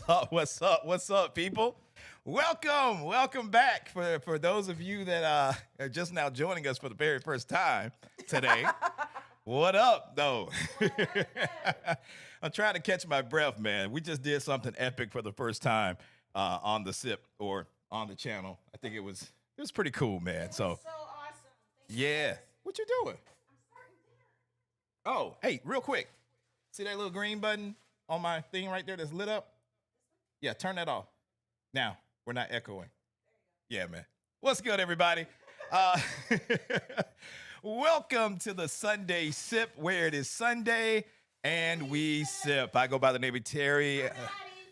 up? What's up? What's up, people? Welcome back. For those of you that are just now joining us for the very first time today. What up, though? I'm trying to catch my breath, man. We just did something epic for the first time on the SIP or on the channel. I think it was pretty cool, man. So awesome. yeah, what you doing? Oh, hey, real quick. See that little green button on my thing right there that's lit up? Yeah, turn that off. Now, we're not echoing. Yeah, man. What's good, everybody? Welcome to the Sunday Sip, where it is Sunday and we sip. I go by the name of Terry.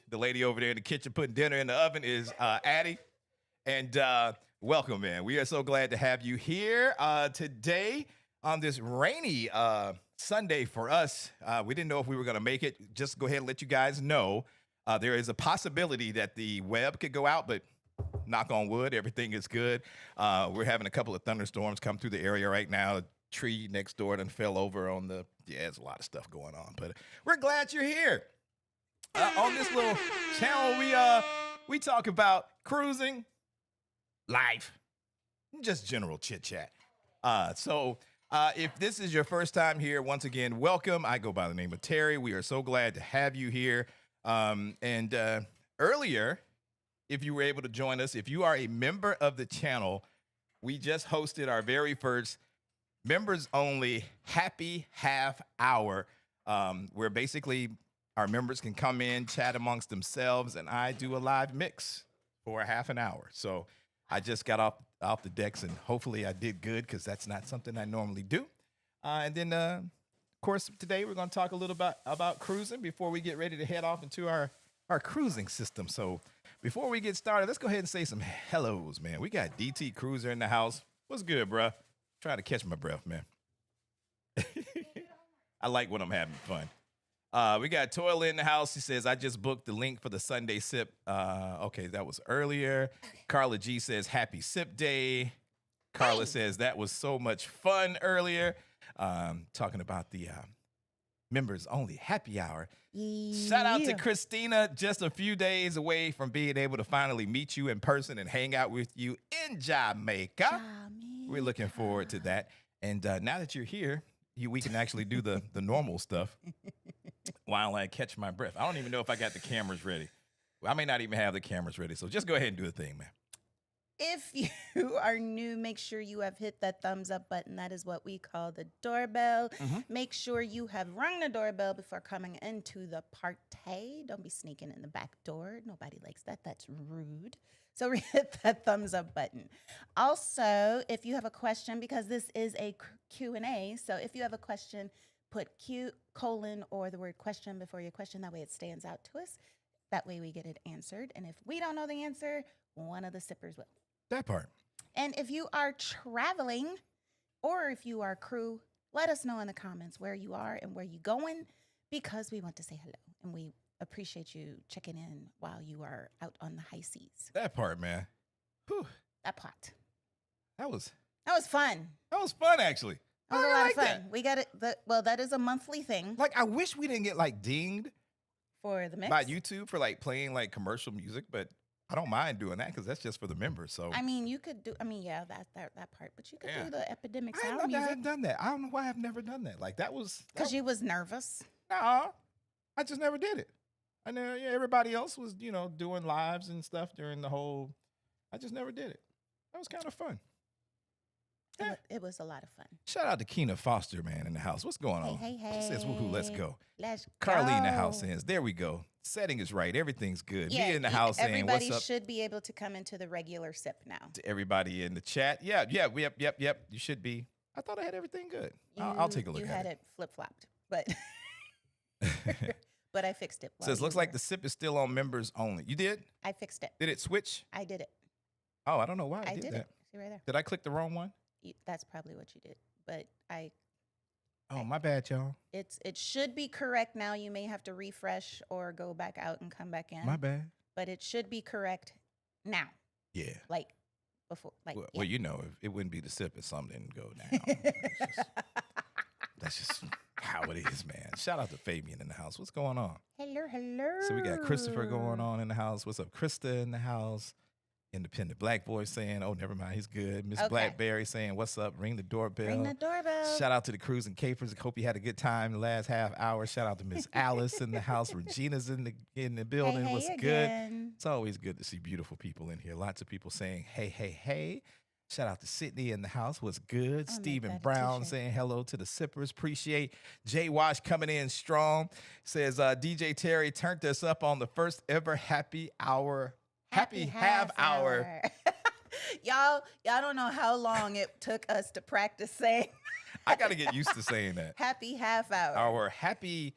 The lady over there in the kitchen putting dinner in the oven is Addy. And welcome, man. We are so glad to have you here today on this rainy Sunday for us. We didn't know if we were going to make it. Just go ahead and let you guys know there is a possibility that the web could go out, but knock on wood, everything is good. We're having a couple of thunderstorms come through the area right now. A tree next door done fell over on the, there's a lot of stuff going on, but we're glad you're here. On this little channel, we talk about cruising, life, just general chit chat. So if this is your first time here, once again, welcome. I go by the name of Terry. We are so glad to have you here. Earlier, if you were able to join us, if you are a member of the channel, we just hosted our very first members only happy half hour, where basically our members can come in, chat amongst themselves, and I do a live mix for a half an hour. So I just got off the decks, and hopefully I did good because that's not something I normally do. And then, of course, today we're going to talk a little about cruising before we get ready to head off into our cruising system. So before we get started, let's go ahead and say some hellos, man. We got DT Cruiser in the house. What's good, bruh? Trying to catch my breath, man. I like when I'm having fun. We got Toilet in the house. He says, I just booked the link for the Sunday Sip. Okay, that was earlier. Carla G says, happy Sip Day. Carla says, that was so much fun earlier. Talking about the members only happy hour. Shout out to Christina, just a few days away from being able to finally meet you in person and hang out with you in Jamaica. We're looking forward to that. And now that you're here, we can actually do the normal stuff while I catch my breath. I don't even know if I got the cameras ready. I may not even have the cameras ready. So just go ahead and do the thing, man. If you are new, make sure you have hit that thumbs up button. That is what we call the doorbell. Make sure you have rung the doorbell before coming into the party. Don't be sneaking in the back door. Nobody likes that. That's rude. So hit that thumbs up button. Also, if you have a question, because this is a Q&A, so if you have a question, put Q, colon, or the word question before your question. That way it stands out to us. That way we get it answered. And if we don't know the answer, one of the sippers will. That part. And if you are traveling or if you are crew, let us know in the comments where you are and where you're going, because we want to say hello and we appreciate you checking in while you are out on the high seas. That part, man. Whew. That part. That was fun. That was fun, actually. That was a lot of fun. We got it. Well, that is a monthly thing. Like, I wish we didn't get like dinged for the mix by YouTube for like playing like commercial music, but I don't mind doing that because that's just for the members. So I mean, you could do. I mean, yeah, that part. But you could do the epidemic sound I music. hadn't done that. I don't know why I've never done that. Like that was because you was nervous. No, I just never did it. I know everybody else was, doing lives and stuff during the whole. I just never did it. That was kind of fun. Yeah. It was a lot of fun. Shout out to Keena Foster, man, in the house. What's going on? Hey. She says, woohoo, let's go. Let's Carly go. in the house says, there we go. Setting is right. Everything's good. Yeah, Me in the house saying, what's up? Everybody should be able to come into the regular sip now. To everybody in the chat. Yep. You should be. I thought I had everything good. I'll take a look at it. You had it flip-flopped, but but I fixed it. Says, looks like the sip is still on members only. You did? I fixed it. Did it switch? I did it. Oh, I don't know why I did that. it. See right there. Did I click the wrong one? That's probably what you did, but Oh, my bad, y'all. It should be correct now. You may have to refresh or go back out and come back in. My bad. But it should be correct now. Yeah. Like before. Well, yeah. it wouldn't be the sip if something didn't go down. That's just How it is, man. Shout out to Fabian in the house. What's going on? Hello, hello. So we got Christopher going on in the house. What's up, Krista in the house? Independent Black Boy saying, oh, never mind, he's good. Miss Okay. Blackberry saying, what's up? Ring the doorbell. Ring the doorbell. Shout out to the Cruise and Capers. Hope you had a good time the last half hour. Shout out to Miss Alice in the house. Regina's in the building. Hey, What's good? again. It's always good to see beautiful people in here. Lots of people saying, hey, hey, hey. Shout out to Sydney in the house. What's good? I'll make Stephen that a Brown t-shirt. saying hello to the sippers. Appreciate Jay Wash coming in strong. Says DJ Terry turned us up on the first ever happy hour. Happy half hour. y'all don't know how long it took us to practice saying I got to get used to saying that. happy half hour. Our happy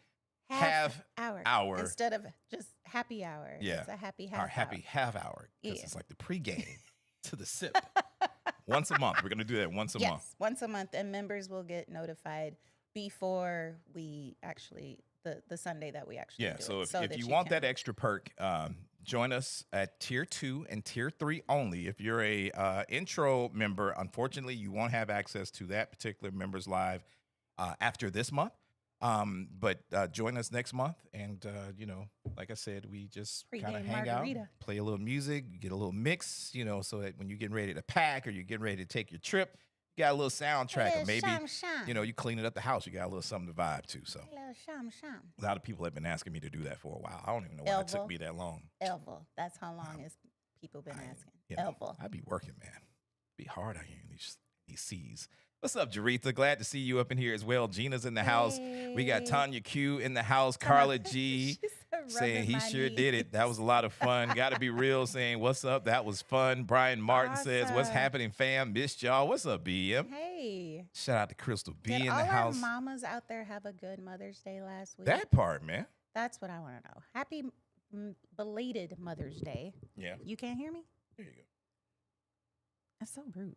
half hour. Instead of just happy hour. Yeah. It's a happy half Our happy half hour. Because Yeah. it's like the pregame to the sip. Once a month. We're going to do that once a Yes, month. once a month. And members will get notified before we actually, the Sunday that we actually Yeah, do so it. if you want that extra perk, join us at Tier 2 and Tier 3 only. If you're a intro member, unfortunately, you won't have access to that particular Members Live after this month. But join us next month. And, like I said, we just kind of Pre-game hang margarita. out, play a little music, get a little mix, so that when you're getting ready to pack or you're getting ready to take your trip, you got a little soundtrack. Or maybe, you cleaning up the house, you got a little something to vibe to. So a lot of people have been asking me to do that for a while. I don't even know why it took Elvo. me that long. Elvo. That's how long has people been asking. Elvo. I'd be working, man. Be hard out here in these seas. What's up, Jaretha? Glad to see you up in here as well. Gina's in the house. We got Hey. Tanya Q in the house. Carla G She's saying rubbing he my sure did it. That knees. was a lot of fun. Got to be real saying, what's up? That was fun. Brian Martin says, what's Awesome. happening, fam? Missed y'all. What's up, BM? Hey. Shout out to Crystal B Did in all the house. our mamas out there have a good Mother's Day last week? That part, man. That's what I want to know. Happy belated Mother's Day. Yeah. You can't hear me? There you go. That's so rude.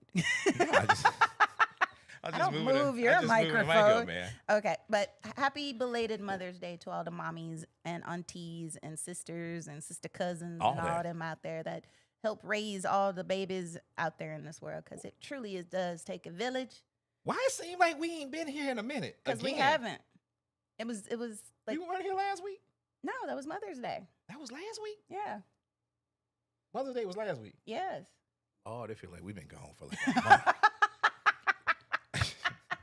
I just don't moving move the- your I just moving the mic up, microphone. man. Okay, but happy belated Mother's Day to all the mommies and aunties and sisters and sister cousins All and all that. them out there that help raise all the babies out there in this world, because it truly does take a village. Why it seem like we ain't been here in a minute? Because we Again. haven't. It was like, You weren't here last week? no, that was Mother's Day. That was last week? Yeah. Mother's Day was last week. Yes. Oh, they feel like we've been gone for like a month.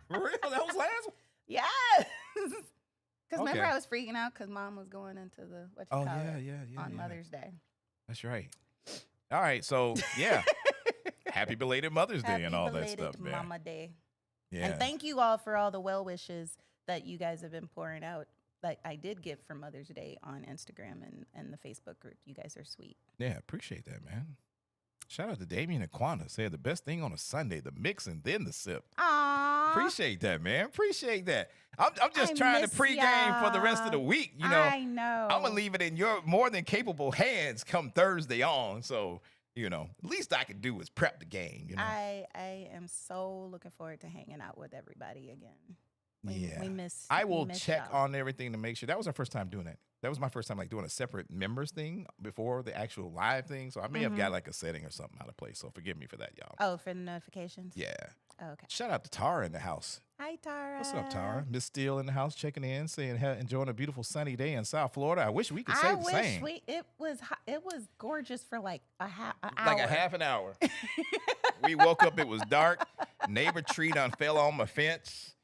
For real? That was last week? Yes. Because remember, Okay. I was freaking out because mom was going into the Oh, call it, yeah. on Mother's Day. That's right. All right, so, yeah. Happy belated Mother's Day Happy and all that belated stuff, man. Mama Day. Yeah. And thank you all for all the well wishes that you guys have been pouring out. Like I did give for Mother's Day on Instagram and the Facebook group. You guys are sweet. Yeah, appreciate that, man. Shout out to Damien and Quanda. Said the best thing on a Sunday, the mix and then the sip. Aww. Appreciate that, man. Appreciate that. I'm just I trying to miss pregame for the rest of y'all. the week. I know. I'm gonna leave it in your more than capable hands come Thursday on. So, at least I can do is prep the game. I am so looking forward to hanging out with everybody again. We miss. I will we miss check y'all. on everything to make sure. That was our first time doing that. That was my first time doing a separate members thing before the actual live thing. So I may have got like a setting or something out of place. So forgive me for that, y'all. Oh, for the notifications. Yeah. Oh, okay. Shout out to Tara in the house. Hi, Tara. What's up, Tara? Miss Steele in the house checking in, saying enjoying a beautiful sunny day in South Florida. I wish we could say I the wish same. it was gorgeous for like an hour. Like a half an hour. We woke up, it was dark. Neighbor tree done fell on my fence.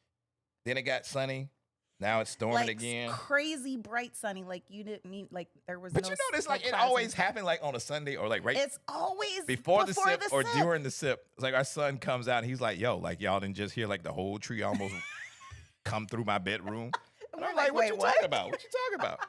Then it got sunny. Now it's storming like again. crazy bright sunny. Like you didn't need there was But no. you notice like it clouds always and- happened like on a Sunday or like right It's always before the sip or during the sip. It's like our son comes out and he's like, yo, like y'all didn't just hear like the whole tree almost come through my bedroom. And We're I'm like, like, what "Wait, you what?" talking about? What you talking about?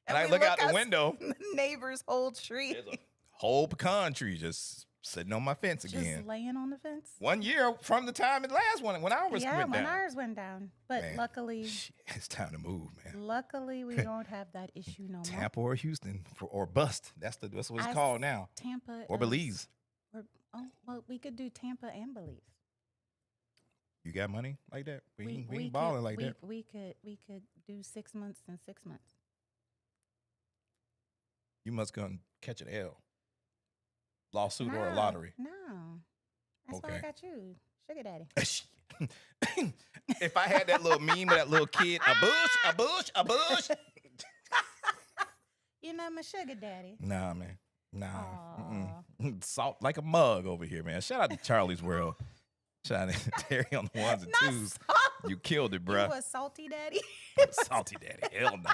And I we look out the us- window. the neighbor's whole tree There's a whole pecan tree just sitting on my fence just again. laying on the fence. 1 year from the time it last one when ours Yeah, went when down. ours went down, but Man, luckily, shit, it's time to move, man. luckily we don't have that issue no more. Tampa or Houston or bust. That's what it's I called now. Tampa Or is- Belize. well, we could do Tampa and Belize. You got money like that? We ain't balling like that. We could do 6 months and 6 months. You must go and catch an L. Lawsuit or a lottery. No, that's why I Okay. got you, sugar daddy. If I had that little meme of that little kid, a bush, a bush, a bush. You know, my sugar daddy. Nah, man. Nah. Aw. Salt like a mug over here, man. Shout out to Charlie's World. Shout out to Terry on the ones and Not twos. salt. You killed it, You bruh. a salty daddy? Salty daddy. Hell no.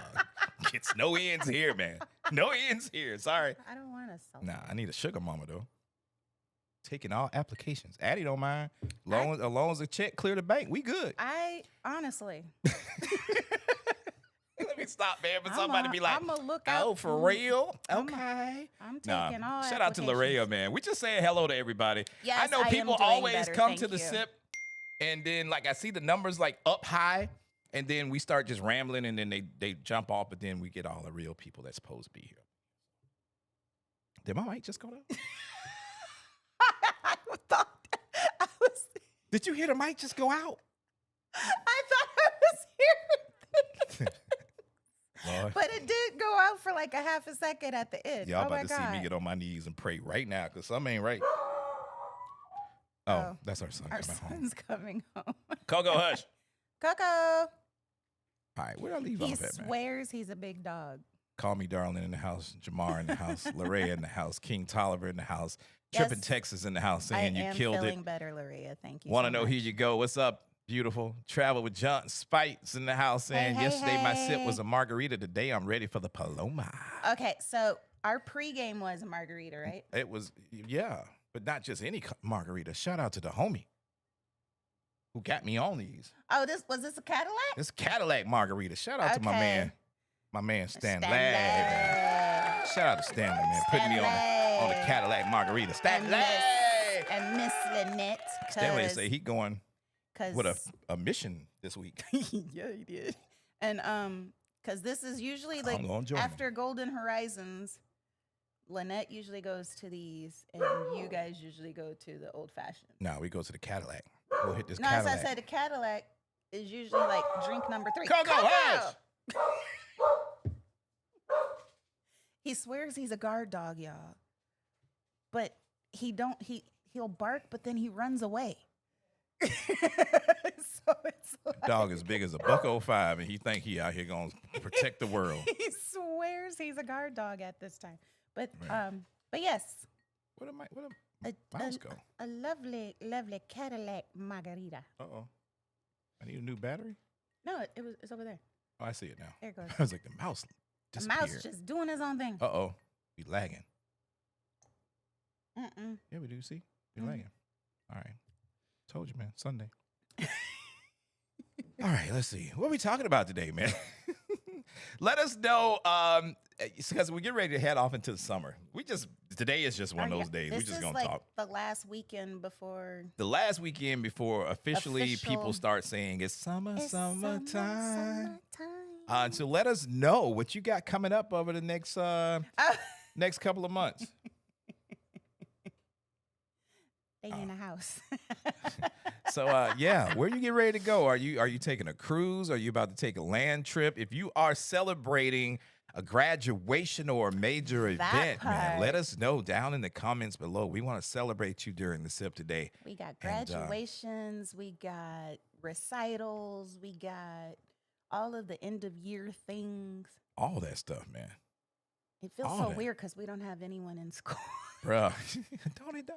Gets no ends here, man. No ends here. Sorry. I don't want a salty. Nah, I need a sugar mama, though. Taking all applications. Addy don't mind. As long as the check clear the bank, we good. I honestly. Let me stop, man, for somebody to be like, I'm gonna look out. oh, for real? Okay. I'm taking all. Shout out to Lareya, man. We just saying hello to everybody. Yes, I know I people am doing always better, come thank to the you. sip, and then like I see the numbers like up high, and then we start just rambling, and then they jump off, but then we get all the real people that's supposed to be here. Did my mic just go down? I thought I was. Did you hear the mic just go out? I thought I was hearing. Lord. But it did go out for like a half a second at the end. Y'all Oh my about to see me God. get on my knees and pray right now because something ain't right. Oh, that's our son Our coming home. son's coming home. Coco, hush. Coco. All right, where I leave He off at, man? swears he's a big dog. Call Me Darling in the house, Jamar in the house, Lareya in the house, King Tolliver in the house, Trippin' Yes. Texas in the house saying I you am killed feeling it. better, Lareya. Thank you. Want to so know, much. here you go. What's up, beautiful? Travel with John Spites in the house saying hey, yesterday my sip hey. was a margarita. Today I'm ready for the Paloma. Okay, so our pregame was a margarita, right? It was, yeah, but not just any margarita. Shout out to the homie who got me on these. Oh, was this a Cadillac? This Cadillac margarita. Shout out to my Okay. man Stanley. Stanley. Shout out to Stanley, man, putting me on the Cadillac margarita. Stanley. And Miss Lynette. Stanley say he going Cause with a mission this week. yeah, he did. And because this is usually like gonna join him. after Golden Horizons, Lynette usually goes to these, and you guys usually go to the old fashioned. No, we go to the Cadillac. We'll hit this No, as Cadillac. I said, the Cadillac is usually like drink number 3. Coco, hush! He swears he's a guard dog, y'all. But he'll bark, but then he runs away. So it's like, Dog as big as a $105, and he think he out here gonna protect the world. he swears he's a guard dog at this time. But Man. but yes, Where the a, mouse a, go? a lovely Cadillac margarita. Uh-oh. I need a new battery? No, it's over there. Oh, I see it now. There it goes. I was like, the mouse The disappeared. mouse just doing his own thing. Uh-oh. We lagging. Mm-mm. Yeah, we do. See? We Mhm. lagging. All right. Told you, man. Sunday. All right, let's see. What are we talking about today, man? Let us know, because we get ready to head off into the summer. Today is just one of those days. We're This just is going to like talk. the last weekend before. The last weekend before officially people Official. start saying it's summertime. summertime. So let us know what you got coming up over the next next couple of months. Stay in the house. So yeah, where you get ready to go? Are you taking a cruise? Are you about to take a land trip? If you are celebrating a graduation or a major That event, man, part. let us know down in the comments below. We want to celebrate you during the sip today. We got And, graduations, we got recitals, we got all of the end of year things. All that stuff, man. It feels All so that. weird because we don't have anyone in school. Bruh. Don't it though?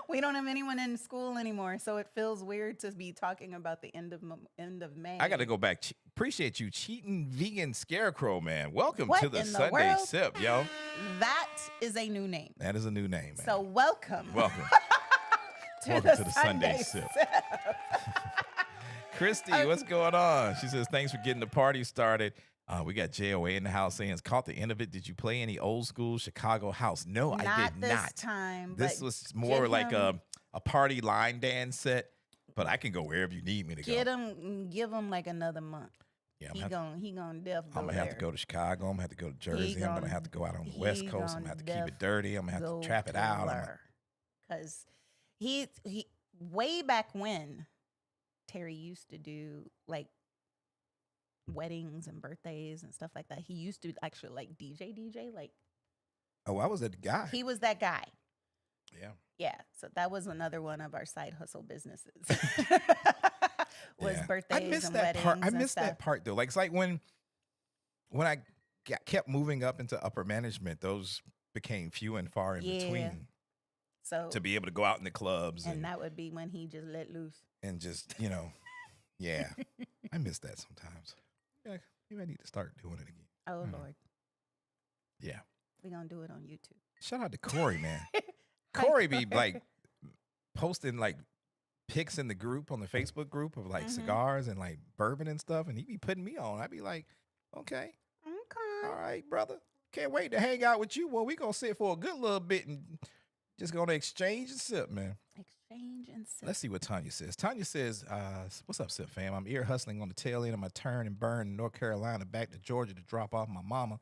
We don't have anyone in school anymore, so it feels weird to be talking about the end of May. I got to go back. Appreciate you, cheating vegan scarecrow, man. Welcome What to the in the Sunday world? sip, yo. That is a new name. That is a new name, man. So welcome. welcome. to welcome to the Sunday sip. Christy, what's going on? She says, thanks for getting the party started. We got JOA in the house saying, caught the end of it. Did you play any old school Chicago house? No, I did this not. time. This but was more get like him- a party line dance set, but I can go wherever you need me to Get go. him, give him like another month. Yeah, He gonna definitely. I'm gonna have to go to Chicago. I'm gonna have to go to Jersey. I'm gonna gonna- have to go out on the West he Coast. I'm gonna gonna have to keep it dirty. I'm gonna have go to trap it out. Because he way back when Terry used to do like weddings and birthdays and stuff like that. He used to actually like DJ like Oh, I was that guy. he was that guy. Yeah. Yeah, so that was another one of our side hustle businesses. was Yeah. birthdays I missed and that weddings part. I and missed stuff. that part though. Like it's like when I kept moving up into upper management, those became few and far in Yeah. between So to be able to go out in the clubs and that would be when he just let loose. and just, yeah. I miss that sometimes. Yeah, maybe I need to start doing it again. Oh Lord, Yeah. we're gonna do it on YouTube. Shout out to Corey, man. Hi, Corey be Corey. like posting like pics in the group on the Facebook group of like Mhm. cigars and like bourbon and stuff, and he be putting me on. I'd be like, okay, all Okay. right, brother. Can't wait to hang out with you. Well, we gonna sit for a good little bit and just gonna exchange and sip, man. Exchange and sip. Let's see what Tanya says. Tanya says, what's up, Sip fam? I'm ear hustling on the tail end of my turn and burn in North Carolina back to Georgia to drop off my mama,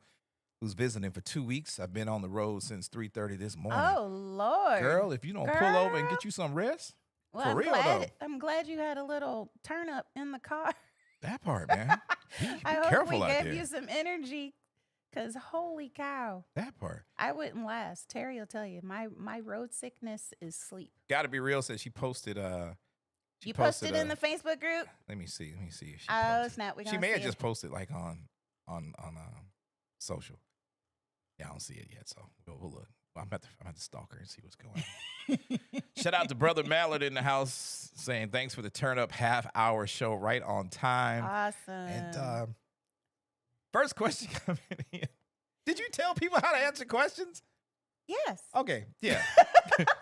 who's visiting for 2 weeks. I've been on the road since 3:30 this morning. Oh Lord, Girl, if you don't pull over and get you some rest, well, for I'm real, glad, though. I'm glad you had a little turn up in the car. that part, man. Be I hope careful we out gave there. you some energy, cause holy cow, That part. I wouldn't last. Terry will tell you, my road sickness is sleep. Got to be real. Says she posted. You posted in the Facebook group? Let me see. If she. Oh posted. snap, we She gonna may see have it. just posted like on social. Yeah, I don't see it yet, so we'll look. I'm about to stalk her and see what's going on. Shout out to Brother Mallard in the house saying thanks for the turn up half-hour show right on time. Awesome. And first question coming in. Did you tell people how to answer questions? yes. Okay, yeah.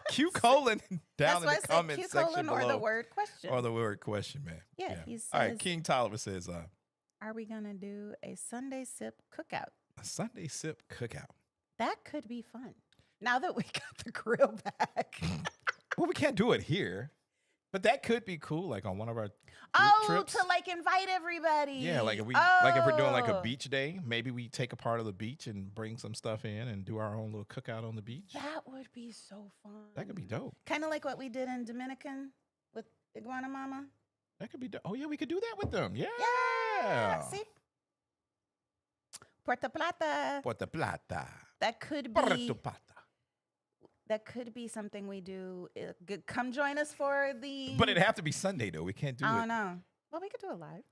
Q colon down That's why in I the said comments Q section colon or below. the word question. Or the word question, man. Yeah, he All right, says- King Tolliver says, Are we gonna do a Sunday sip cookout? a Sunday sip cookout. That could be fun. Now that we got the grill back. Well, we can't do it here, but that could be cool, like on one of our Oh, trips. to like invite everybody. Yeah, like if we're doing like a Oh, beach day, maybe we take a part of the beach and bring some stuff in and do our own little cookout on the beach. That would be so fun. That could be dope. Kind of like what we did in Dominican with Iguana Mama. That could be dope. Oh yeah, we could do that with them. Yeah. See? Puerto Plata. Puerto Plata. That could Puerto be Plata. something we do. Come join us for the. But it'd have to be Sunday though. We can't do I it. don't know. Well, we could do it live.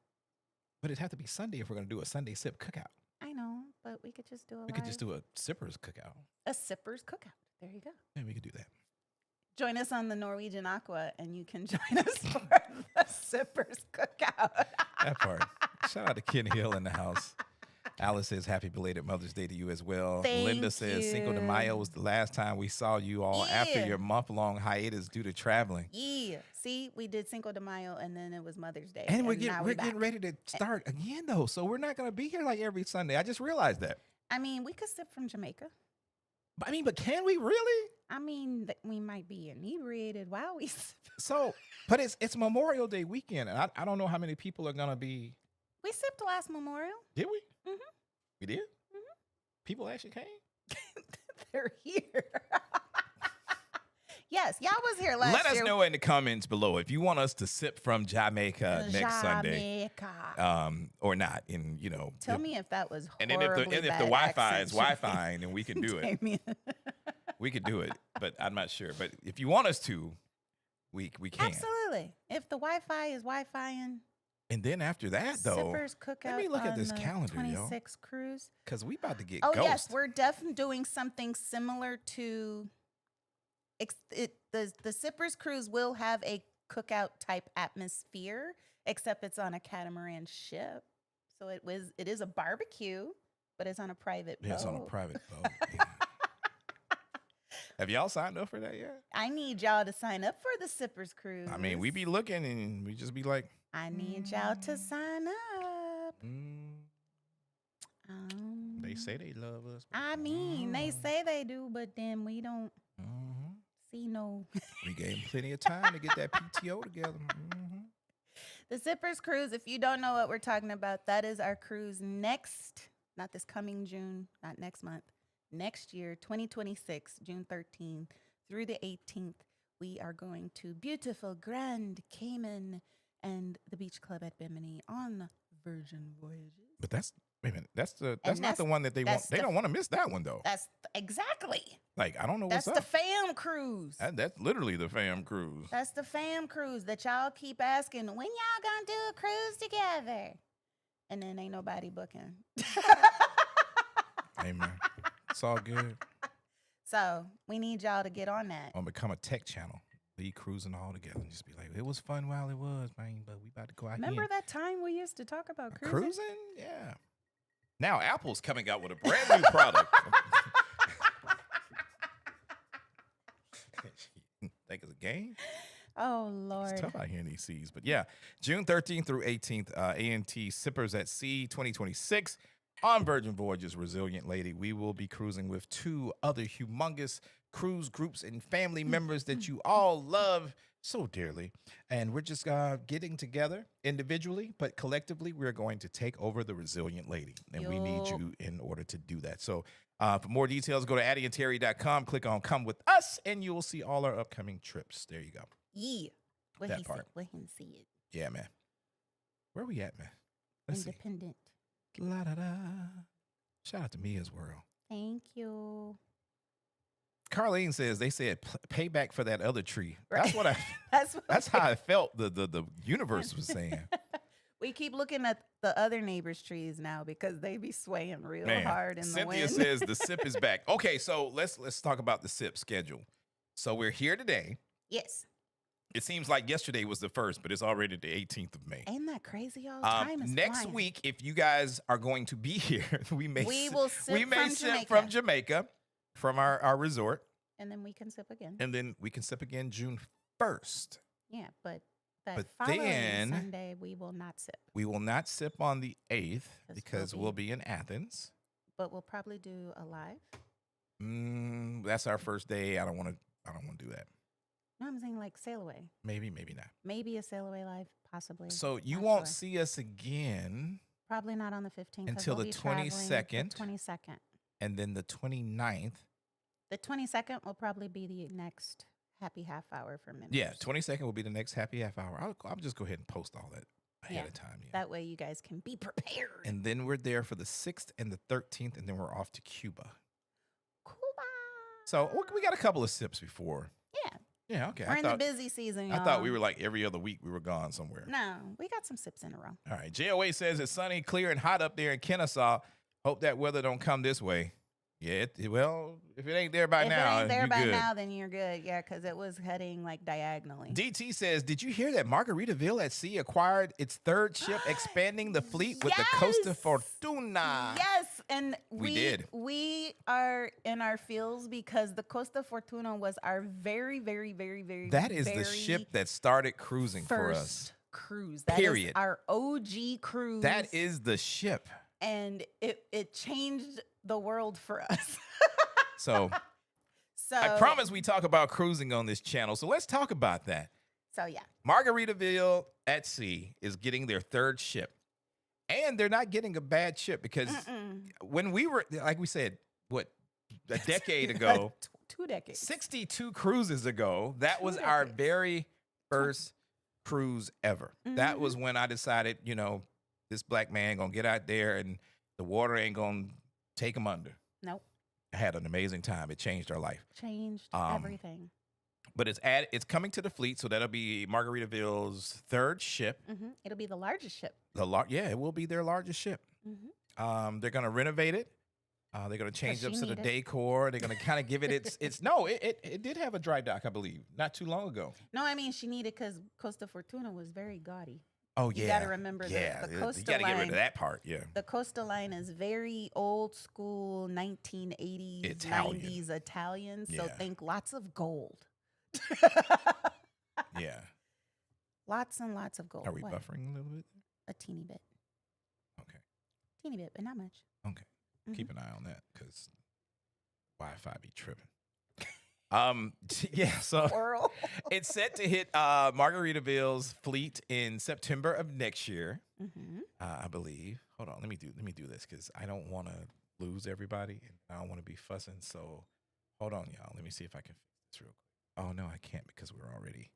But it'd have to be Sunday if we're gonna do a Sunday sip cookout. I know, but we could just do We could just do a sippers cookout. a sippers cookout. There you go. Yeah, we could do that. Join us on the Norwegian Aqua, and you can join us for the sippers cookout. That part. Shout out to Ken Hill in the house. Alice says happy belated Mother's Day to you as well. Linda Thank says Cinco de you. Mayo was the last time we saw you all after Yeah. your month-long hiatus due to traveling. Yeah. See, we did Cinco de Mayo, and then it was Mother's Day. And we're now getting back. ready to start again though. So we're not gonna be here like every Sunday. I just realized that. I mean, we could sip from Jamaica. But can we really? I mean, we might be inebriated while we sip. So, but it's Memorial Day weekend, and I don't know how many people are gonna be. We sipped last Memorial. Did we? Mhm. We did. People actually came. They're here. Yes, y'all was here last Let us year. know in the comments below if you want us to sip from Jamaica next Sunday, Jamaica. or not. And Tell me if that was and horribly then if the bad Wi-Fi accent is Wi-Fi, then we can do it. Damien. We could do it, but I'm not sure. But if you want us to, we can. Absolutely. If the Wi-Fi is Wi-Fi-ing, And then after that, though, Sippers Cookout. let me look at on this the calendar, yo. 26 cruise. because we about to get Oh ghost. yes, we're definitely doing something similar to. The Sippers cruise will have a cookout type atmosphere, except it's on a catamaran ship. So it is a barbecue, but it's on a private boat. Yeah, it's on a private boat. Yeah. Have y'all signed up for that yet? I need y'all to sign up for the Sippers cruise. I mean, we be looking and we just be like, I need y'all to sign up. they say they love us. but- I mean, they say they do, but then we don't Mhm. see no. We gave them plenty of time to get that PTO together. The Sippers cruise, if you don't know what we're talking about, that is our cruise not this coming June, not next month, next year, 2026, June 13th through the 18th. We are going to beautiful Grand Cayman and the Beach Club at Bimini on Virgin Voyages. But that's Wait a minute. That's And not the one that they want. that's They the- don't want to miss that one though. Exactly. Like I don't know what's That's the up. fam cruise. That's literally the fam cruise. That's the fam cruise that y'all keep asking, when y'all gonna do a cruise together? And then ain't nobody booking. Hey man, it's all good. So we need y'all to get on that. I'm gonna become a tech channel. Be cruising all together and just be like, it was fun while it was, man, but we about to go out Remember here. that time we used to talk about cruising? Cruising? Yeah. Now Apple's coming out with a brand new product. Think it's a game? Oh, Lord. It's tough out here in these seas. But yeah, June 13th through 18th, A&T Sippers at Sea 2026 on Virgin Voyages Resilient Lady. We will be cruising with 2 other humongous cruise groups and family members that you all love so dearly. And we're just getting together individually, but collectively, we're going to take over the Resilient Lady. And we need you in order to do that. So for more details, go to addyandterry.com, click on Come With Us, and you will see all our upcoming trips. There you go. Yeah. What That he part. said. What he said. Yeah, man. Where we at, man? Let's Independent. see. La da da. Shout out to Mia's World. Thank you. Carlene says they said payback for that other tree. Right. That's what I. That's how I felt. The universe was saying. We keep looking at the other neighbors' trees now because they be swaying real Man, hard in Cynthia the wind. says the sip is back. Okay, so let's talk about the sip schedule. So we're here today. Yes. It seems like yesterday was the first, but it's already the 18th of May. Ain't that crazy, y'all? Time is Next flying. week, if you guys are going to be here, we may will sip from sip Jamaica. from Jamaica, from our resort, And then we can sip again. and then we can sip again June 1st. Yeah, but that But following then- Sunday, we will not sip. We will not sip on the 8th Because because we'll we'll be- be in Athens. But we'll probably do a live. That's our first day. I don't want to do that. No, I'm saying like sail away. Maybe not. Maybe a sail away live, possibly. So you Not won't sure. see us again Probably not on the 15th. 'cause Until we'll the be traveling 22nd. The 22nd. and then the 29th. The 22nd will probably be the next happy half hour for members. Yeah, 22nd will be the next happy half hour. I'll just go ahead and post all that ahead Yeah. of time. Yeah. That way you guys can be prepared. And then we're there for the 6th and the 13th, and then we're off to Cuba. Cuba. So we got a couple of sips before. Yeah. Yeah, okay. We're in the busy season, y'all. I thought we were like every other week we were gone somewhere. No, we got some sips in a row. All right. JOA says it's sunny, clear, and hot up there in Kennesaw. Hope that weather don't come this way. Yeah, well, if it ain't there by if now, it ain't there you by good. now, then you're good. Yeah, because it was heading like diagonally. DT says, did you hear that Margaritaville at Sea acquired its 3rd ship, expanding the fleet with the Costa Yes! Fortuna? Yes, and We did. We are in our feels because the Costa Fortuna was our very, very, very, very. That is very the ship that started cruising for us. first cruise. That Period. is our OG cruise. That is the ship. and it changed the world for us. So So I promise we talk about cruising on this channel. So let's talk about that. So yeah, Margaritaville at Sea is getting their 3rd ship. And they're not getting a bad ship because when we were, like we said, what, a decade ago, 2 decades. 62 cruises ago, that 2 was our decades. very first cruise ever. That was when I decided, this black man gonna get out there and the water ain't gonna take him under. Nope. I had an amazing time. It changed our life. Changed Um, everything. But it's coming to the fleet, so that'll be Margaritaville's 3rd ship. It'll be the largest ship. It will be their largest ship. They're gonna renovate it. They're gonna change she up some of the need it. decor. They're gonna kind of give it it did have a dry dock, I believe, not too long ago. No, I mean she needed because Costa Fortuna was very gaudy. Oh You yeah, gotta remember yeah. the Costa You gotta get rid line. of that part. Yeah, The Costa line is very old school 1980s, Italian. 90s Italian. So Yeah. think lots of gold. yeah. Lots and lots of gold. Are we What? buffering a little bit? A teeny bit. Okay, Teeny bit, but not much. okay. Mhm. Keep an eye on that because Wi-Fi be tripping. Yeah. So Oral. it's set to hit Margaritaville's fleet in September of next year. I believe. Hold on, let me do this because I don't want to lose everybody and I don't want to be fussing. So hold on, y'all. Let me see if I can fix this real quick. Oh no, I can't because we're already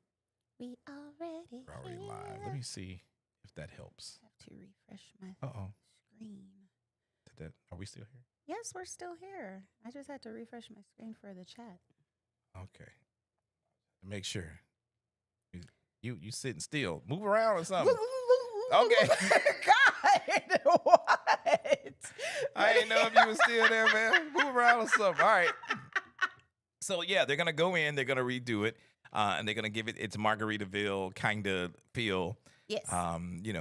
We already live. Let me see if that helps. have to refresh my Uh-oh. screen. that. Are we still here? Yes, we're still here. I just had to refresh my screen for the chat. Okay. Make sure. You sitting still. Move around or something. Okay. God, what? I didn't know if you were still there, man. Move around or something. All right. So yeah, they're gonna go in. They're gonna redo it, and they're gonna give it its Margaritaville kind of feel. Yes.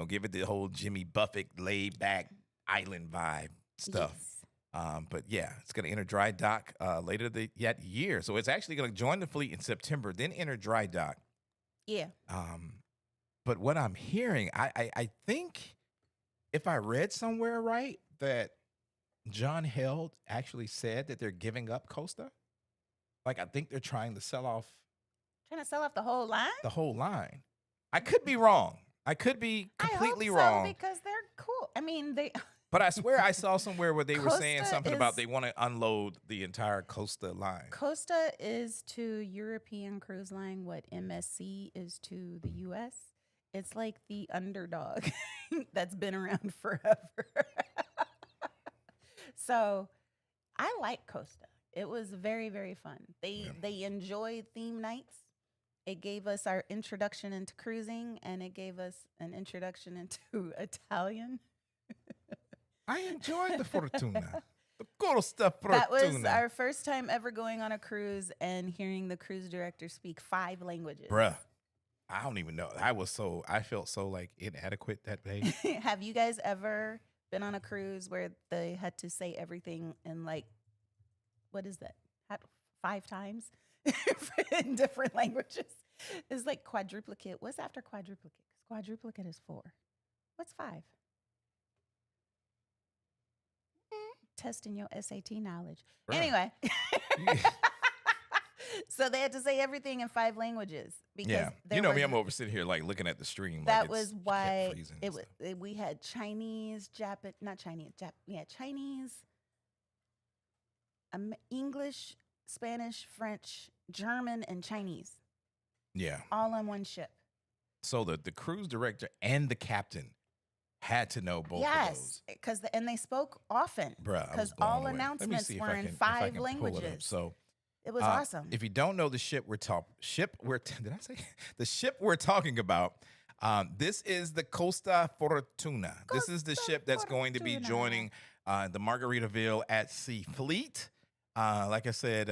Give it the whole Jimmy Buffett laid back island vibe stuff. Yes. But yeah, it's going to enter dry dock later that year. So it's actually going to join the fleet in September, then enter dry dock. Yeah. But what I'm hearing, I think if I read somewhere right that John Held actually said that they're giving up Costa. Like I think they're trying to sell off. Trying to sell off the whole line? The whole line. I could be wrong. I could be completely I hope wrong. so, because they're cool. I mean, they. But I swear I saw somewhere where they were saying Costa something about they want to unload the entire Costa line. Costa is to European Cruise Line what MSC is to the U.S. It's like the underdog that's been around forever. So I like Costa. It was very, very fun. They enjoyed theme nights. It gave us our introduction into cruising, and it gave us an introduction into Italian. I enjoyed the Fortuna. The Costa Fortuna. That was our first time ever going on a cruise and hearing the cruise director speak 5 languages. Bruh, I don't even know. I felt so like inadequate that day. Have you guys ever been on a cruise where they had to say everything in like, what is that? 5 times in different languages? It's like quadruplicate. What's after quadruplicate? Because quadruplicate is 4. What's 5? Testing your SAT knowledge. Bruh. Anyway. So they had to say everything in 5 languges. Because you know me, I'm over sitting here like looking at the stream. That was why we had Chinese, Chinese, English, Spanish, French, German, and Chinese. Yeah. All on one ship. So the cruise director and the captain had to know both of those. Yes, because they spoke often. Because all announcements were in 5 languages. So it was awesome. If you don't know the ship we're talking about, this is the Costa Fortuna. This is the ship that's going to be joining the Margaritaville at Sea fleet. Like I said,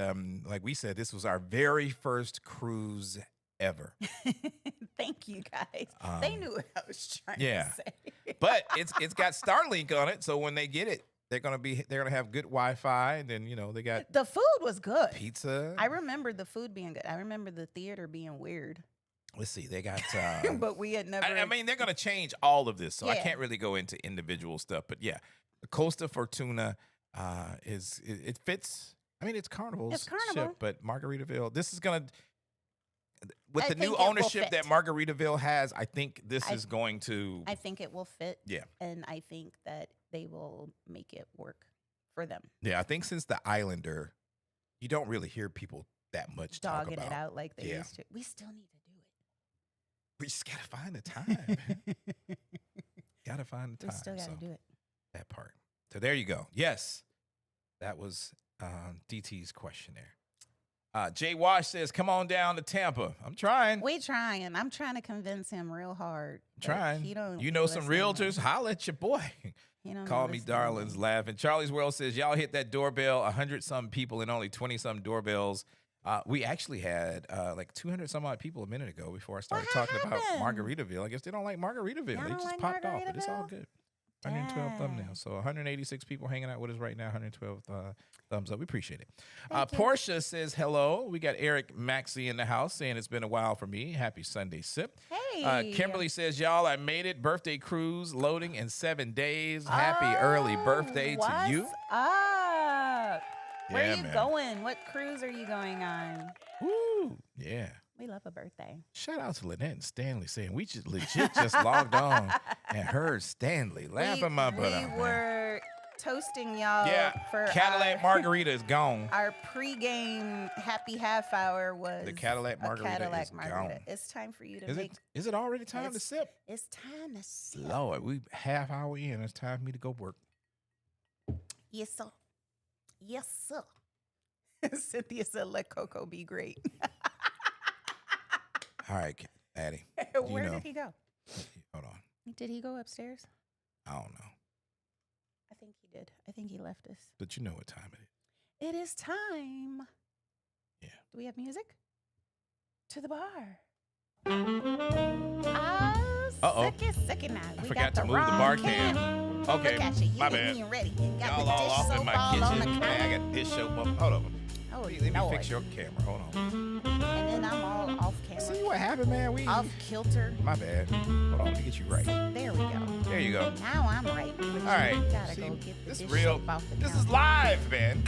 like we said, this was our very first cruise ever. Thank you, guys. They knew what I was trying to say. But it's got Starlink on it, so when they get it, they're gonna have good Wi-Fi, and then they got the food was good. Pizza. I remember the food being good. I remember the theater being weird. Let's see, they got. But we had never. I mean, they're gonna change all of this, so I can't really go into individual stuff. But yeah, the Costa Fortuna it fits. I mean, it's Carnival's ship, but Margaritaville. This is gonna. With the new ownership that Margaritaville has, I think this is going to. I think it will fit. Yeah. And I think that they will make it work for them. Yeah, I think since the Islander, you don't really hear people that much dogging it out like they used to. We still need to do it. We just gotta find the time. Gotta find the time. We still gotta do it. That part. So there you go. Yes, that was DT's question there. Jay Wash says, come on down to Tampa. I'm trying. We trying. I'm trying to convince him real hard. Trying. You know some realtors? Holla at your boy. Call me darlings laughing. Charlie's World says, y'all hit that doorbell, 100-some people and only 20-some doorbells. We actually had like 200-some odd people a minute ago before I started talking about Margaritaville. I guess they don't like Margaritaville. They just popped off, but it's all good. 112 thumbnails. So 186 people hanging out with us right now. 112 thumbs up. We appreciate it. Portia says hello. We got Eric Maxey in the house saying it's been a while for me. Happy Sunday sip. Hey. Kimberly says, y'all, I made it. Birthday cruise loading in 7 days. Happy early birthday to you. What's up? Where are you going? What cruise are you going on? Woo. Yeah. We love a birthday. Shout out to Lynette and Stanley saying we just legit just logged on and heard Stanley laughing my butt off. We were toasting y'all for Cadillac Margarita is gone. Our pregame happy half hour was the Cadillac Margarita is gone. It's time for you to Is it already time to sip? It's time to sip. Lord, we half hour in. It's time for me to go work. Yes, sir. Yes, sir. Cynthia said, let Coco be great. All right, Addy. Where did he go? Hold on. Did he go upstairs? I don't know. I think he did. I think he left us. But you know what time it is. It is time. Yeah. Do we have music? To the bar. Second night. I We forgot got to move the wrong bar cam. Okay, Look at you. You my ain't bad. even ready. You got Y'all the all dish off in soap my all on the kitchen. counter. I got dish soap up. Hold on. Oh, Let me Lord. fix your camera. Hold on. And then I'm all off camera. See what happened, man? Off kilter. My bad. Hold on. Let me get you right. There we go. There you go. Now I'm right. But All right. You gotta See, go get the this dish real. soap off the This counter. is live, man.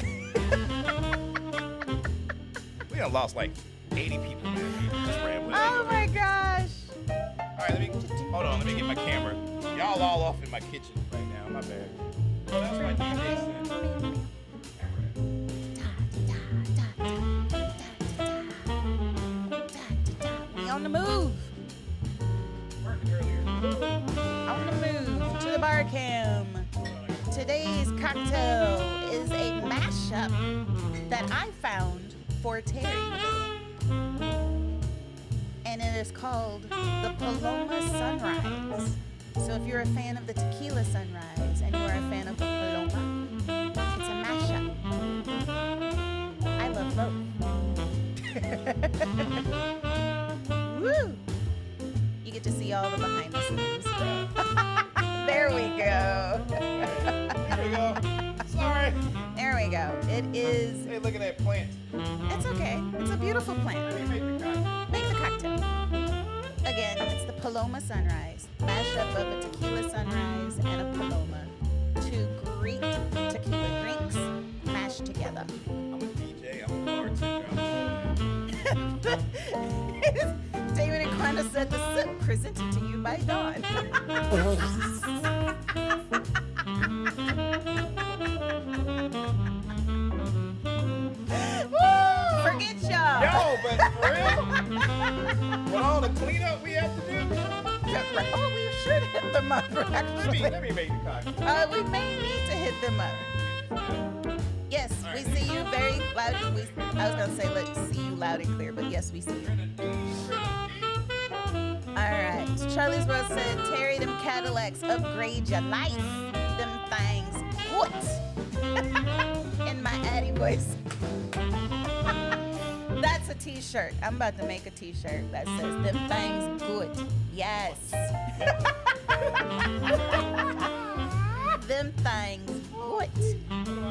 We done lost like 80 people, man. We just rambling. Oh my gosh. All right, hold on. Let me get my camera. Y'all all off in my kitchen right now. My bad. Oh, that's my DJ We on the move. Working earlier. On the move to the bar cam. Today's cocktail is a mashup that I found for Terry. And it is called the Paloma Sunrise. So if you're a fan of the Tequila Sunrise and you are a fan of the Paloma, it's a mashup. I love both. Woo! You get to see all the behind the scenes. There we go. There we go. Sorry. There we go. It is. Hey, look at that plant. It's okay. It's a beautiful plant. They made the cocktail. Make the cocktail. Again, it's the Paloma Sunrise. Mashup of a tequila sunrise and a paloma. Two great tequila drinks mashed together. I'm a DJ. I'm a bartender. David and Quanda said the sip presented to you by Dawn. Forget y'all. Yo, but for real? With all the cleanup we have to do? Oh, we should hit them up, actually. Let me make the cocktail. We may need to hit them up. Yes, we see you very loud. I was going to say, let's see you loud and clear, but yes, we see you. All right. Charlie's World said, Terry, them Cadillacs upgrade your life. Them things what? In my Addy voice. That's a t-shirt. I'm about to make a t-shirt that says, them things good. Yes. Them things good.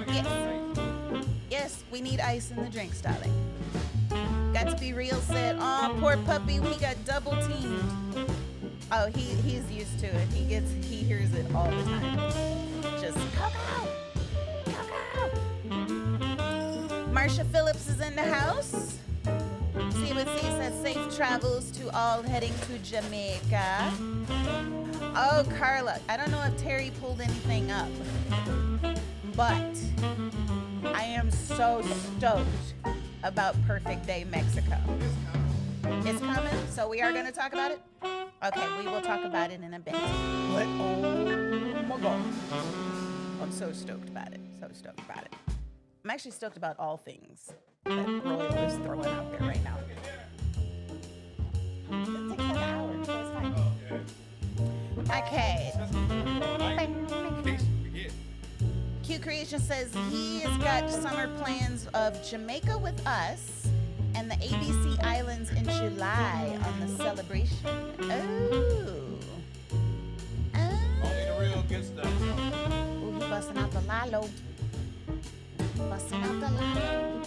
Yes. Yes, we need ice in the drinks, darling. Got to be real said, oh, poor puppy, we got double teamed. Oh, he's used to it. He hears it all the time. Just Coco. Marsha Phillips is in the house. See what C says, safe travels to all heading to Jamaica. Oh, Carla, I don't know if Terry pulled anything up, but I am so stoked about Perfect Day Mexico. It's coming, so we are going to talk about it? Okay, we will talk about it in a bit. But oh my God. I'm so stoked about it. So stoked about it. I'm actually stoked about all things that Royal is throwing out there right now. It takes like an hour, so it's fine. Okay. Q Creation says he has got summer plans of Jamaica with us and the ABC Islands in July on the celebration. Only the real good stuff. Ooh, he busting out the Lalo. Busting out the Lalo.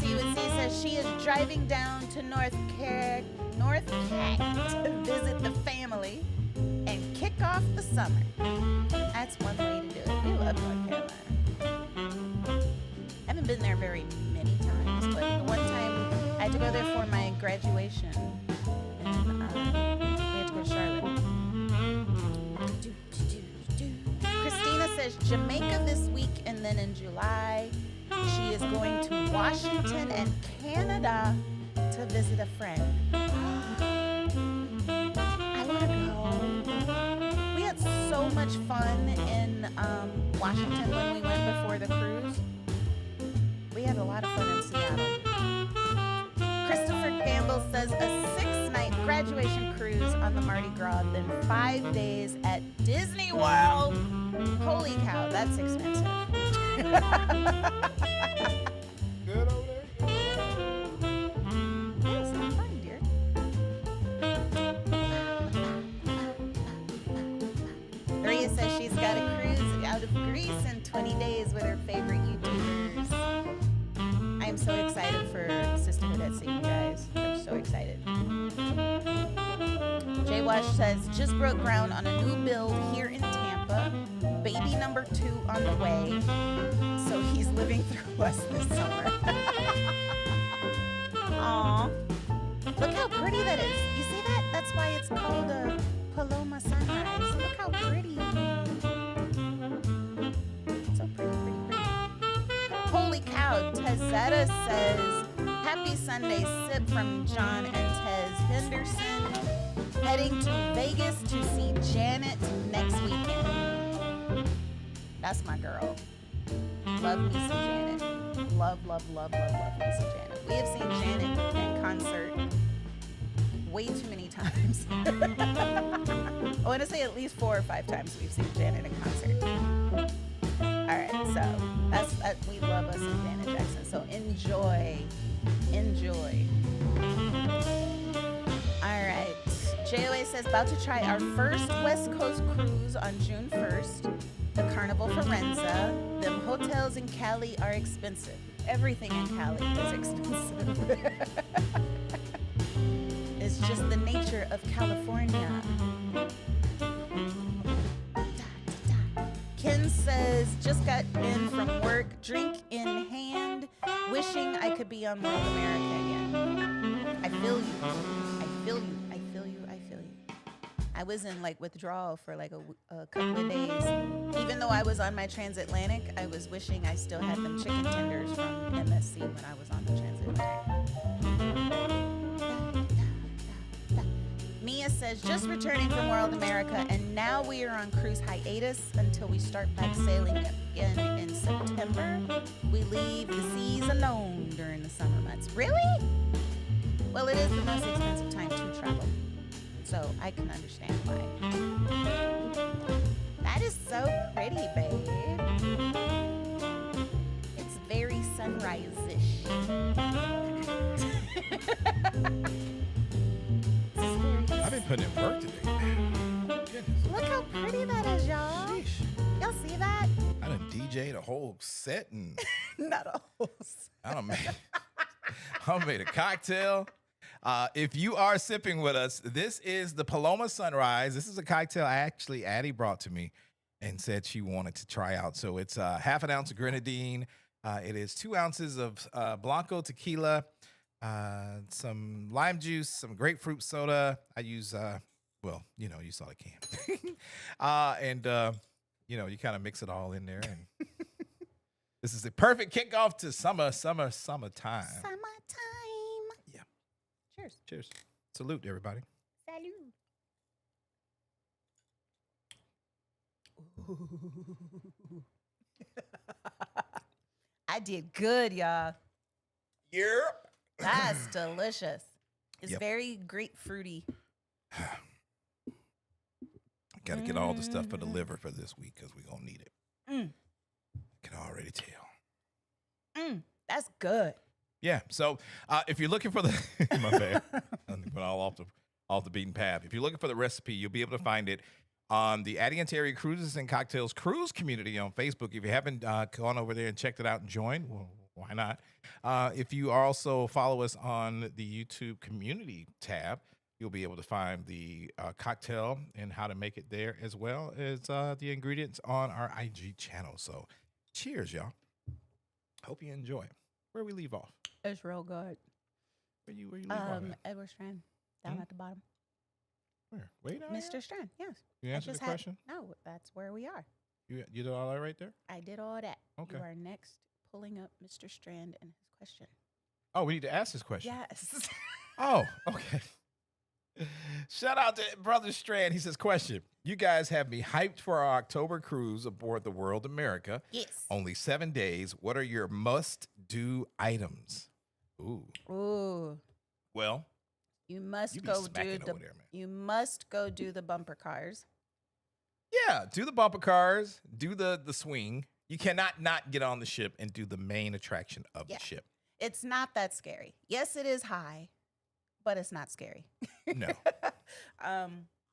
See what C says, she is driving down to North Cac to visit the family and kick off the summer. That's one way to do it. We love North Carolina. I haven't been there very many times, but the one time I had to go there for my graduation, and we had to go to Charlotte. Christina says Jamaica this week, and then in July, she is going to Washington and Canada to visit a friend. I want to go. We had so much fun in Washington when we went before the cruise. We had a lot of fun in Seattle. Christopher Campbell says a 6-night graduation cruise on the Mardi Gras, then 5 days at Disney World. Holy cow, that's expensive. Good over there. It's not fun, dear. Maria says she's got a cruise out of Greece in 20 days with her favorite YouTubers. I am so excited for Sisterhood at Sea, you guys. I'm so excited. Jay Wash says, just broke ground on a new build here in Tampa. Baby number 2 on the way. So he's living through us this summer. Aw. Look how pretty that is. You see that? That's why it's called a Paloma sunrise. Look how pretty. So pretty, pretty, pretty. Holy cow. Tezetta says, happy Sunday sip from John and Tez Henderson. Heading to Vegas to see Janet next weekend. That's my girl. Love me some Janet. Love, love, love, love, love me some Janet. We have seen Janet in concert way too many times. I want to say at least 4 or 5 times we've seen Janet in concert. All right, so we love us some Janet Jackson. So enjoy. All right. JOA says, about to try our first West Coast cruise on June 1st. The Carnival Forenza. Them hotels in Cali are expensive. Everything in Cali is expensive. It's just the nature of California. Ken says, just got in from work, drink in hand, wishing I could be on World America again. I feel you. I was in like withdrawal for like a couple of days. Even though I was on my transatlantic, I was wishing I still had them chicken tenders from MSC when I was on the transatlantic. Mia says, just returning from World America, and now we are on cruise hiatus until we start back sailing again in September. We leave the seas alone during the summer months. Really? Well, it is the most expensive time to travel. So I can understand why. That is so pretty, babe. It's very sunrise-ish. I've been putting in work today. Goodness. Look how pretty that is, y'all. Sheesh. Y'all see that? I done DJ'd a whole set and Not a whole set. I made a cocktail. If you are sipping with us, this is the Paloma Sunrise. This is a cocktail actually Addy brought to me and said she wanted to try out. So it's half an ounce of grenadine. It is 2 ounces of Blanco tequila, some lime juice, some grapefruit soda. I use, well, you saw the can. And you kind of mix it all in there. And this is the perfect kickoff to summertime. Summertime. Yeah. Cheers. Cheers. Salute, everybody. Salut. I did good, y'all. Yeah. That's delicious. It's Yep. very grapefruity. Got to get all the stuff for the liver for this week because we're going to need it. Mm. Can already tell. That's good. Yeah. So if you're looking for the my bad, but all off the beaten path. If you're looking for the recipe, you'll be able to find it on the Addy and Terry Cruises and Cocktails Cruise community on Facebook. If you haven't gone over there and checked it out and joined, well, why not? If you also follow us on the YouTube community tab, you'll be able to find the cocktail and how to make it there, as well as the ingredients on our IG channel. So cheers, y'all. Hope you enjoy. Where we leave off? It's real good. Where you leave off at? Edward Strand, down at the bottom. Where? Wait, Mr. Strand, yes. You answered the question? No, that's where we are. You did all that right there? I did all that. Okay. You are next pulling up Mr. Strand and his question. Oh, we need to ask this question. Yes. Oh, okay. Shout out to Brother Strand. He says, question. You guys have me hyped for our October cruise aboard the World America. Yes. Only 7 days. What are your must-do items? Ooh. Ooh. Well, You must you be go do smacking the over there, man. you must go do the bumper cars. Yeah, do the bumper cars, do the swing. You cannot not get on the ship and do the main attraction of Yeah. the ship. It's not that scary. Yes, it is high, but it's not scary. No.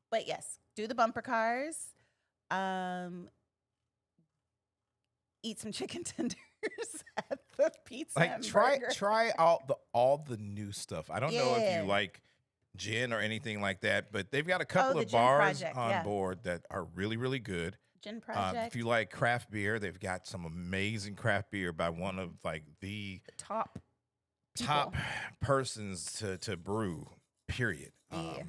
But yes, do the bumper cars. Eat some chicken tenders at the pizza. Like and try burger. all the new stuff. I don't know if Yeah. you like gin or anything like that, but they've got a couple the of Gin bars Project, on yeah. board that are really, really good. Gin Project. If you like craft beer, they've got some amazing craft beer by one of like the the top top people. persons to brew, period. Yeah.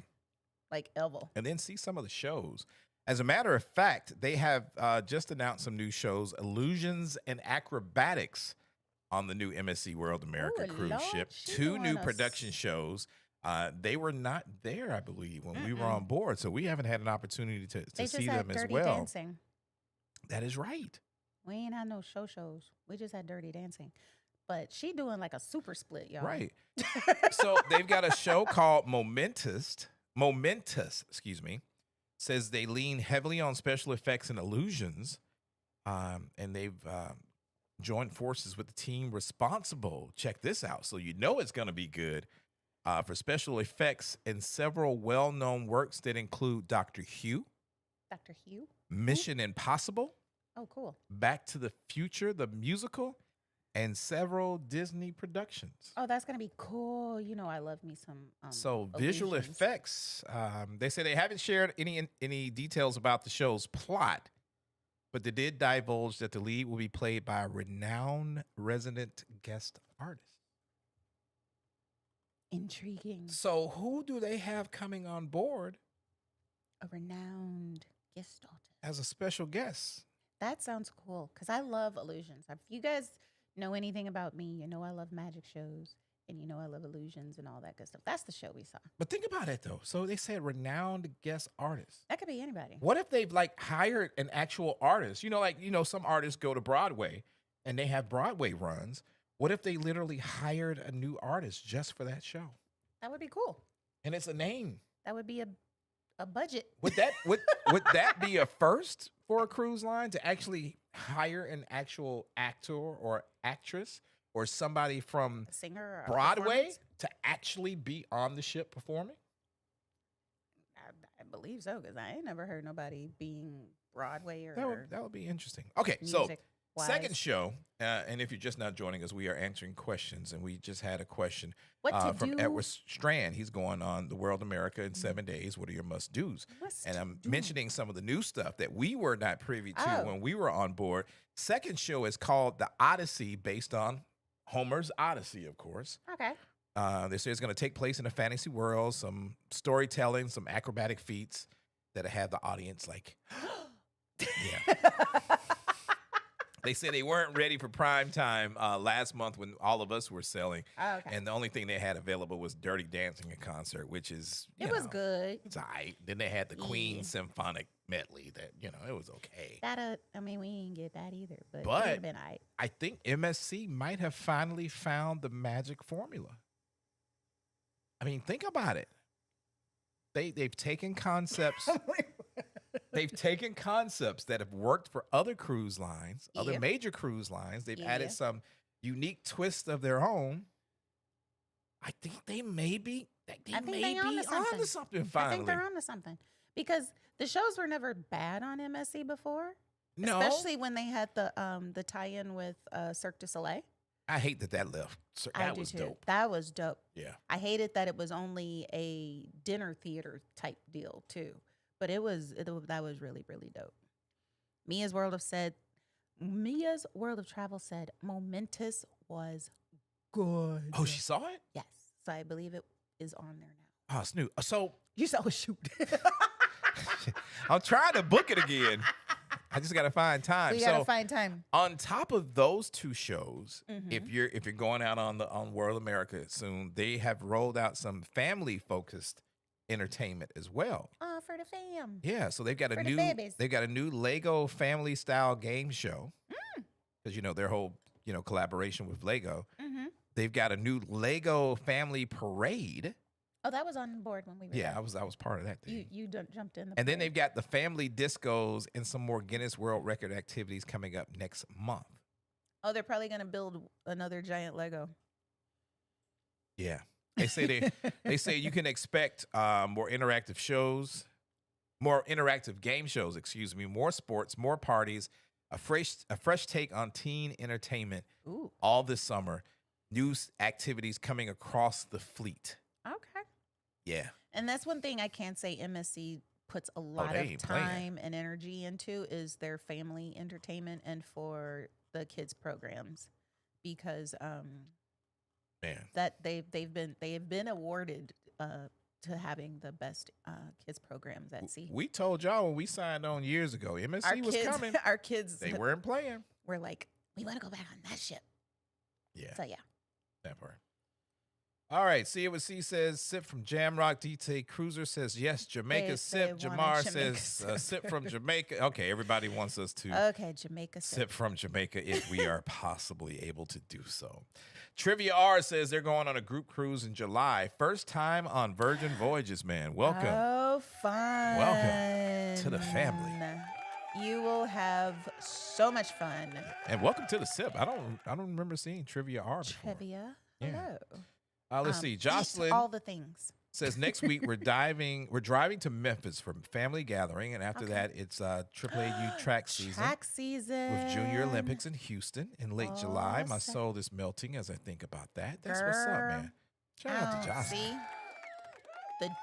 Like Elvo. And then see some of the shows. As a matter of fact, they have just announced some new shows, Illusions and Acrobatics, on the new MSC World America Ooh, cruise Lord, ship. she 2 new doing a production s- shows. They were not there, I believe, when we were on board, so we haven't had an opportunity to They just see had them as Dirty well. Dancing. That is right. We ain't had no shows. We just had Dirty Dancing. But she doing like a super split, y'all. Right. So they've got a show called Momentous, excuse me. Says they lean heavily on special effects and illusions. And they've joined forces with the team responsible. Check this out. So you know it's going to be good for special effects in several well-known works that include Dr. Hugh, Dr. Hugh? Mission Impossible, Oh, cool. Back to the Future, the musical, and several Disney productions. Oh, that's gonna be cool. You know, I love me some. So visual illusions. effects, they say they haven't shared any details about the show's plot, but they did divulge that the lead will be played by a renowned resident guest artist. Intriguing. So who do they have coming on board A renowned guest artist. as a special guest? That sounds cool because I love illusions. If you guys know anything about me, you know I love magic shows and you know I love illusions and all that good stuff. That's the show we saw. But think about it though. So they said renowned guest artist. That could be anybody. What if they've like hired an actual artist? Some artists go to Broadway and they have Broadway runs. What if they literally hired a new artist just for that show? That would be cool. And it's a name. That would be a budget. Would that be a first for a cruise line to actually hire an actual actor or actress or somebody from A singer or a Broadway performance? to actually be on the ship performing? I believe so because I ain't never heard nobody being Broadway or That would be interesting. Okay, music. so second show, and if you're just not joining us, we are answering questions, and we just had a question What to from do? Edward Strand. He's going on the World America in 7 days. What are your must-dos? What's And to I'm do? mentioning some of the new stuff that we were not privy to Oh. when we were on board. Second show is called The Odyssey, based on Homer's Odyssey, of course. Okay. They say it's going to take place in a fantasy world, some storytelling, some acrobatic feats that have the audience like, yeah. They said they weren't ready for prime time last month when all of us were selling. Oh, okay. And the only thing they had available was Dirty Dancing in concert, which is, It was good. It's all right. Then they had the Queen Yeah. Symphonic medley that, it was okay. I mean, we didn't get that either, but, it But- would have been all right. I think MSC might have finally found the magic formula. I mean, think about it. They've taken concepts. They've taken concepts that have worked for other cruise lines, other Yeah. major cruise lines. They've Yeah. added some unique twists of their own. I think they may be. They I think may they be onto something. onto something I finally. think they're onto something because the shows were never bad on MSC before, No, especially when they had the tie-in with Cirque du Soleil. I hate that left. So I that do was too. dope. That was dope. Yeah. I hated that it was only a dinner theater type deal too, but that was really really dope. Mia's World of Travel said Momentous was good. Oh, she saw it. Yes, so I believe it is on there now. Oh, Snoop. So You saw a shoot. I'm trying to book it again. I just got to find time. We so gotta find time. on top of those two shows, Mhm. if you're going out on World America soon, they have rolled out some family focused entertainment as well. Oh, for the fam. Yeah, so they've got For the babies. they've got a new Lego family style game show because their whole collaboration with Lego. Mm-hmm. They've got a new Lego family parade. Oh, that was on board when we were Yeah, there. I was part of that thing. You jumped in the And then parade. they've got the family discos and some more Guinness World Record activities coming up next month. Oh, they're probably going to build another giant Lego. Yeah. They say you can expect more interactive shows, more interactive game shows, excuse me, more sports, more parties, a fresh take on teen entertainment. Ooh. All this summer. New activities coming across the fleet. Okay. Yeah. And that's one thing I can say MSC puts a lot they of ain't playing. time and energy into is their family entertainment and for the kids programs, because Man. that they have been awarded to having the best kids programs at sea. We told y'all when we signed on years ago, MSC was coming. Our kids They weren't playing. were like, we want to go back on that ship. Yeah. So yeah. That part. All right. See it what C says. Sip from Jamrock. DT Cruiser says yes. Jamaica They sip. want a Jamar Jamaica says sip from Jamaica. Okay, everybody wants us to Okay, Jamaica sip from Jamaica if we are possibly able to do so. Trivia R says they're going on a group cruise in July. First time on Virgin Voyages, man. Welcome. Oh, fun. Welcome to the family. You will have so much fun. And welcome to the sip. I don't remember seeing Trivia R before. Trivia. Yeah. Hello. Let's see. Eat Jocelyn all the things. says next week we're driving to Memphis for family gathering, and after that it's AAAU track season. Track season With Junior Olympics in Houston in late July. My Awesome. soul is melting as I think about that. That's what's up, man. Shout out to Jocelyn. See,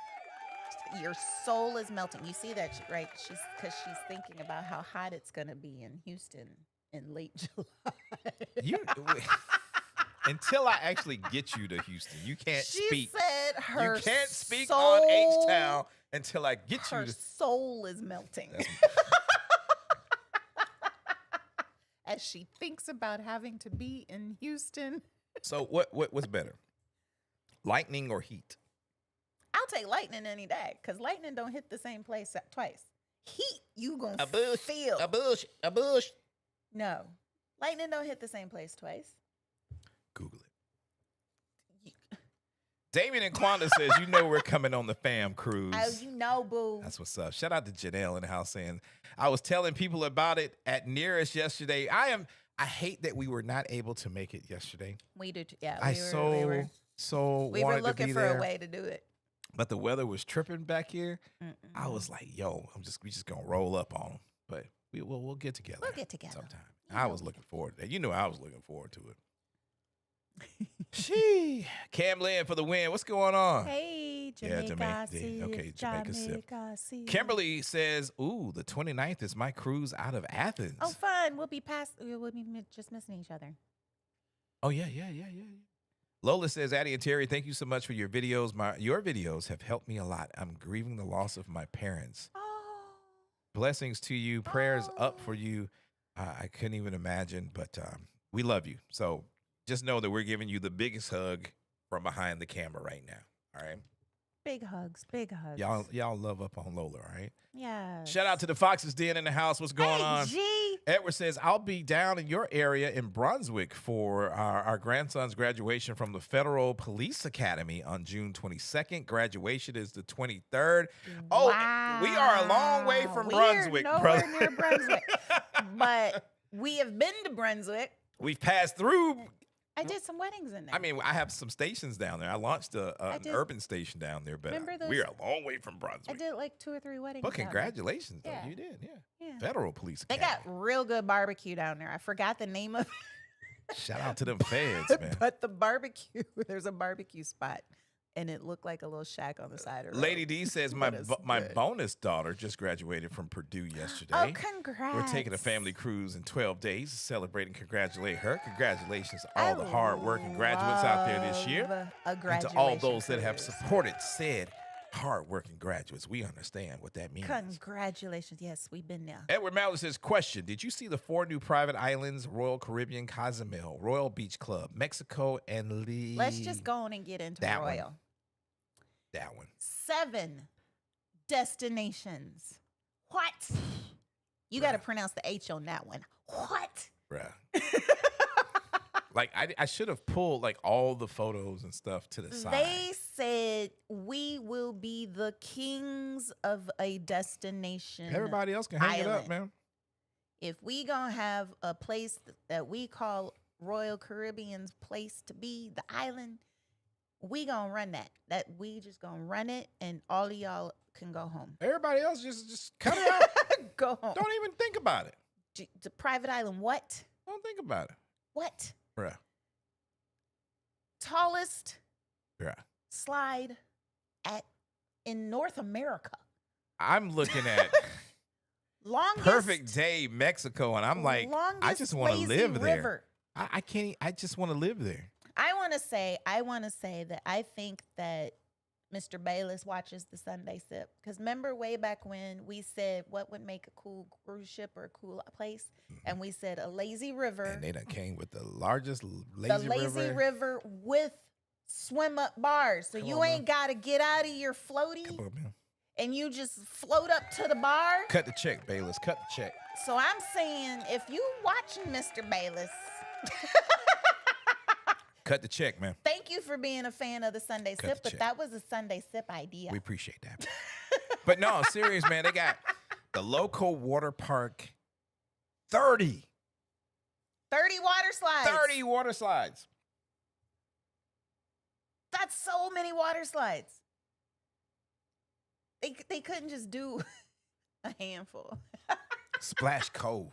your soul is melting. You see that, right? Because she's thinking about how hot it's gonna be in Houston in late July. Until I actually get you to Houston, you can't She speak. said her You can't speak soul, on H-Town until I get you her to. soul is melting. As she thinks about having to be in Houston. So what's better, lightning or heat? I'll take lightning any day, because lightning don't hit the same place twice. Heat, you gonna feel. A bush. No, lightning don't hit the same place twice. Google it. Damien and Quanda says, we're coming on the fam cruise. Oh, you know, boo. That's what's up. Shout out to Janelle in the house saying, I was telling people about it at Nearest yesterday. I hate that we were not able to make it yesterday. We do, yeah. We were wanted looking to be for there, a way to do it. but the weather was tripping back here. I was like, yo, we just gonna roll up on them. But we'll get together. We'll get together. sometime. You I know. was looking forward to that. I was looking forward to it. She Cam Lynn for the win. What's going on? Hey, Yeah, Jamaica. Jamaica sip. Kimberly says, ooh, the 29th is my cruise out of Athens. Oh, fun. We'll be just missing each other. Oh, yeah. Lola says, Addy and Terry, thank you so much for your videos. Your videos have helped me a lot. I'm grieving the loss of my parents. Oh. Blessings to you. Prayers up for you. I couldn't even imagine, but we love you. So just know that we're giving you the biggest hug from behind the camera right now. All right. Big hugs. Y'all love up on Lola, all right? Yeah. Shout out to the Fox's Den in the house. What's going on? G. Edward says, I'll be down in your area in Brunswick for our grandson's graduation from the Federal Police Academy on June 22nd. Graduation is the 23rd. Oh, we are a long way from Brunswick, We're brother. nowhere near Brunswick. But we have been to Brunswick. We've passed through. I did some weddings in there. I mean, I have some stations down there. I launched an urban station down there, but we are a long way from I Brunswick. did like 2 or 3 weddings. But down there. congratulations, though. Yeah. You did, yeah. Yeah. Federal Police They Academy. got real good barbecue down there. I forgot the name of Shout out to them feds, it. man. But the barbecue, there's a barbecue spot. And it looked like a little shack on the side of the road. Lady D says, my But it's good. bonus daughter just graduated from Purdue yesterday. Oh, congrats. We're taking a family cruise in 12 days to celebrate and congratulate her. Congratulations to all the hard-working graduates out there this year. Love a And to graduation all those that have cruise. supported said hard-working graduates. We understand what that means. Congratulations. Yes, we've been there. Edward Mallett says, question, did you see the 4 new private islands, Royal Caribbean, Cozumel, Royal Beach Club, Mexico, and Lee? Let's just go on and get into That one. Royal. That one. 7 destinations. What? You got to pronounce the H on that one. What? Bruh. Like, I should have pulled, like, all the photos and stuff to the side. They said we will be the kings of a destination. Everybody else can hang it up, man. If we gonna have a place that we call Royal Caribbean's place to be, the island, we gonna run that. That we just gonna run it, and all of y'all can go home. Everybody else just cut it out. Go home. Don't even think about it. The private island, what? Don't think about it. What? Bruh. Tallest Bruh. slide in North America. I'm looking at Longest Perfect Day Mexico, and I'm like, I just want to live river. there. I can't. I just want to live there. I want to say that I think that Mr. Bayless watches the Sunday Sip, because remember way back when we said what would make a cool cruise ship or a cool place, and we said a lazy river. And they done came with the largest lazy river with swim up bars, so you ain't got to get out of your floaty. Come on, man. And you just float up to the bar. Cut the check, Bayless. Cut the check. So I'm saying, if you watching Mr. Bayless, cut the check, man. thank you for being a fan of the Sunday Sip, but that was a Sunday Sip idea. We appreciate that. But no, serious, man. They got the local water park, 30 water slides. 30 water slides. That's so many water slides. They couldn't just do a handful. Splash Cove.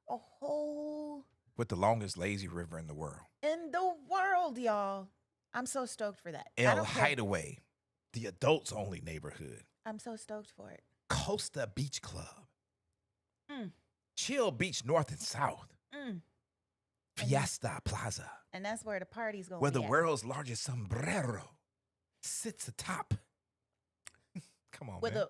A whole. With the longest lazy river in the world. In the world, y'all. I'm so stoked for that. El Hideaway, the adults only neighborhood. I'm so stoked for it. Costa Beach Club. Chill Beach North and South. Fiesta Plaza. And that's where the party's going. Where the world's largest sombrero sits atop. Come on, with man.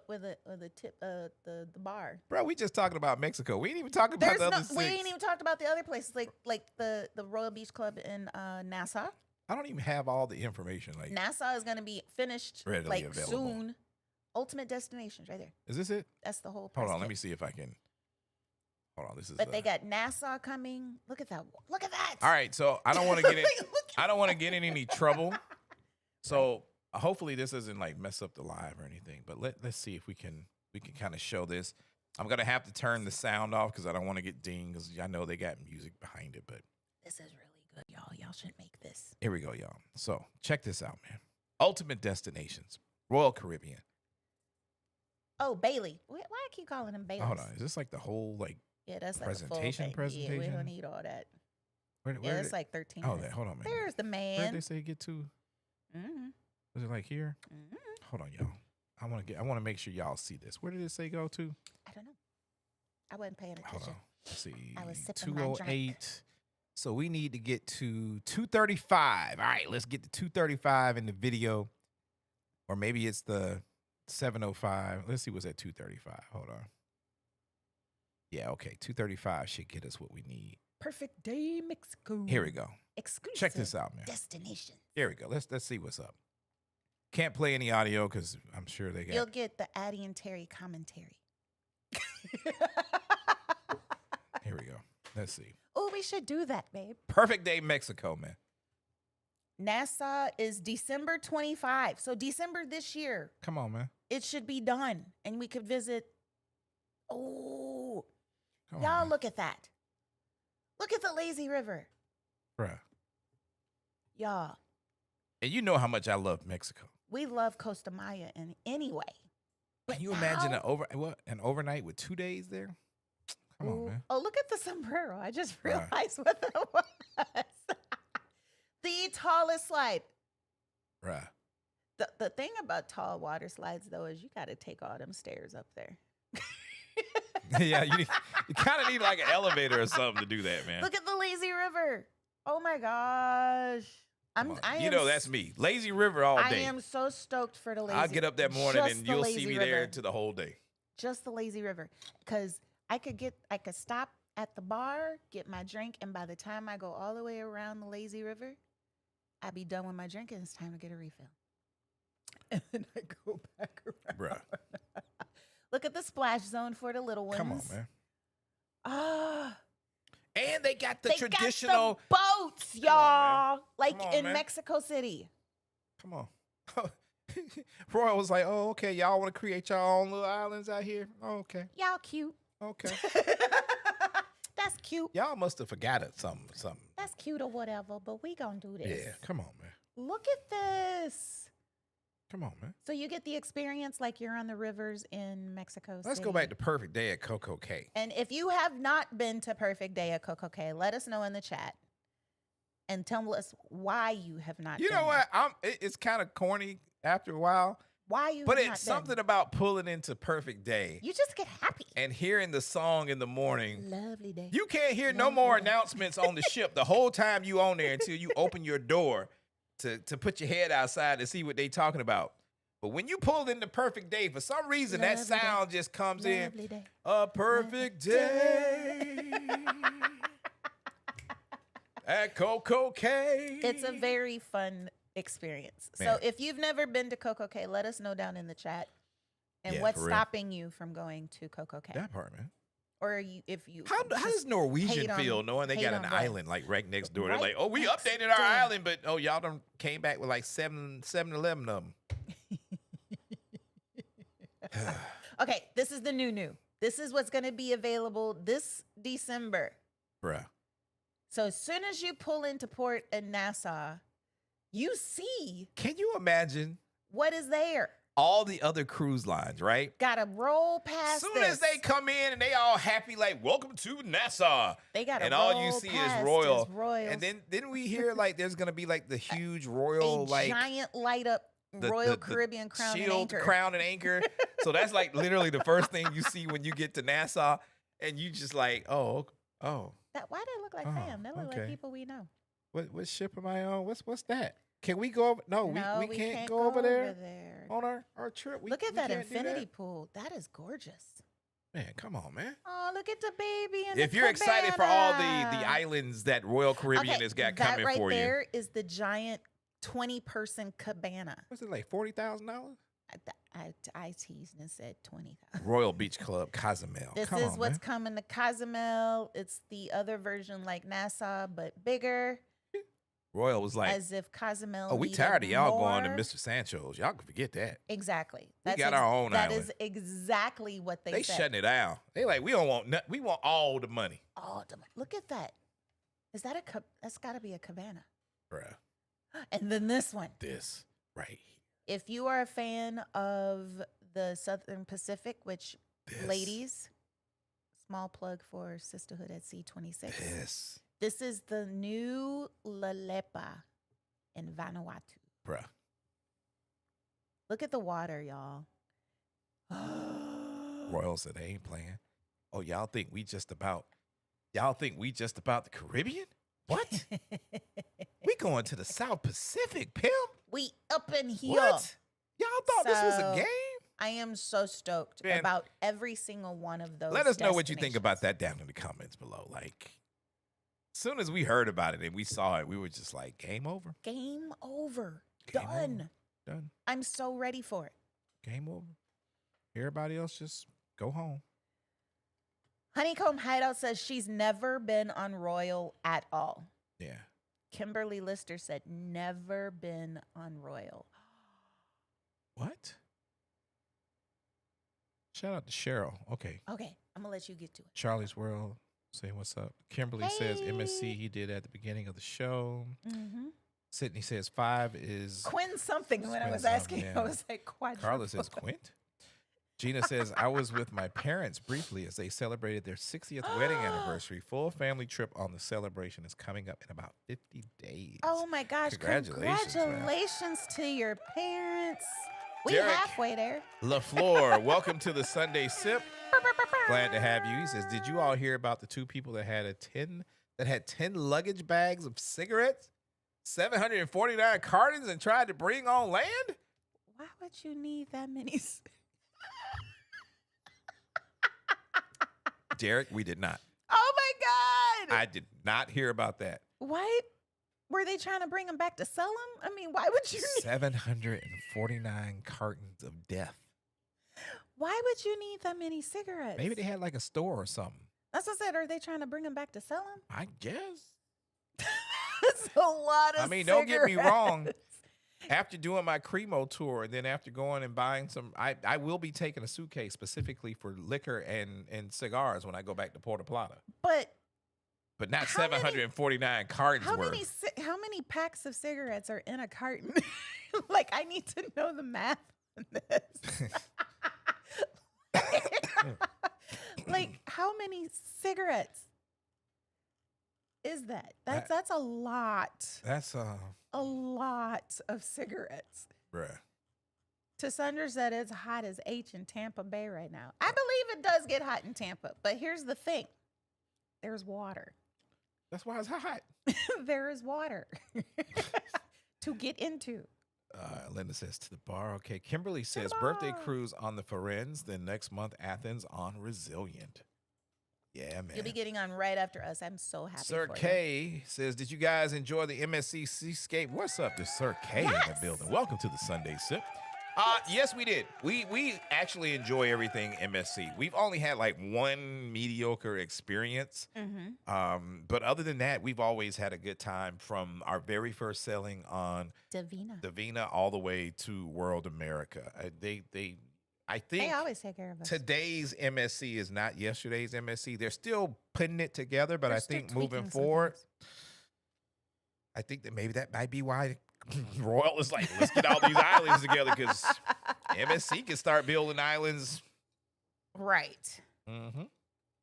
the tip the bar. Bro, we just talking about Mexico. We ain't even talking about the other 6. We ain't even talked about the other places like the Royal Beach Club in Nassau. I don't even have all the information. Like Nassau is gonna be finished readily like available. soon. Ultimate destinations right there. Is this it? That's the whole. Hold on, let me see if I can. Hold on, this is. But they got Nassau coming. Look at that! Look at that! All right, so I don't want to get in. I don't want to get in any trouble. So hopefully this doesn't like mess up the live or anything. But let's see if we can kind of show this. I'm gonna have to turn the sound off because I don't want to get dinged. Because I know they got music behind it. But this is really good, y'all. Y'all should make this. Here we go, y'all. So check this out, man. Ultimate destinations, Royal Caribbean. Oh, Bailey. Why I keep calling him Bailey? Hold on, is this like the whole like? Yeah, that's presentation. Like Presentation. Yeah, we don't need all that. Where it's like 13. Oh, hold on, man. There's the man. Where did they say get to? Was it like here? Hold on, y'all. I want to make sure y'all see this. Where did it say go to? I don't know. I wasn't paying attention. Hold on. Let's see. I was sipping my 208. So we need to get to 235. All right, let's get to 235 in the video. Or maybe it's the 705. Let's see what's at 235. Hold on. Yeah, okay. 235 should get us what we need. Perfect Day Mexico. Here we go. Exclusive. Check this out, man. Destination. Here we go. Let's see what's up. Can't play any audio because I'm sure they got. You'll get the Addy and Terry commentary. Here we go. Let's see. Oh, we should do that, babe. Perfect Day Mexico, man. Nassau is December 25. So December this year. Come on, man. It should be done. And we could visit. Oh. Come Y'all on, look at that. Look at the lazy river. Bruh. Y'all. And you know how much I love Mexico. We love Costa Maya in any way. Can you imagine an overnight with 2 days there? Come on, man. Oh, look at the sombrero. I just realized what that was. The tallest slide. Bruh. The thing about tall water slides, though, is you got to take all them stairs up there. Yeah, you kind of need like an elevator or something to do that, man. Look at the lazy river. Oh, my gosh. That's me. Lazy river all day. I am so stoked for the lazy river. I'll get up that morning and you'll see me there to the whole day. Just the lazy river. Because I could stop at the bar, get my drink, and by the time I go all the way around the lazy river, I'd be done with my drink and it's time to get a refill. and then I go back around. Bruh. Look at the splash zone for the little ones. Come on, man. Ah, And they got the they traditional. got the boats, Come on, y'all. Like Come on, in man. Mexico City. Come on. Roy was like, "Oh, okay. Y'all want to create your own little islands out here? Oh, okay. Y'all cute. Okay. That's cute. Y'all must have forgot it. Something. That's cute or whatever, but we gonna do this. Yeah. Come on, man. Look at this. Come on, man. So you get the experience like you're on the rivers in Mexico City. Let's go back to Perfect Day at Coco Cay. And if you have not been to Perfect Day at Coco Cay, let us know in the chat and tell us why you have not You been know what? It's kind of corny after a while, why you but have not it's something been. about pulling into Perfect Day You just get happy. and hearing the song in the morning. Lovely day. You can't hear no Lovely more day. announcements on the ship the whole time you on there until you open your door to put your head outside to see what they talking about. But when you pull into Perfect Day, for some reason that Lovely day. sound just comes in. Lovely day. A perfect day at Coco Cay. It's a very fun experience. Man. So if you've never been to Coco Cay, let us know down in the chat. And Yeah, what's for real. stopping you from going to Coco Cay? That part, man. Or if you How just does Norwegian hate on- feel knowing they hate got an on what? island like right next door? They're Right like, oh, we next updated our door. island, but oh, y'all done came back with like 7-11 of them. Okay, this is the new. This is what's going to be available this December. Bruh. So as soon as you pull into port in Nassau, you see Can you imagine what is there. all the other cruise lines, right? Got to roll past Soon this. as they come in and they all happy, like, welcome to Nassau. They got to And roll all you see is past royal. this Royals. And then we hear like there's gonna be like the huge royal a like giant light up the- Royal the Caribbean crown and shield, anchor. crown and anchor. So that's like literally the first thing you see when you get to Nassau, and you just like, oh, Why they look like Oh, fam? They look like okay. people we know. what ship am I on? What's that? Can we go over? No, No, we can't go over there there. on our trip. Look at we that can't do infinity pool. That is gorgeous. Man, come on, man. Oh, look at the baby and If the you're excited for all the cabana. islands that Royal Caribbean Okay, has got that coming right for you, there is the giant 20-person cabana. what's it like $40,000? I teased and said 20,000. Royal Beach Club, Cozumel. This Come is on, what's man. coming to Cozumel. It's the other version like Nassau, but bigger. Royal was like, As if Cozumel. oh, we needed tired of y'all going to more. Mr. Sancho's. Y'all can forget that. Exactly. We got our own That island. is exactly what they They said. shutting it down. They like, we don't want nothing. We want all the money. Oh, look at that. Is that that's got to be a cabana. Bruh, And then this one. this right here. If you are a fan of the Southern Pacific, which This. ladies, small plug for Sisterhood at C26. This. This is the new Lalepa in Vanuatu. Bruh. Look at the water, y'all. Royal said they ain't playing. Oh, y'all think we just about the Caribbean? What? We going to the South Pacific, pimp? We up in here. What? Y'all thought this was a So, game? I am so stoked Man, about every single one of those. Let us know what you think about destinations. that down in the comments below. Like, as soon as we heard about it and we saw it, we were just like, game over. Game over. Game over. Done. Done. I'm so ready for it. Game over. Everybody else just go home. Honeycomb Hideout says she's never been on Royal at all. Yeah. Kimberly Lister said never been on Royal. What? Shout out to Cheryl. Okay. Okay, I'm gonna let you get to it. Charlie's World saying what's up. Kimberly says Hey. MSC he did at the beginning of the show. Mm-hmm. Sydney says 5 is Quinn something when I Quinn was something, asking. yeah. I was like, quadruple. Carla says Quint. Gina says I was with my parents briefly as they celebrated their 60th wedding anniversary. Full family trip on the celebration is coming up in about 50 days. Oh my gosh! Congratulations, Congratulations to your parents. We Derek. halfway there. LaFleur, welcome to the Sunday Sip. Glad to have you. He says, did you all hear about the 2 people that had 10 luggage bags of cigarettes, 749 cartons, and tried to bring on land? Why would you need that many? Derek, we did not. Oh my God! I did not hear about that. Why Were they trying to bring them back to sell them? I mean, why would you? 749 cartons of death. Why would you need that many cigarettes? Maybe they had like a store or something. That's what I said. Are they trying to bring them back to sell them? I guess. That's a lot of. I mean, don't get me wrong. After doing my Cremo tour, and then after going and buying some, I will be taking a suitcase specifically for liquor and cigars when I go back to Puerto Plata. But not 749 cartons worth. How many packs of cigarettes are in a carton? Like, I need to know the math on this. Like, how many cigarettes is that? That's a lot. That's a lot of cigarettes. Bruh. Tassandra said it's hot as H in Tampa Bay right now. I believe it does get hot in Tampa, but here's the thing. There's water. That's why it's hot. There is water to get into. Linda says to the bar. Okay. Kimberly says birthday cruise on the Firenze, then next month Athens on Resilient. Yeah, man. You'll be getting on right after us. I'm so happy Sir for K says, did you guys enjoy the MSC Seascape? What's up to Sir K in the building? Welcome to the Sunday Sip. Yes, we did. We actually enjoy everything MSC. We've only had like one mediocre experience. But other than that, we've always had a good time from our very first selling on Davina all the way to World America. I think they always take care of us. Today's MSC is not yesterday's MSC. They're still putting it together, but I think moving forward, I think that maybe that might be why Royal is like, let's get all these islands together, because MSC can start building islands. Right.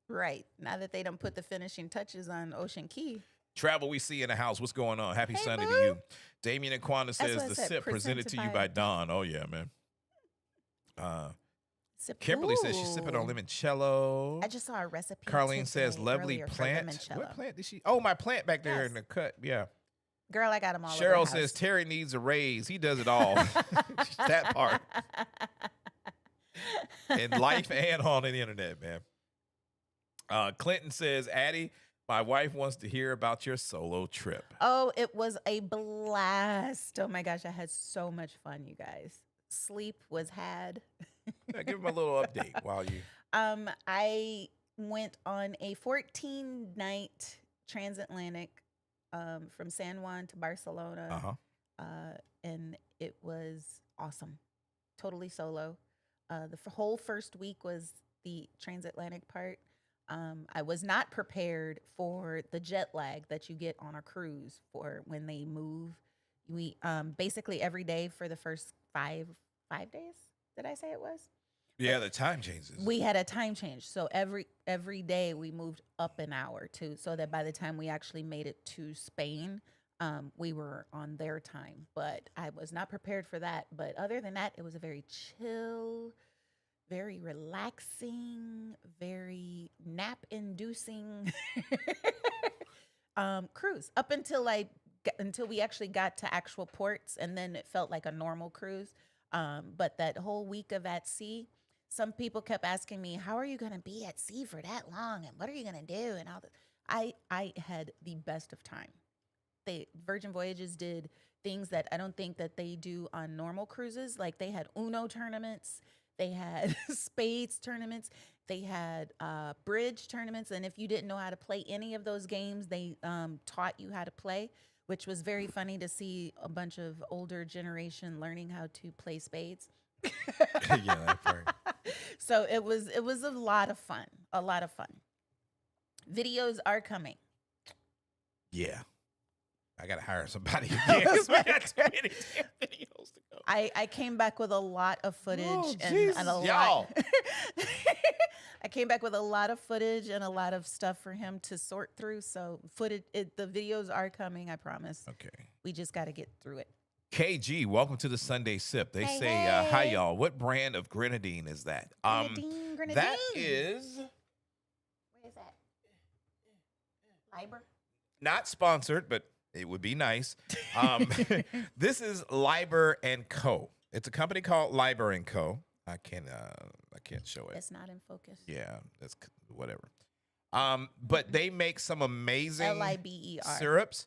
Right. Now that they don't put the finishing touches on Ocean Key. Travel we see in the house. What's going on? Happy Sunday to you. Damien and Quanda says the sip presented to you by Dawn. Oh, yeah, man. Kimberly says she's sipping on limoncello. I just saw a recipe. Carlene says lovely plant. What plant did she? Oh, my plant back there in the cut. Yeah. Girl, I got them all. Cheryl says Terry needs a raise. He does it all. That part. In life and on the internet, man. Clinton says, Addy, my wife wants to hear about your solo trip. Oh, it was a blast. Oh my gosh, I had so much fun, you guys. Sleep was had. Yeah, give them a little update while you. I went on a 14-night transatlantic from San Juan to Barcelona, and it was awesome. Totally solo. The whole first week was the transatlantic part. I was not prepared for the jet lag that you get on a cruise for when they move. We basically every day for the first five days. Did I say it was? Yeah, the time changes. We had a time change. So every day we moved up an hour too, so that by the time we actually made it to Spain, we were on their time. But I was not prepared for that. But other than that, it was a very chill, very relaxing, very nap-inducing cruise up until we actually got to actual ports, and then it felt like a normal cruise. But that whole week of at sea, some people kept asking me, how are you going to be at sea for that long? And what are you going to do? And all that. I had the best of time. Virgin Voyages did things that I don't think that they do on normal cruises. Like they had Uno tournaments. They had spades tournaments. They had bridge tournaments. And if you didn't know how to play any of those games, they taught you how to play, which was very funny to see a bunch of older generation learning how to play spades. Yeah, that's right. So it was a lot of fun. A lot of fun. Videos are coming. Yeah. I got to hire somebody again because we got too many videos to go. I came back with a lot of footage and a lot. I came back with a lot of footage and a lot of stuff for him to sort through. So the videos are coming, I promise. Okay. We just got to get through it. KG, welcome to the Sunday Sip. They say, hi, y'all. What brand of grenadine is that? Grenadine. That is... What is that? Liber? Not sponsored, but it would be nice. This is Liber & Co. It's a company called Liber & Co. I can't show it. It's not in focus. Yeah, that's whatever. But they make some amazing LIBER syrups.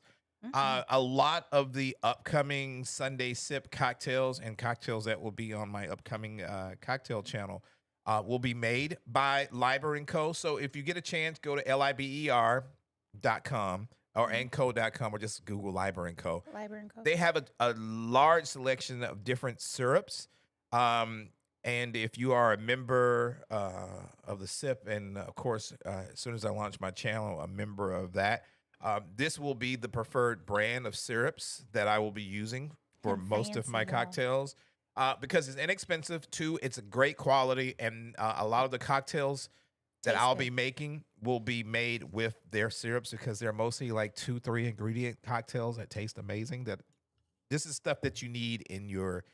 A lot of the upcoming Sunday Sip cocktails and cocktails that will be on my upcoming cocktail channel will be made by Liber & Co. So if you get a chance, go to liber.com or nco.com or just Google Liber & Co. Liber & Co. They have a large selection of different syrups. And if you are a member of the SIP, and of course, as soon as I launch my channel, a member of that, this will be the preferred brand of syrups that I will be using for And most of my fancy, y'all. cocktails because it's inexpensive too. It's a great quality, and a lot of the cocktails that Taste I'll good. be making will be made with their syrups because they're mostly like 2-3 ingredient cocktails that taste amazing. That this is stuff that you need in your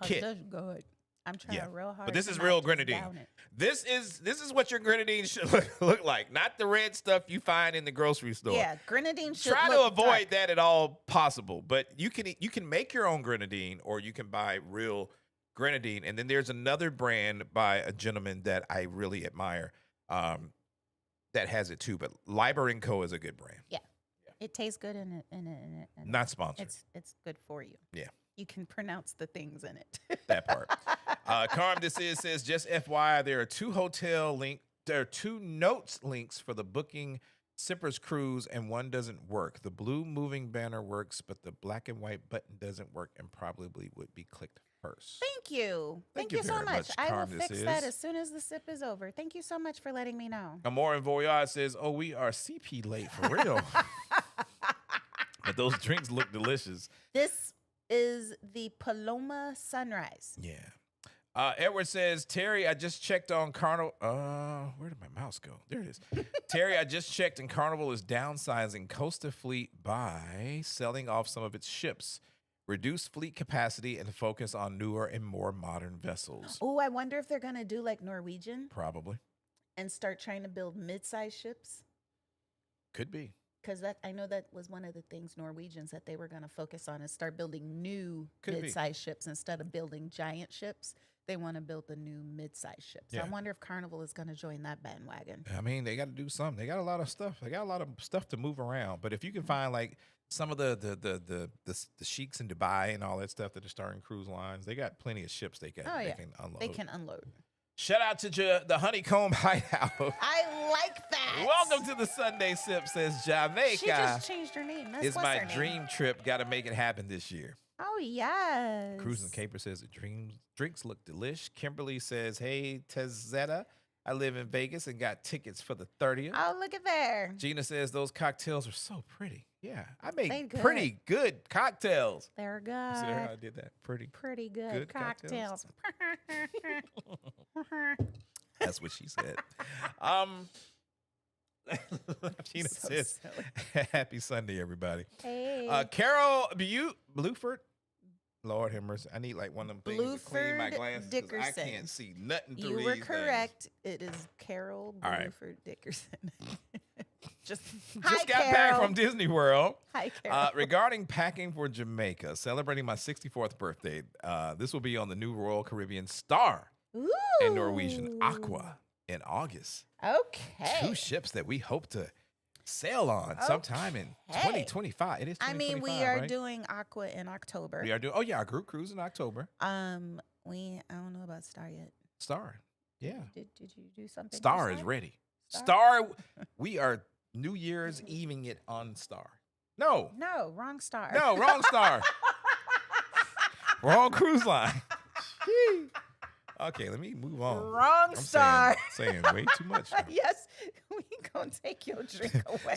kit. That's good. I'm trying Yeah. real hard. But this to is not real just grenadine. down it. This is what your grenadine should look like, not the red stuff you find in the grocery store. Yeah, grenadine should Try to look avoid dark. that at all possible, but you can make your own grenadine or you can buy real grenadine. And then there's another brand by a gentleman that I really admire that has it too. But Liber & Co. is a good brand. It tastes good in it. Not sponsored. It's good for you. Yeah. You can pronounce the things in it. That part. Carm says just FYI, there are two notes links for the booking Sippers cruise, and one doesn't work. The blue moving banner works, but the black and white button doesn't work and probably would be clicked first. Thank you. Thank Thank you you so very much. much, I will Carm, this fix that is. as soon as the sip is over. Thank you so much for letting me know. Amore and Voyage says, "Oh, we are CP late for real." But those drinks look delicious. This is the Paloma Sunrise. Yeah. Edward says, Terry, I just checked on Carnival. Where did my mouse go? There it is. Terry, I just checked, and Carnival is downsizing Costa Fleet by selling off some of its ships, reduce fleet capacity, and focus on newer and more modern vessels. Oh, I wonder if they're going to do like Norwegian Probably. and start trying to build mid-sized ships. Could be. Because I know that was one of the things Norwegians that they were going to focus on is start building new Could be. mid-sized ships instead of building giant ships. They want to build the new mid-sized ships. So Yeah. I wonder if Carnival is going to join that bandwagon. I mean, they got to do something. They got a lot of stuff. They got a lot of stuff to move around. But if you can find like some of the sheiks in Dubai and all that stuff that are starting cruise lines, they got plenty of ships they can unload. They can unload. Shout out to the Honeycomb Hideout. I like that. Welcome to the Sunday Sip, says Jamaica. She just changed her name. That's It's what's my her name? dream trip. Got to make it happen this year. Oh, yes. Cruising Caper says the drinks look delish. Kimberly says, hey, Tezetta, I live in Vegas and got tickets for the 30th. Oh, look at there. Gina says those cocktails are so pretty. Yeah, I They make good. pretty good cocktails. They're See how I good. did that? Pretty. Pretty good, good cocktails. That's what she said. Gina So says, silly. happy Sunday, everybody. Hey. Carol Bluford. Lord have mercy. I need like one of them things to clean my Bluford glasses 'cause Dickerson. I can't see nothing through You these were things. correct. It is Carol All right. Bluford Dickerson. Just Just got back from Disney World. Hi, Carol. Regarding packing for Jamaica, celebrating my 64th birthday, this will be on the new Royal Caribbean Star and Norwegian Aqua in August. Okay. 2 ships that we hope to sail on sometime in Okay. 2025. It is 2025, I mean, we are right? doing Aqua in October. We are doing, oh yeah, our group cruise in October. I don't know about Star yet. Star, yeah. Did you do something? for Star is ready. Star? Star, we are New Year's Eving it on Star. No, No, wrong Star. no, wrong Star. Wrong cruise line. Okay, let me move on. Wrong I'm Star. saying way too much. now. Yes, we gonna take your drink away.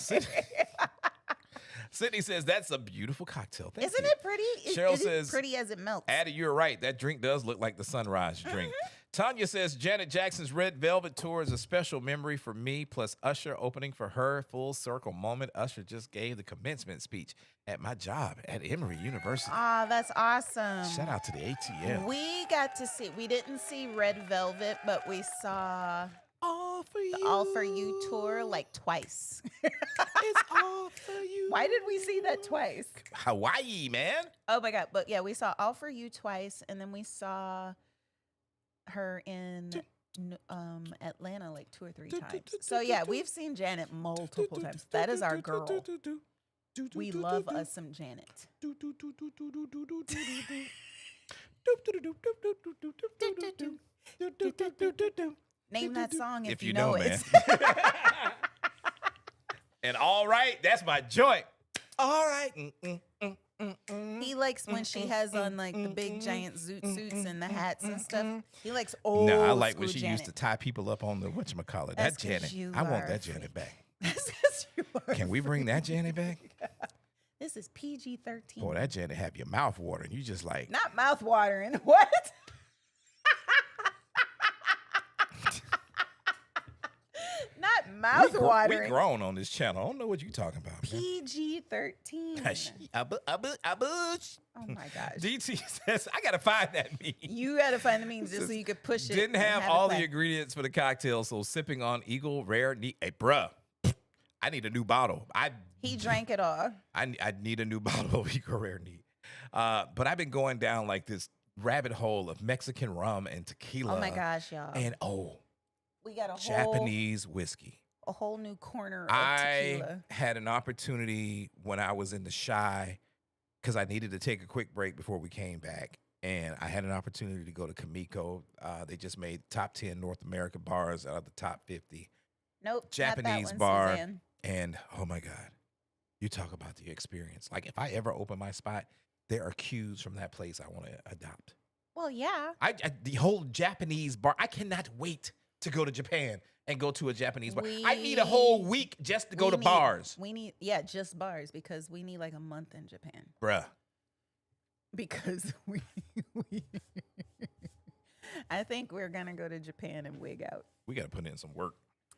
Sydney says that's a beautiful cocktail. Thank Isn't you. it pretty? Cheryl It is says, pretty as it melts. Addy, you're right. That drink does look like the sunrise drink. Mm-hmm. Tanya says Janet Jackson's Red Velvet Tour is a special memory for me, plus Usher opening for her. Full circle moment. Usher just gave the commencement speech at my job at Emory University. Ah, that's awesome. Shout out to the ATL. We got to see. We didn't see Red Velvet, but we saw All for you. the All for You tour like twice. It's all for you. Why did we see that twice? Hawaii, man. Oh my God! But yeah, we saw All for You twice, and then we saw her in Atlanta like 2 or 3 times. So yeah, we've seen Janet multiple times. That is our girl. We love us some Janet. Name that song if you know it. Man. And all right, that's my joint. All right. He likes when she has on like the big giant zoot suits and the hats and stuff. He likes old No, I like when school she Janet. used to tie people up on the whatchamacallit. That's That 'cause Janet. you I want are that a Janet back. That's 'cause you are Can we bring that Janet back? This is PG-13. Boy, that Janet have your mouth watering. You just like Not mouth watering. What? Not mouth watering. We grown on this channel. I don't know what you talking about. PG-13. Oh my gosh. DT says, I got to find that meme. You got to find the means just so you could push it. Didn't and have it all the play. ingredients for the cocktail, so sipping on Eagle Rare neat. Hey, bruh, I need a new bottle. He drank it all. I need a new bottle of Eagle Rare neat. But I've been going down like this rabbit hole of Mexican rum and tequila. Oh my gosh, y'all. And we got a Japanese whiskey. a whole new corner of I tequila. had an opportunity when I was in the Shy because I needed to take a quick break before we came back. And I had an opportunity to go to Kamiko. They just made top 10 North American bars out of the top 50. Nope. Japanese not that one, bar. Suzanne. And oh my God, you talk about the experience. Like if I ever open my spot, there are cues from that place I want to adopt. Well, yeah. The whole Japanese bar, I cannot wait to go to Japan and go to a Japanese bar. I need a whole week just to go to bars. We need, just bars because we need like a month in Japan. Bruh. Because we I think we're going to go to Japan and wig out. We got to put in some work.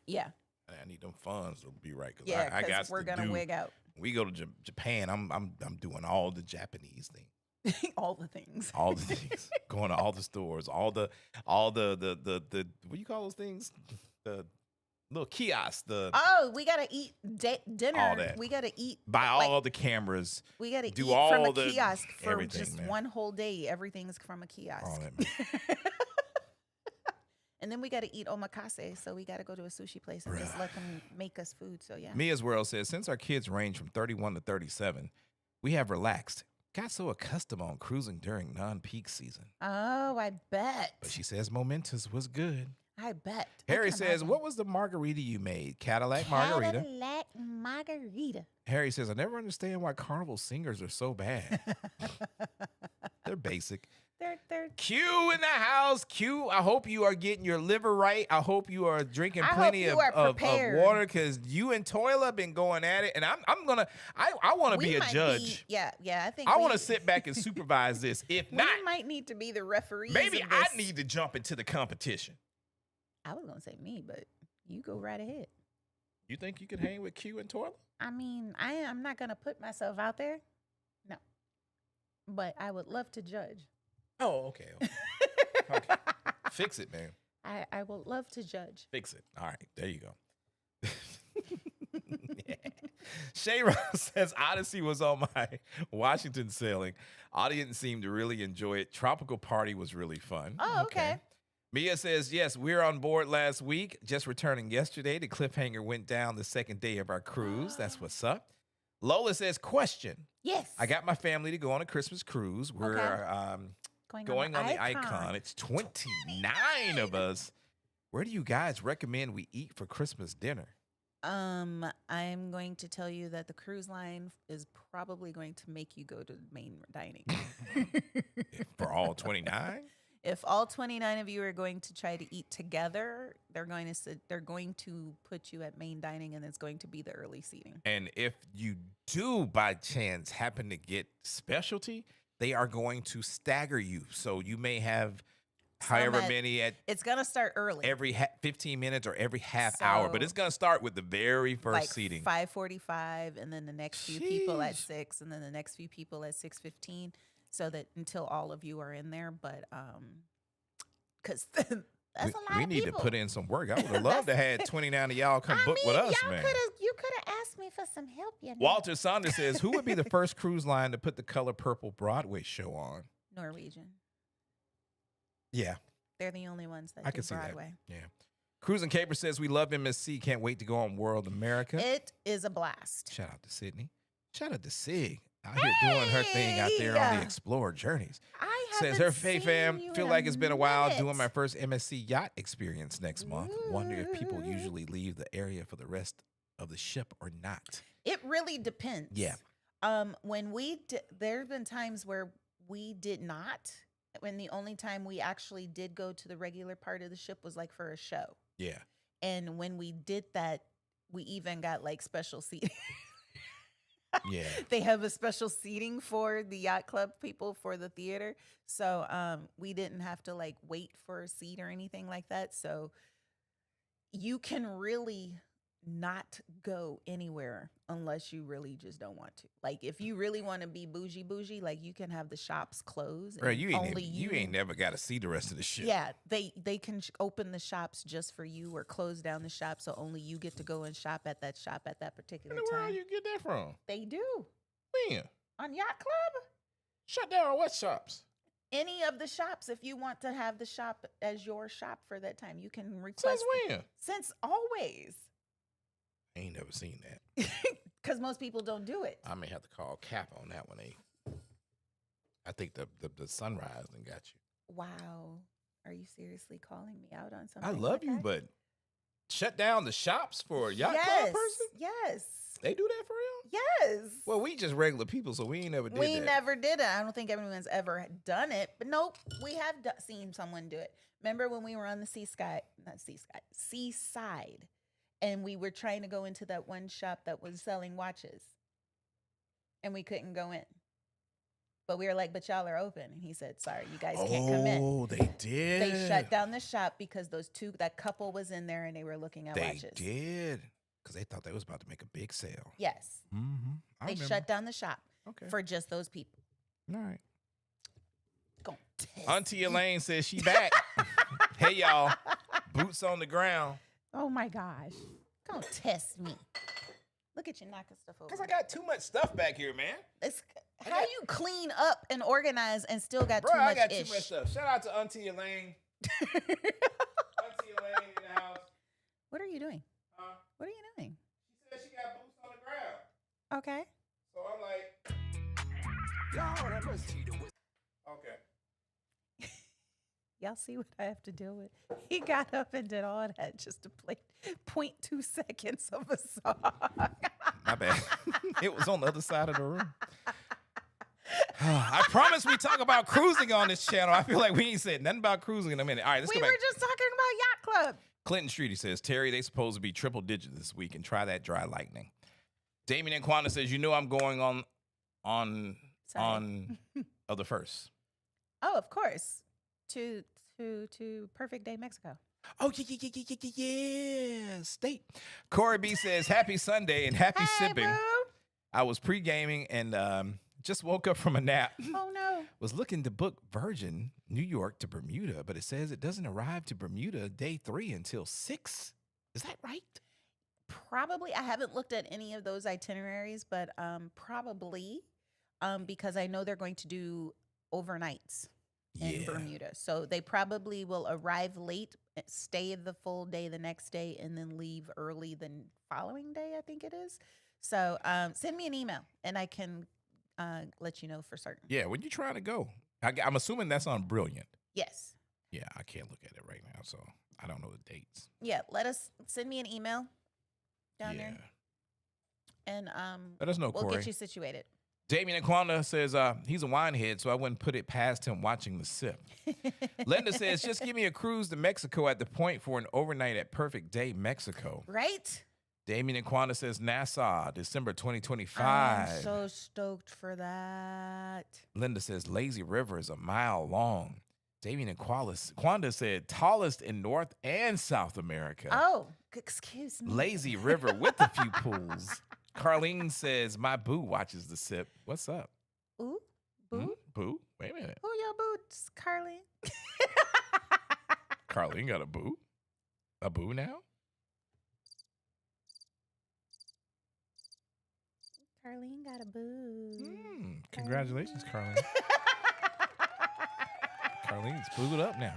Yeah. I need them funds to be right. Yeah, I got because we're going to wig out. We go to Japan. I'm doing all the Japanese things. All the things. All the things. Going to all the stores. All the what do you call those things? The little kiosks. Oh, we gotta eat dinner. All that. We gotta eat. Buy all the cameras. We gotta do eat all from a the kiosk for everything, just man. one whole day. Everything's from a kiosk. All that, man. And then we gotta eat omakase. So we gotta go to a sushi place and just let them make us food. So yeah. Mia's World says, since our kids range from 31 to 37, we have relaxed. Got so accustomed on cruising during non-peak season. Oh, I bet. But she says Momentous was good. I bet. Harry says, what was the margarita you made? Cadillac margarita. Cadillac margarita. Harry says, I never understand why Carnival singers are so bad. They're basic. They're Q in the house. Q, I hope you are getting your liver right. I hope you are drinking I plenty hope you of are water because you and Toilet been going at it. And I want to be a judge. Yeah. I think I want to sit back and supervise this. If not, we might need to be the referees. maybe of I this. need to jump into the competition. I was gonna say me, but you go right ahead. You think you could hang with Q and Toilet? I mean, I'm not gonna put myself out there. No. But I would love to judge. Oh, okay. Fix it, man. I would love to judge. Fix it. All right, there you go. Shay says Odyssey was on my Washington sailing. Audience seemed to really enjoy it. Tropical Party was really fun. Oh, okay. Mia says, yes, we were on board last week, just returning yesterday. The cliffhanger went down the second day of our cruise. That's what's up. Lola says, question. Yes. I got my family to go on a Christmas cruise. We're going on the Icon. It's 29 of us. Where do you guys recommend we eat for Christmas dinner? I'm going to tell you that the cruise line is probably going to make you go to main dining. For all 29? If all 29 of you are going to try to eat together, they're going to put you at main dining, and it's going to be the early seating. And if you do by chance happen to get specialty, they are going to stagger you. So you may have however many at it's going to start early. Every 15 minutes or every half hour, but it's going to start with the very first seating. 5:45, and then the next few people at 6, and then the next few people at 6:15. So that until all of you are in there, but because that's a lot of people. We need to put in some work. I would have loved to have 29 of y'all come book with us, man. You could have asked me for some help. You know? Walter Saunders says, who would be the first cruise line to put the Color Purple Broadway show on? Norwegian. Yeah. They're the only ones that I do can see Broadway. that. Yeah. Cruising Caper says, we love MSC. Can't wait to go on World America. It is a blast. Shout out to Sydney. Shout out to Sig out here doing her thing out there on the Explorer Journeys. I Says haven't her Faye seen fam, you feel in like a it's been a while minute. doing my first MSC yacht experience next month. Wonder if people usually leave the area for the rest of the ship or not. It really depends. Yeah. When there have been times where we did not. When the only time we actually did go to the regular part of the ship was like for a show. Yeah. And when we did that, we even got like special seating. Yeah. They have a special seating for the yacht club people for the theater. So we didn't have to like wait for a seat or anything like that. So you can really not go anywhere unless you really just don't want to. Like if you really want to be bougie, like you can have the shops closed. Bro, and you only ain't never got to see the rest of the ship. Yeah, they can open the shops just for you or close down the shop so only you get to go and shop at that particular Where time. you get that from? They do. When? On Yacht Club? Shut down what shops? Any of the shops, if you want to have the shop as your shop for that time, you can request. Since when? Since always. I ain't never seen that. Because most people don't do it. I may have to call Cap on that one. I think the sunrise done got you. Wow. Are you seriously calling me out on something? I love like you, that? but shut down the shops for a yacht yes, club person? Yes. They do that for real? Yes. Well, we just regular people, so we ain't never did that. We never did it. I don't think everyone's ever done it. But nope, we have seen someone do it. Remember when we were on the seaside, and we were trying to go into that one shop that was selling watches, and we couldn't go in. But we were like, but y'all are open. And he said, sorry, you guys can't come in. Oh, they did. They shut down the shop because that couple was in there and they were looking at watches. They did. Because they thought they was about to make a big sale. Yes. Mm-hmm. They shut down the shop for just those people. All right. Go Auntie Elaine says she back. Hey, y'all. Boots on the ground. Oh, my gosh. Don't test me. Look at you knocking stuff over. Because I got too much stuff back here, man. How you clean up and organize and still got Bro, too much I got ish? too much stuff. Shout out to Auntie Elaine. Auntie Elaine in the house. What are you doing? Huh? What are you doing? She said she got boots on the ground. Okay. So I'm like, y'all, that must okay. Y'all see what I have to deal with? He got up and did all that just to play 0.2 seconds of a song. My bad. It was on the other side of the room. I promise we talk about cruising on this channel. I feel like we ain't said nothing about cruising in a minute. All right, let's We go were back. just talking about Yacht Club. Clinton Street, he says, Terry, they supposed to be triple digits this week and try that dry lightning. Damien and Quanda says, you know I'm going on of the first. Oh, of course. To Perfect Day Mexico. Oh, yeah. State. Corey B says, happy Sunday and happy sipping. Boo. I was pre-gaming and just woke up from a nap. Oh, no. Was looking to book Virgin New York to Bermuda, but it says it doesn't arrive to Bermuda day 3 until 6. Is that right? Probably. I haven't looked at any of those itineraries, but probably because I know they're going to do overnights in Bermuda. So they probably will arrive late, stay the full day the next day, and then leave early the following day, I think it is. So send me an email, and I can let you know for certain. Yeah, when you trying to go? I'm assuming that's on Brilliant. Yes. Yeah, I can't look at it right now, so I don't know the dates. Yeah, send me an email down there, and let us know, we'll Corey. get you situated. Damien Aquanda says he's a winehead, so I wouldn't put it past him watching the sip. Linda says, just give me a cruise to Mexico at the point for an overnight at Perfect Day Mexico. Right? Damien Aquanda says Nassau, December 2025. I'm so stoked for that. Linda says Lazy River is a mile long. Damien Quanda said tallest in North and South America. Oh, excuse me. Lazy River with a few pools. Carlene says my boo watches the sip. What's up? Ooh, boo? Boo? Wait a minute. Who your boots, Carlene? Carlene got a boo? A boo now? Carlene got a boo. Congratulations, Carlene. Carlene's booed up now.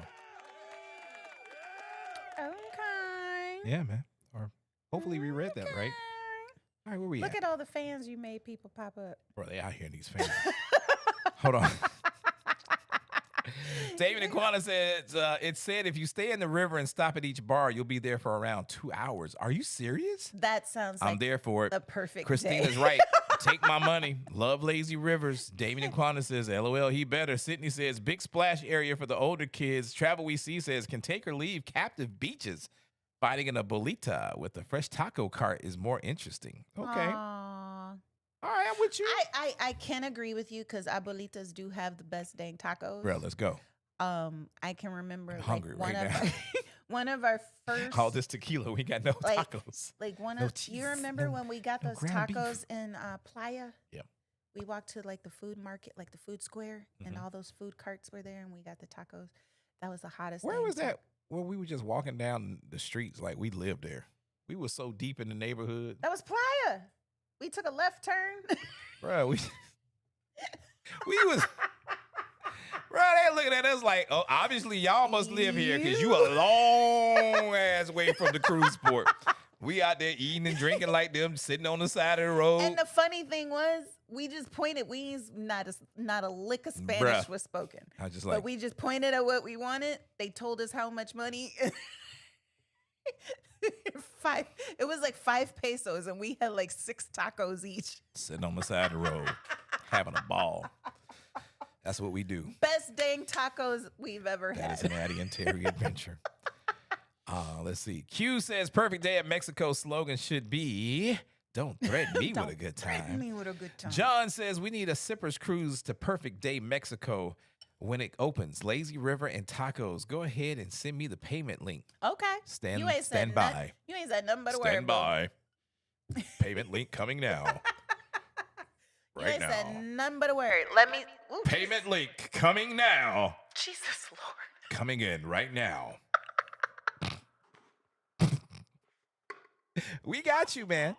Okay. Yeah, man. Or hopefully we read that right. All right, where we Look at? at all the fans you made people pop up. Bro, they out here in these fans. Hold on. David and Quana says, it said if you stay in the river and stop at each bar, you'll be there for around 2 hours. Are you serious? That sounds I'm like there for it. the perfect Christina's day. right. Take my money. Love lazy rivers. David and Quana says, LOL, he better. Sydney says, big splash area for the older kids. Travel We See says, can take or leave captive beaches. Fighting in a bolita with a fresh taco cart is more interesting. Okay. Aww. All right, I'm with you. I can agree with you because abuelitas do have the best dang tacos. Bro, let's go. I can remember I'm hungry one right of now. one of our first All this tequila, we got no like, tacos. like one No of cheese, you remember no- when we got no those ground beef. tacos in Playa? Yep. We walked to like the food market, like the food square, and Mhm. all those food carts were there, and we got the tacos. That was the hottest. Where thing was to- that? Well, we were just walking down the streets like we lived there. We were so deep in the neighborhood. That was Playa. We took a left turn. Bro, we was bro, they looking at us like, oh, obviously y'all must live here because you a long ass way from the cruise port. We out there eating and drinking like them, sitting on the side of the road. And the funny thing was, we just pointed. Not a lick of Spanish Bruh. was spoken. I was just But like, we just pointed at what we wanted. They told us how much money. It was like 5 pesos, and we had like 6 tacos each. sitting on the side of the road, having a ball. That's what we do. Best dang tacos we've ever That is had. an Addy and Terry adventure. Let's see. Q says perfect day at Mexico slogan should be don't threaten me with a good Threaten time. me with a good time. John says we need a sippers cruise to perfect day Mexico when it opens. Lazy River and tacos. Go ahead and send me the payment link. Okay. Stand You ain't said by. nothing- You ain't said nothing but a word. Stand boo. by. Payment link coming now. You Right ain't said now. nothing but a word. Let me. Ooh, Payment link coming now. Jesus Lord. Coming in right now. We got you, man.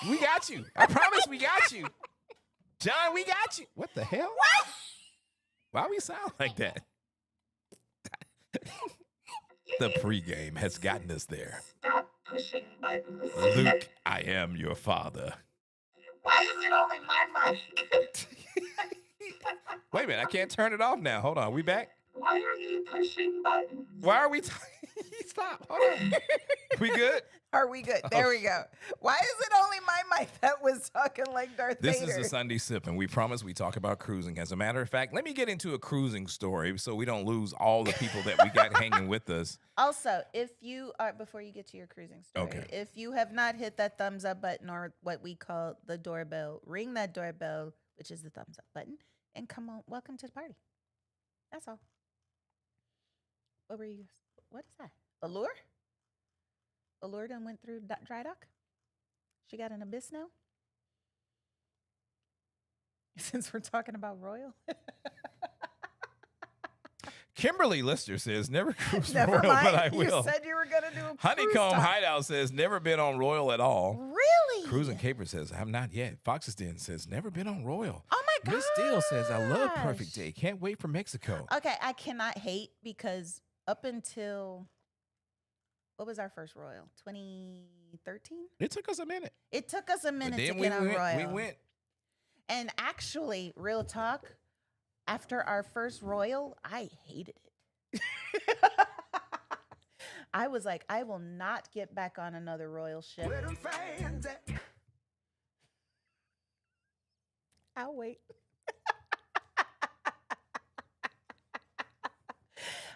We got you. I promise we got you. John, we got you. What the hell? Why we sound like that? The pregame has gotten us there. Stop pushing buttons. Luke, I am your father. Why is it only my mic? Wait a minute, I can't turn it off now. Hold on, we back? Why are you pushing buttons? Why are we? Stop. Hold on. We good? Are we good? There we go. Why is it only my mic that was talking like Darth This Vader? is the Sunday Sip, and we promise we talk about cruising. As a matter of fact, let me get into a cruising story so we don't lose all the people that we got hanging with us. Also, if you are, before you get to your cruising story, Okay. if you have not hit that thumbs up button or what we call the doorbell, ring that doorbell, which is the thumbs up button, and come on, welcome to the party. That's all. What were you? What is that? Allure? Allure done went through dry dock? She got an abyss now? Since we're talking about Royal? Kimberly Lister says, never cruise Never Royal, mind. but I You will. said you were going to do a cruise Honeycomb talk. Hideout says, never been on Royal at all. Really? Cruising Caper says, I'm not yet. Fox's Den says, never been on Royal. Oh my God. Miss Steele says, I love Perfect Day. Can't wait for Mexico. Okay, I cannot hate because up until what was our first Royal? 2013? It took us a minute. It took us a But minute then to we get on went, Royal. we went. And actually, real talk, after our first Royal, I hated it. I was like, I will not get back on another Royal ship. Where them fans at? I'll wait.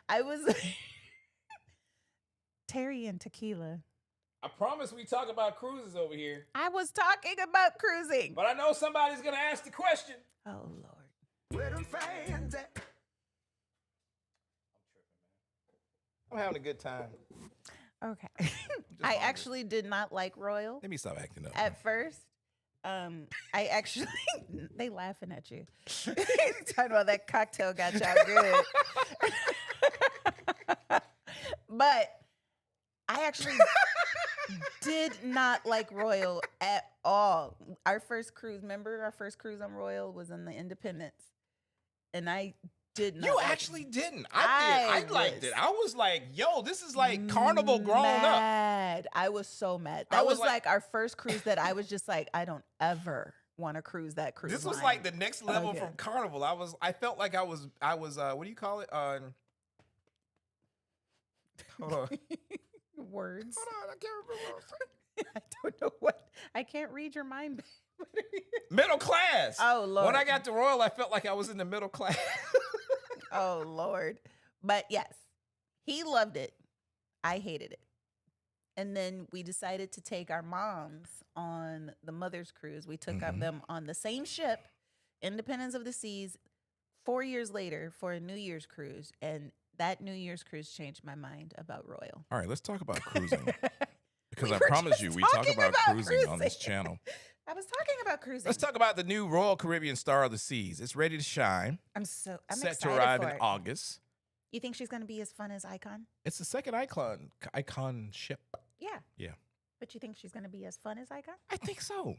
I was Terry and tequila. I promise we talk about cruises over here. I was talking about cruising. But I know somebody's going to ask the question. Oh, Lord. Where them fans at? I'm having a good time. Okay. I actually did not like Royal Let me stop acting up. at first. I actually, they laughing at you. Talking about that cocktail got y'all good. But I actually did not like Royal at all. Our first cruise on Royal was in the Independence. And I did not. You like it. actually didn't. I did. I liked was it. I was like, yo, this is like Carnival grown up. mad. I was so mad. I That was was like our first cruise that I was just like, I don't ever want to cruise that cruise. This was line like the next level again. from Carnival. I felt like I was what do you call it? Hold on. Words. Hold on, I can't remember what I was saying. I don't know what. I can't read your mind. Middle class. Oh, Lord. When I got to Royal, I felt like I was in the middle class. Oh, Lord. But yes, he loved it. I hated it. And then we decided to take our moms on the mother's cruise. We took them on the same ship, Independence of the Seas, 4 years later for a New Year's cruise. And that New Year's cruise changed my mind about Royal. All right, let's talk about cruising. Because We I were promise just you, we talk talking about about cruising on this cruising. channel. I was talking about cruising. Let's talk about the new Royal Caribbean Star of the Seas. It's ready to shine. I'm set excited to arrive for in it. August. You think she's going to be as fun as Icon? It's the second icon ship. Yeah. Yeah. But you think she's going to be as fun as Icon? I think so.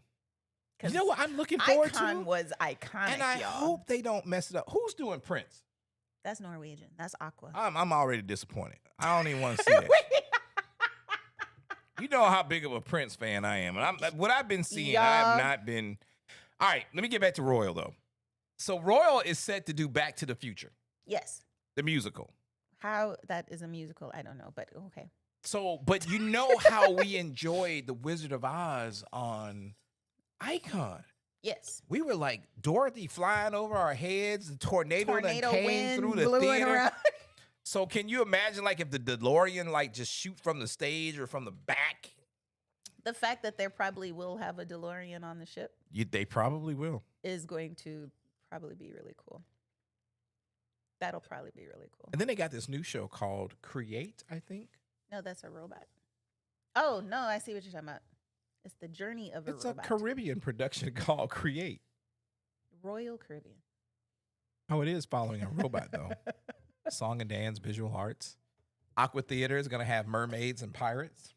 'Cause You know what I'm looking forward Icon to? was iconic, And I y'all. hope they don't mess it up. Who's doing Prince? That's Norwegian. That's Aqua. I'm already disappointed. I don't even want to see that. You know how big of a Prince fan I am. And what I've been seeing, I have Yeah. not been. All right, let me get back to Royal, though. So Royal is set to do Back to the Future, Yes. the musical. How that is a musical, I don't know, but okay. So, but you know how we enjoyed The Wizard of Oz on Icon. Yes. We were like Dorothy flying over our heads, the tornado that came wind through the blew it theater. around. So can you imagine like if the DeLorean like just shoot from the stage or from the back? The fact that there probably will have a DeLorean on the ship They probably will. is going to probably be really cool. That'll probably be really cool. And then they got this new show called Create, I think. No, that's a robot. Oh, no, I see what you're talking about. It's the journey of a It's robot. a Caribbean production called Create. Royal Caribbean. Oh, it is following a robot though. Song and dance, visual arts. Aqua Theater is going to have mermaids and pirates.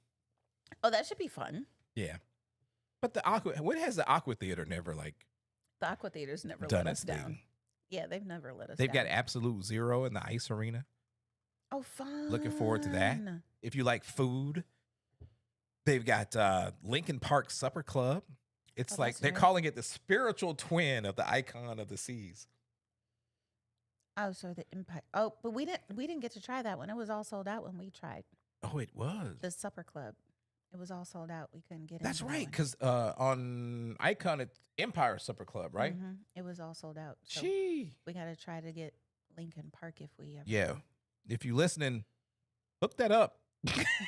Oh, that should be fun. Yeah. But when has the Aqua Theater never like The Aqua Theater's never done let its us down. thing? Yeah, they've never let us They've down. got Absolute Zero in the ice arena. Oh, fun. Looking forward to that. If you like food, they've got Lincoln Park Supper Club. It's Oh, like that's they're right. calling it the spiritual twin of the Icon of the Seas. Oh, so the impact. Oh, but we didn't get to try that one. It was all sold out when we tried Oh, it was. the supper club. It was all sold out. We couldn't get in. That's right, because on Icon, it's Empire Supper Club, right? It was all sold out. So Gee. we got to try to get Lincoln Park if we ever. Yeah. If you listening, look that up.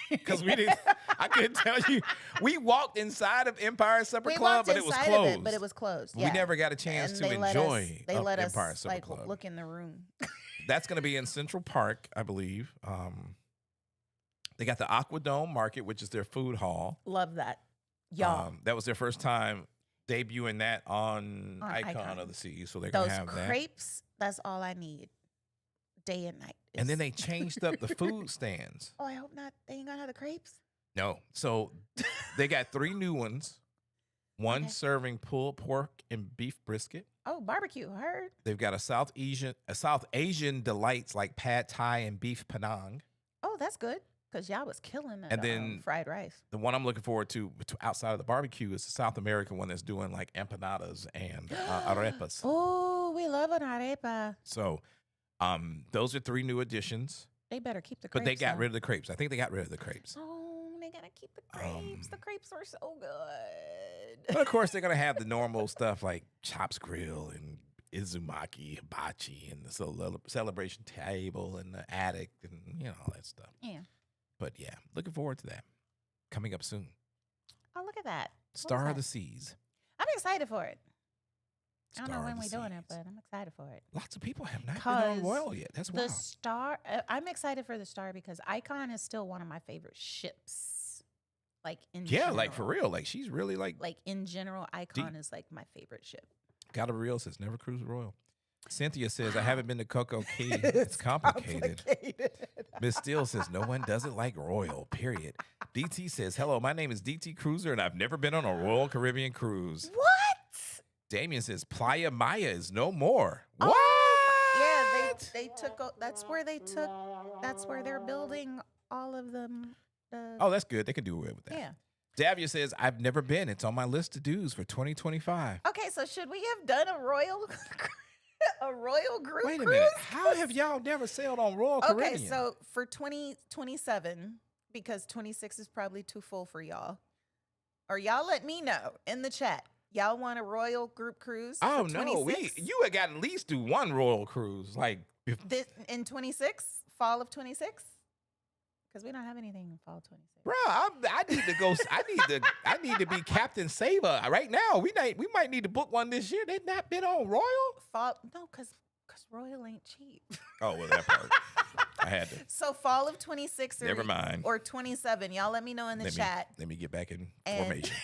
Because we didn't, I couldn't tell you. We walked inside of Empire Supper We Club, walked but it was inside closed. of it, but it was closed. We Yeah. never got a chance And to they enjoy They let us Empire Supper like Club. look in the room. That's going to be in Central Park, I believe. They got the Aquadome Market, which is their food hall. Love that, y'all. That was their first time debuting that on On Icon Icon. of the Seas, so they're going Those to have that. crepes. That's all I need. Day and night. And then It's- they changed up the food stands. Oh, I hope not. They ain't gonna have the crepes. No, so they got 3 new ones. One Okay. serving pulled pork and beef brisket. Oh, barbecue. I heard. They've got a South Asian delights like pad thai and beef penang. Oh, that's good. Cause y'all was killing it. And then- fried rice. The one I'm looking forward to outside of the barbecue is the South American one that's doing like empanadas and arepas. Oh, we love an arepa. So, those are 3 new additions. They better keep the crepes. But they got though. rid of the crepes. I think they got rid of the crepes. Oh, they gotta keep the crepes. The crepes are so good. But of course, they're gonna have the normal stuff like Chops Grill and Izumaki, hibachi, and the celebration table and the attic and all that stuff. Yeah. But yeah, looking forward to that. Coming up soon. Oh, look at that. Star that? of the Seas. I'm excited for it. I don't know Star of when the we're doing it, Seas. but I'm excited for it. Lots of people have not been on 'Cause Royal yet. That's The wild. Star, I'm excited for the Star because Icon is still one of my favorite ships. Like in Yeah, like for general. real. Like she's really like Like in general, Icon is like my favorite ship. got a real says never cruise Royal. Cynthia says I Wow. haven't been to Coco Key. It's complicated. complicated. Miss Steele says no one does it like Royal, period. DT says, hello, my name is DT Cruiser and I've never been on a Royal Caribbean cruise. What? Damien says Playa Maya is no more. Oh, What? Yeah, That's where they took. That's where they're building all of them. Oh, that's good. They can do away with that. Yeah. Davia says, I've never been. It's on my list to do's for 2025. Okay, so should we have done a royal group Wait a cruise? minute. How have y'all never sailed on Royal Caribbean? Okay, so for 2027, because 26 is probably too full for y'all, or y'all let me know in the chat. Y'all want a royal group cruise? Oh, for no. 26? You had got to at least do one Royal Cruise. Like, In 26, fall of 26, because we don't have anything in fall 26. bro, I need to go. I need to be Captain Saver right now. We might need to book one this year. They've not been on Royal. No, because royal ain't cheap. Oh, well, that part. I had to. So fall of 26 Never mind. or 27. Y'all let me know in the chat. Let me get back in And formation.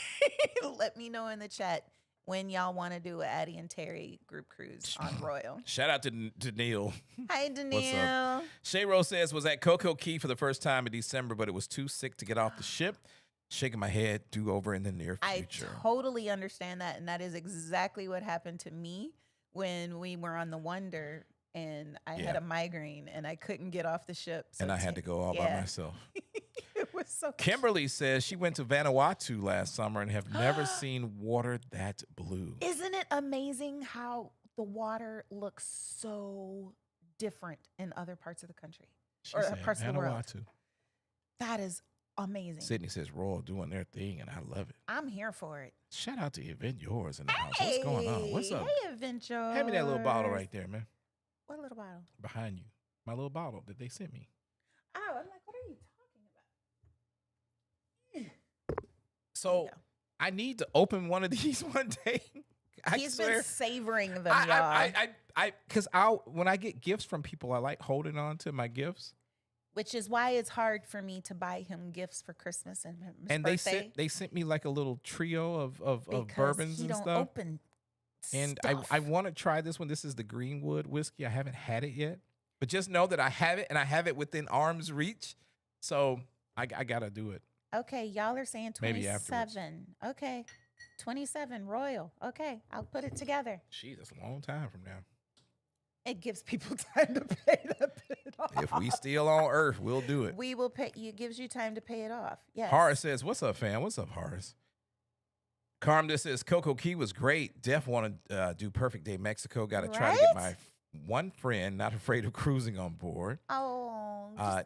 let me know in the chat when y'all want to do an Addy and Terry group cruise on Royal. Shout out to Neil. Hi, Danielle. Shay Rose says, was at Coco Key for the first time in December, but it was too sick to get off the ship. Shaking my head, do over in the near future. I totally understand that. And that is exactly what happened to me when we were on the Wonder and I had a migraine and I couldn't get off the ship. So and I had to go all by myself. It was so Kimberly says she went to Vanuatu last summer and have never seen water that blue. Isn't it amazing how the water looks so different in other parts of the country She or said parts of the world? Vanuatu. That is amazing. Sydney says Royal doing their thing, and I love it. I'm here for it. Shout out to Event Yours in the house. What's going on? What's up? Hey, Adventure. Hand me that little bottle right there, man. What little bottle? Behind you. My little bottle that they sent me. Oh, I'm like, what are you talking about? So I need to open one of these one day. He's been savoring them, y'all. Because when I get gifts from people, I like holding on to my gifts. Which is why it's hard for me to buy him gifts for Christmas and his And birthday. they sent me like a little trio of because bourbons he and don't stuff. Open And stuff. I want to try this one. This is the Greenwood whiskey. I haven't had it yet, but just know that I have it and I have it within arm's reach. So I gotta do it. Okay, y'all are saying Maybe afterwards. 27. Okay, 27 Royal. Okay, I'll put it together. Gee, that's a long time from now. It gives people time to pay that bit off. If we still on Earth, we'll do it. We will pay. It gives you time to pay it off. Yes. Horace says, "What's up, fam? What's up, Horace?" Carm just says, "Coco Key was great. Def want to do Perfect Day Mexico. Got to try to get my one friend not afraid of cruising on board." Oh.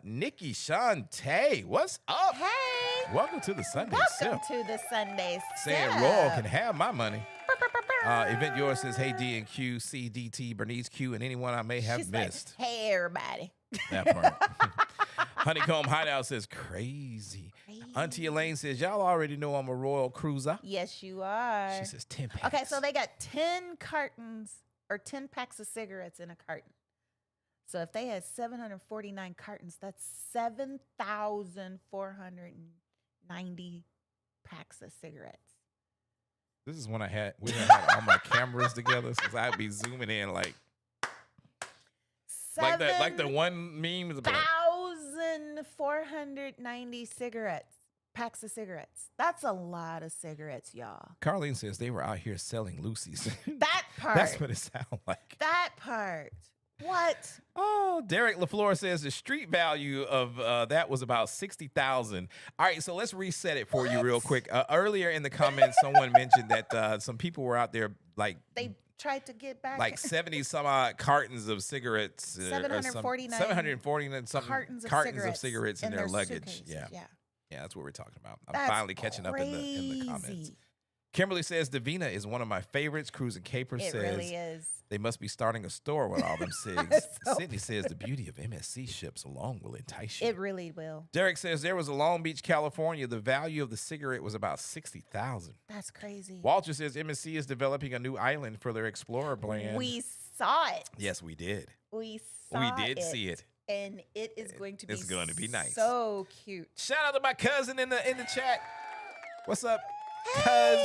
Nikki Shantae, what's up? Hey. Welcome to the Sunday Welcome Sip. to the Sunday Saying Sip. Royal can have my money. Event Yours says, "Hey D and Q, C, DT, Bernice Q, and anyone I may have She's like, missed." hey, everybody. That part. Honeycomb Hideout says, "Crazy." Auntie Elaine says, "Y'all already know I'm a Royal cruiser." Yes, you are. She says 10 packs. Okay, so they got 10 cartons or 10 packs of cigarettes in a carton. So if they had 749 cartons, that's 7,490 packs of cigarettes. This is when we had all my cameras together, so I'd be zooming in like the one meme was about 1,490 packs of cigarettes. That's a lot of cigarettes, y'all. Carlene says they were out here selling Lucy's. That part. That's what it sounds like. That part. What? Oh, Derek LaFleur says the street value of that was about $60,000. All right, so let's reset it for you real quick. Earlier in the comments, someone mentioned that some people were out there they tried to get back like 70 some odd cartons of cigarettes. 749 749 something cartons of cigarettes in their luggage. suitcases. Yeah, that's what we're talking about. I'm That's finally catching up in the comments. crazy. Kimberly says Davina is one of my favorites. Cruising Capers It says really is. they must be starting a store with all them cigs. It's so Sydney says the beauty of MSC ships alone will entice you. It really will. Derek says there was a Long Beach, California. The value of the cigarette was about $60,000. That's crazy. Walter says MSC is developing a new island for their Explorer brand. We saw it. Yes, we did. We did see it. And it is going to be It's going to be nice. So cute. Shout out to my cousin in the chat. What's up, cuz? Hey!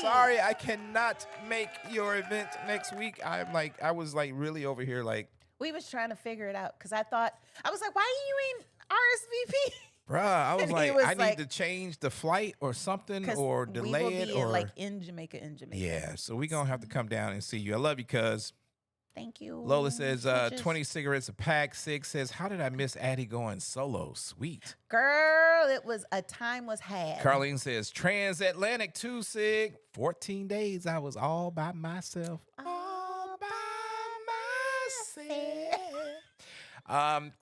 Sorry, I cannot make your event next week. I was really over here like. We was trying to figure it out because I was like, why you ain't RSVP? Bruh, I was And he like, was I like- need to change the flight or something or delay we will it be or like in Jamaica. yeah. So we gonna have to come down and see you. I love you, cuz. Thank you. Lola says, Switches. 20 cigarettes a pack. 6 says, how did I miss Addy going solo? Sweet. Girl, it was a time was had. Carlene says, transatlantic 2 Sig. 14 days I was all by myself. All by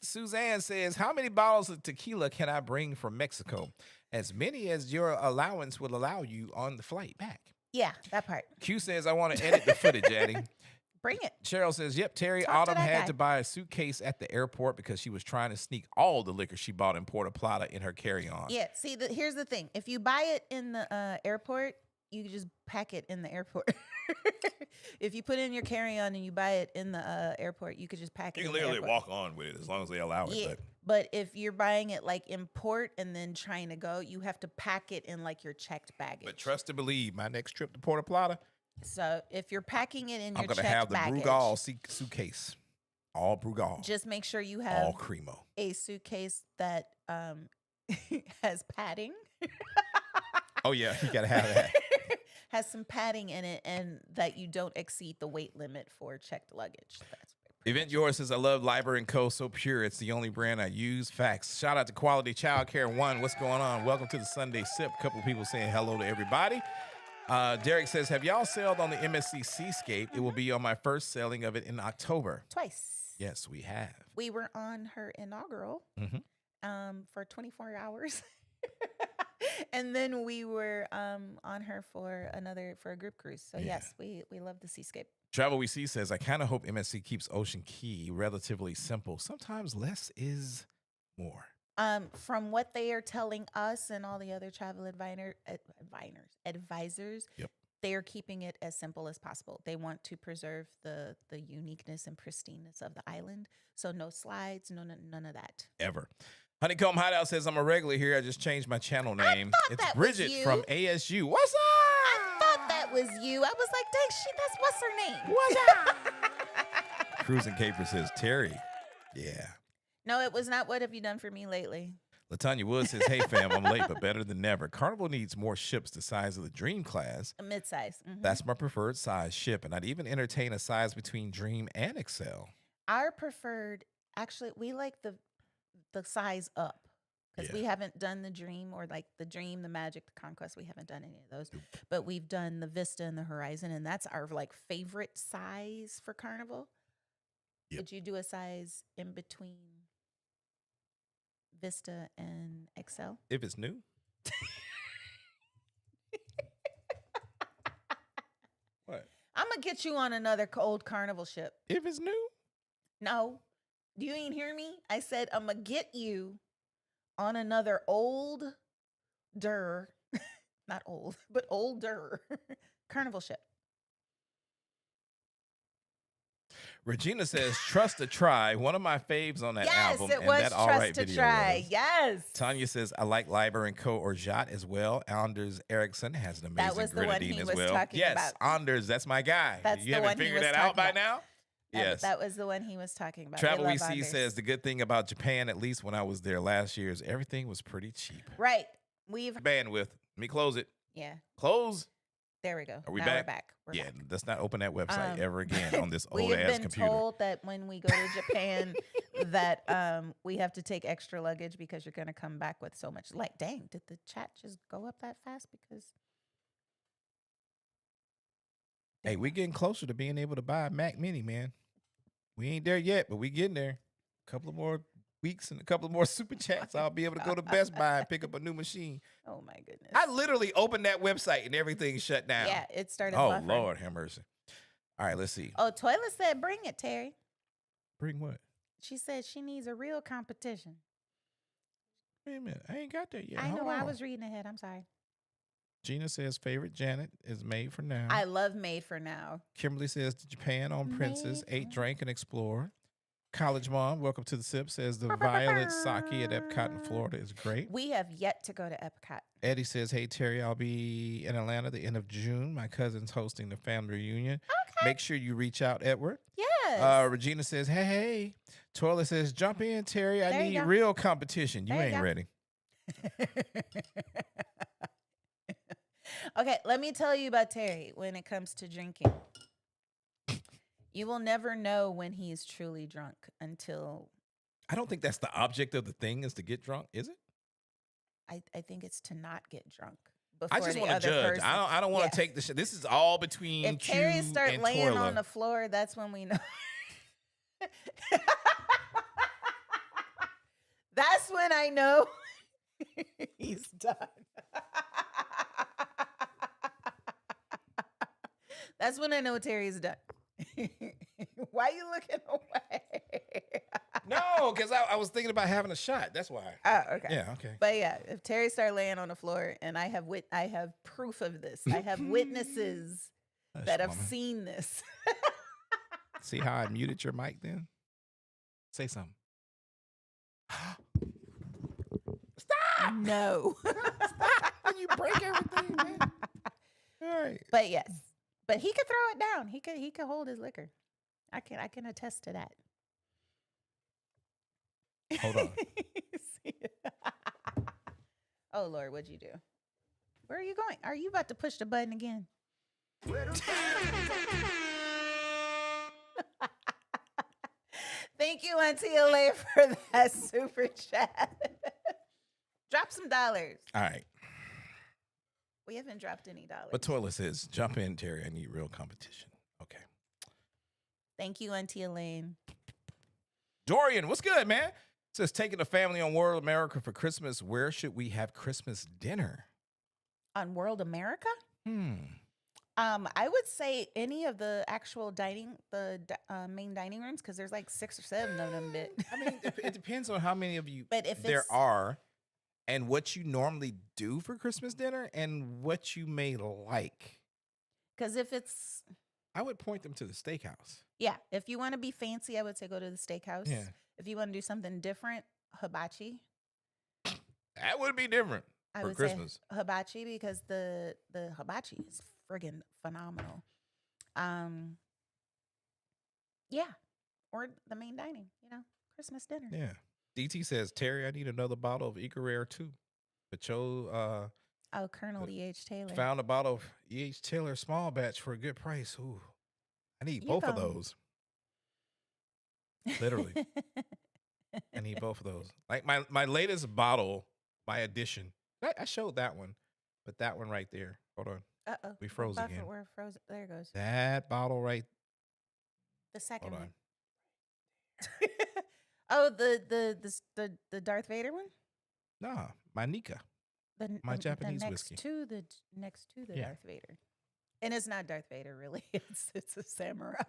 Suzanne says, how many bottles of tequila can I bring from Mexico? As many as your allowance will allow you on the flight back. Yeah, that part. Q says, I want to edit the footage, Addy. Bring it. Cheryl says, yep, Terry Talk to Autumn that had guy. to buy a suitcase at the airport because she was trying to sneak all the liquor she bought in Puerto Plata in her carry-on. Yeah, see, here's the thing. If you buy it in the airport, you can just pack it in the airport. If you put it in your carry-on and you buy it in the airport, you could just pack it You in can the literally airport. walk on with it as long as they allow it. Yeah, but if you're buying it like in port and then trying to go, you have to pack it in like your checked baggage. But trust and believe, my next trip to Puerto Plata, So if you're packing it in your I'm going to checked have the baggage, Brugal suitcase. All Brugal. just make sure you have all Cremo. a suitcase that has padding. Oh, yeah, you got to have that. Has some padding in it, and that you don't exceed the weight limit for checked luggage. That's Event Yours says, I love Liber & Co. So pure. It's the only brand I use. Facts. Shout out to Quality Child Care 1. What's going on? Welcome to the Sunday Sip. A couple of people saying hello to everybody. Derek says, have y'all sailed on the MSC Seascape? It will be on my first sailing of it in October. twice. Yes, we have. We were on her inaugural for 24 hours. And then we were on her for a group cruise. So Yeah. yes, we love the Seascape. Travel We See says, I kind of hope MSC keeps Ocean Key relatively simple. Sometimes less is more. From what they are telling us and all the other travel advisors, Yep. they are keeping it as simple as possible. They want to preserve the uniqueness and pristineness of the island. So no slides, none of that. Ever. Honeycomb Hideout says, I'm a regular here. I just changed my channel name. thought It's that was Bridget you. from ASU. What's up? I thought that was you. I was like, dang, that's what's her name? What's up? Cruising Caper says, Terry. Yeah. No, it was not. What have you done for me lately? Latanya Wood says, hey, fam, I'm late, but better than never. Carnival needs more ships the size of the Dream class. A mid-size. Mhm. That's my preferred size ship, and I'd even entertain a size between Dream and Excel. Our preferred, actually, we like the size up because Yeah. we haven't done the Dream or like the Dream, the Magic, the Conquest. We haven't done any of those, but we've done the Vista and the Horizon, and that's our like favorite size for Carnival. Yep. Would you do a size in between Vista and Excel? If it's new. What? I'm gonna get you on another old Carnival ship. If it's new? No, you ain't hear me. I said I'm gonna get you on another older, not old, but older Carnival ship. Regina says, trust to try. One of my faves on that Yes, album. it and was that All Trust Right to video Try. was. Yes. Tanya says, I like Liber & Co. or Jot as well. Anders Ericsson has an That amazing was the one grenadine he as was well. talking Yes, about. Anders, that's my guy. That's You the haven't one he figured was that out by talking now? Yes. That was the one he was talking about. Travel They We love See Anders. says, the good thing about Japan, at least when I was there last year, is everything was pretty cheap. Right. We've Bandwidth. Let me close it. yeah. Close. There we go. Are we now back? We're back. We're Yeah, back. let's not open that website ever again on this We old have ass been computer. told that when we go to Japan, that we have to take extra luggage because you're going to come back with so much. Like, dang, did the chat just go up that fast? Because Hey, we getting closer to being able to buy a Mac Mini, man. We ain't there yet, but we getting there. A couple of more weeks and a couple of more super chats. I'll be able to go to Best Buy and pick up a new machine. oh my goodness. I literally opened that website and everything shut down. Yeah, it started. Oh, buffering. Lord, have mercy. All right, let's see. Oh, Toilet said, "Bring it, Terry." Bring what? She said she needs a real competition. Wait a minute. I ain't got that yet. I know. Hold I on. was reading ahead. I'm sorry. Gina says favorite Janet is Made for Now. I love Made for Now. Kimberly says Japan on Princess, Made Ate, for- Drank, and Explore. College Mom, welcome to the sip, says the Violet Sake at Epcot in Florida is great. We have yet to go to Epcot. Eddie says, hey, Terry, I'll be in Atlanta the end of June. My cousin's hosting the family reunion. Okay. Make sure you reach out, Edward. Yes. Regina says, hey. Toilet says, jump in, Terry. I There you need go. real competition. You There you ain't go. ready. Okay, let me tell you about Terry when it comes to drinking. You will never know when he's truly drunk until I don't think that's the object of the thing is to get drunk, is it? I think it's to not get drunk I before just the want to other judge. person. I don't want Yes. to take the shit. This is all between If Q Terry start and laying Toilet. on the floor, that's when we know. That's when I know he's done. That's when I know Terry's done. Why you looking away? No, because I was thinking about having a shot. That's why. Oh, okay. Yeah, okay. But yeah, if Terry start laying on the floor, and I have proof of this. I have witnesses that have woman. seen this. See how I muted your mic then? Say something. No. When you break everything, man. All right. But yes. But he could throw it down. He could hold his liquor. I can attest to that. Hold on. Oh Lord, what'd you do? Where are you going? Are you about to push the button again? Thank you, Auntie LA, for that super chat. Drop some dollars. All right. We haven't dropped any dollars. But Toilet says, jump in, Terry. I need real competition. Okay. Thank you, Auntie Elaine. Dorian, what's good, man? Says, taking the family on World America for Christmas. Where should we have Christmas dinner? On World America? I would say any of the actual main dining rooms, because there's like 6 or 7 of them. I mean, it depends on how many of you But if there it's- are and what you normally do for Christmas dinner and what you may like. Because if it's, I would point them to the steakhouse. yeah, if you want to be fancy, I would say go to the steakhouse. Yeah. If you want to do something different, hibachi. That would be different I for would Christmas. say hibachi because the hibachi is friggin' phenomenal. Yeah, or the main dining, Christmas dinner. Yeah. DT says, Terry, I need another bottle of Eco-Rare too. But Joe Oh, Colonel E.H. Taylor. found a bottle of E.H. Taylor small batch for a good price. Ooh, I need You both of found- those. Literally. I need both of those. Like my latest bottle, my edition. I showed that one, but that one right there. Hold on. Uh-oh. We froze Buffer, again. we're frozen. There it goes. That bottle right. The second Hold one. on. Oh, the Darth Vader one? Nah, my Nika. My Japanese next whiskey. to the Yeah. Darth Vader. And it's not Darth Vader, really. It's a samurai.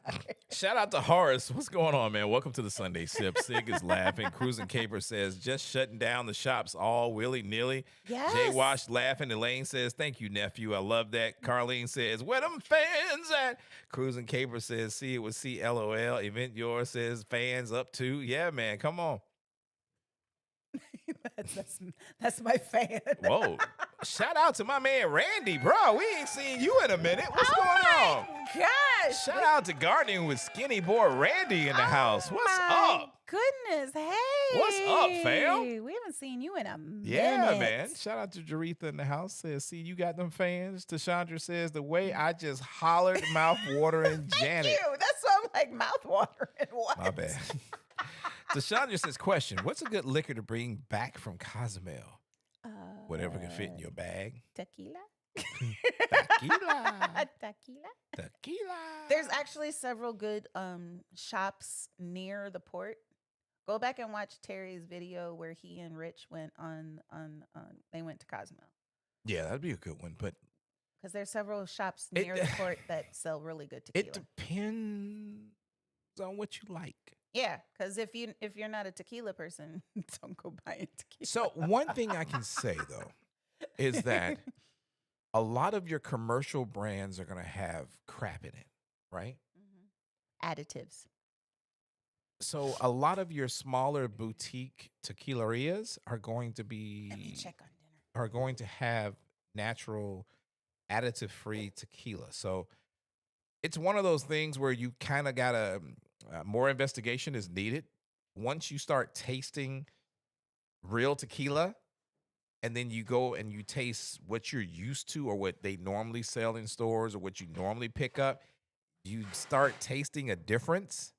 Shout out to Horace. What's going on, man? Welcome to the Sunday Sip. Sig is laughing. Cruising Caper says, just shutting down the shops all willy-nilly. Yes. Jay Wash laughing. Elaine says, thank you, nephew. I love that. Carlene says, where them fans at? Cruising Caper says, see it with CLOL. Event Yours says, fans up too. Yeah, man. Come on. that's my fan. Whoa. Shout out to my man Randy, bro. We ain't seen you in a minute. What's going on? Gosh. Shout out to Gardening with Skinny Boy Randy in the house. What's my up? Goodness. Hey. What's up, fam? We haven't seen you in a minute. Yeah, man. Shout out to Jaretha in the house. Says, see, you got them fans. Tashandra says, the way I just hollered mouth watering Janet. Thank you. That's why I'm like mouth watering. What? My bad. Tashandra says, question, what's a good liquor to bring back from Cozumel? Whatever can fit in your bag. Tequila. Tequila. Tequila. Tequila. There's actually several good shops near the port. Go back and watch Terry's video where he and Rich went on they went to Cozumel. Yeah, that'd be a good one. But Because there's several shops near the port that sell really good tequila. it depends on what you like. Yeah, because if you're not a tequila person, don't go buying tequila. So one thing I can say though is that a lot of your commercial brands are going to have crap in it, right? Additives. So a lot of your smaller boutique tequilerias are going to be Let me check on dinner. are going to have natural additive-free tequila. So it's one of those things where you kind of got to more investigation is needed. Once you start tasting real tequila and then you go and you taste what you're used to or what they normally sell in stores or what you normally pick up, you start tasting a difference,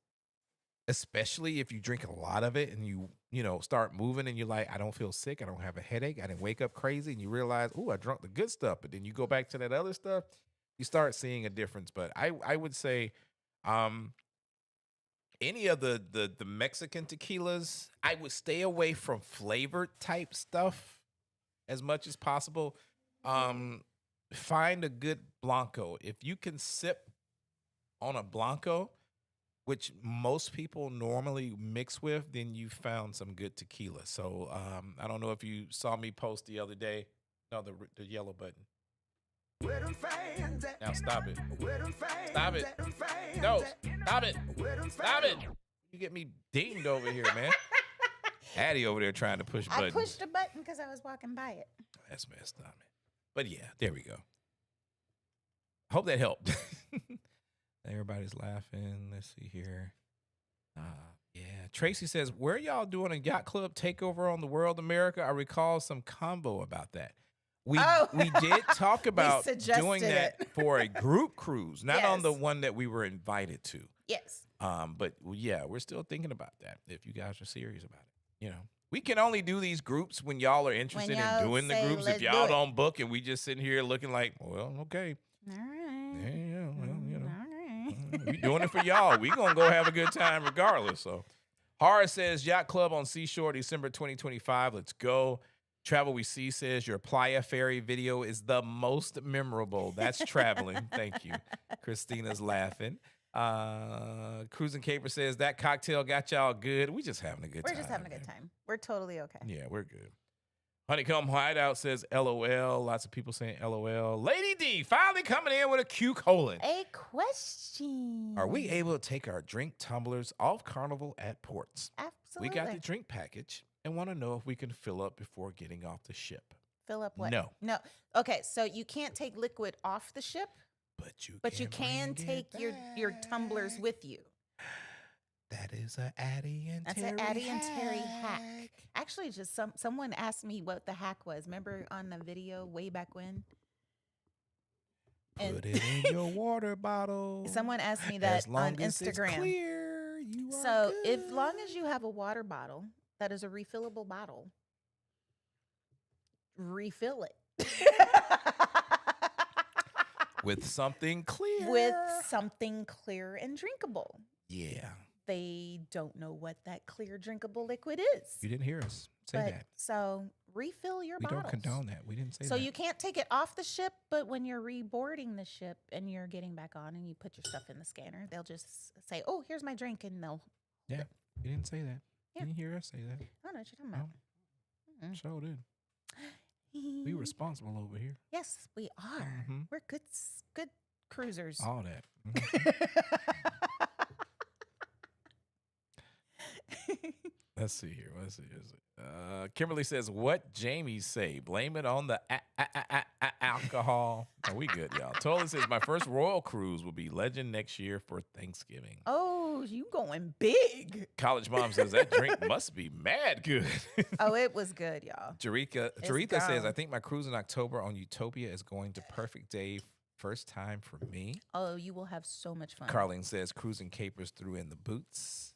especially if you drink a lot of it and you know, start moving and you're like, I don't feel sick. I don't have a headache. I didn't wake up crazy. And you realize, oh, I drunk the good stuff. But then you go back to that other stuff, you start seeing a difference. But I would say any of the Mexican tequilas, I would stay away from flavored type stuff as much as possible. Find a good Blanco. If you can sip on a Blanco, which most people normally mix with, then you found some good tequila. So I don't know if you saw me post the other day. No, the yellow button. Now stop it. Stop it. No, stop it. Stop it. You get me dinged over here, man. Addy over there trying to push buttons. I pushed a button because I was walking by it. That's messed up, man. But yeah, there we go. Hope that helped. Everybody's laughing. Let's see here. Yeah. Tracy says, where y'all doing a yacht club takeover on the World America? I recall some combo about that. We did talk about doing that for a group cruise, not on the one that we were invited to. Yes. But yeah, we're still thinking about that. If you guys are serious about it, you know, we can only do these groups when y'all are interested in doing the groups. If y'all don't book and we just sitting here looking like, well, okay. All right. Yeah, well, you know. All right. We doing it for y'all. We gonna go have a good time regardless. So, Horace says Yacht Club on Seashore, December 2025. Let's go. Travel We See says your Playa Ferry video is the most memorable. That's traveling. Thank you. Christina's laughing. Cruising Caper says that cocktail got y'all good. We just having a good time. We're just having a good time. We're totally okay. Yeah, we're good. Honeycomb Hideout says LOL. Lots of people saying LOL. Lady D finally coming in with a Q colon. A question. Are we able to take our drink tumblers off Carnival at ports? Absolutely. We got the drink package and want to know if we can fill up before getting off the ship. Fill up what? No. No. Okay, so you can't take liquid off the ship, but you can take your tumblers with you. That is an Addy and That's Terry an Addy and Terry hack. hack. Actually, just someone asked me what the hack was. Remember on the video way back when? Put it in your water bottle. Someone asked me that on Instagram. As it's clear, you are So good. if long as you have a water bottle that is a refillable bottle, refill it. With something clear. With something clear and drinkable. Yeah. They don't know what that clear drinkable liquid is. You didn't hear us say that. So refill your bottles. We don't condone that. We didn't say that. So you can't take it off the ship, but when you're reboarding the ship and you're getting back on and you put your stuff in the scanner, they'll just say, oh, here's my drink, and they'll. Yeah, you didn't say that. Yeah. You didn't hear us say that. I don't know what you're talking about. Sure did. We responsible over here. Yes, we are. Mhm. We're good cruisers. All that. Mhm. Let's see here. Kimberly says, what Jamie say? Blame it on the alcohol. Are we good, y'all? Tola says, my first Royal Cruise will be Legend next year for Thanksgiving. Oh, you going big. College Mom says, that drink must be mad good. Oh, it was good, y'all. Jaretha says, gone. I think my cruise in October on Utopia is going to perfect day. First time for me. Oh, you will have so much fun. Carlene says, cruising capers threw in the boots.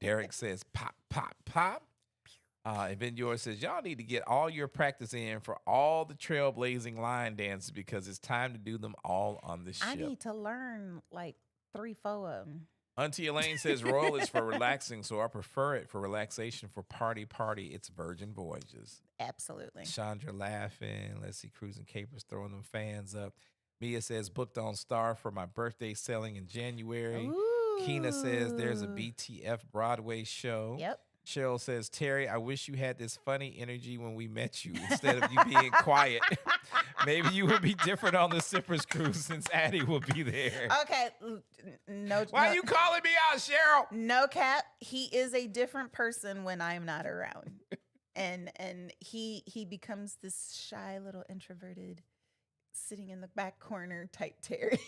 Derek says, pop, pop, pop. And Ben Yours says, y'all need to get all your practice in for all the trailblazing line dances because it's time to do them all on the ship. I need to learn like 3-4 of them. Auntie Elaine says, Royal is for relaxing, so I prefer it for relaxation. For party, it's Virgin Voyages. Absolutely. Chandra laughing. Let's see, cruising capers throwing them fans up. Mia says, booked on Star for my birthday selling in January. Ooh. Keena says, there's a BTF Broadway show. Yep. Cheryl says, Terry, I wish you had this funny energy when we met you instead of you being quiet. Maybe you would be different on the Sippers Cruise since Addy will be there. Okay. No. Why are you calling me out, Cheryl? No cap. He is a different person when I'm not around. and he becomes this shy little introverted sitting in the back corner type Terry.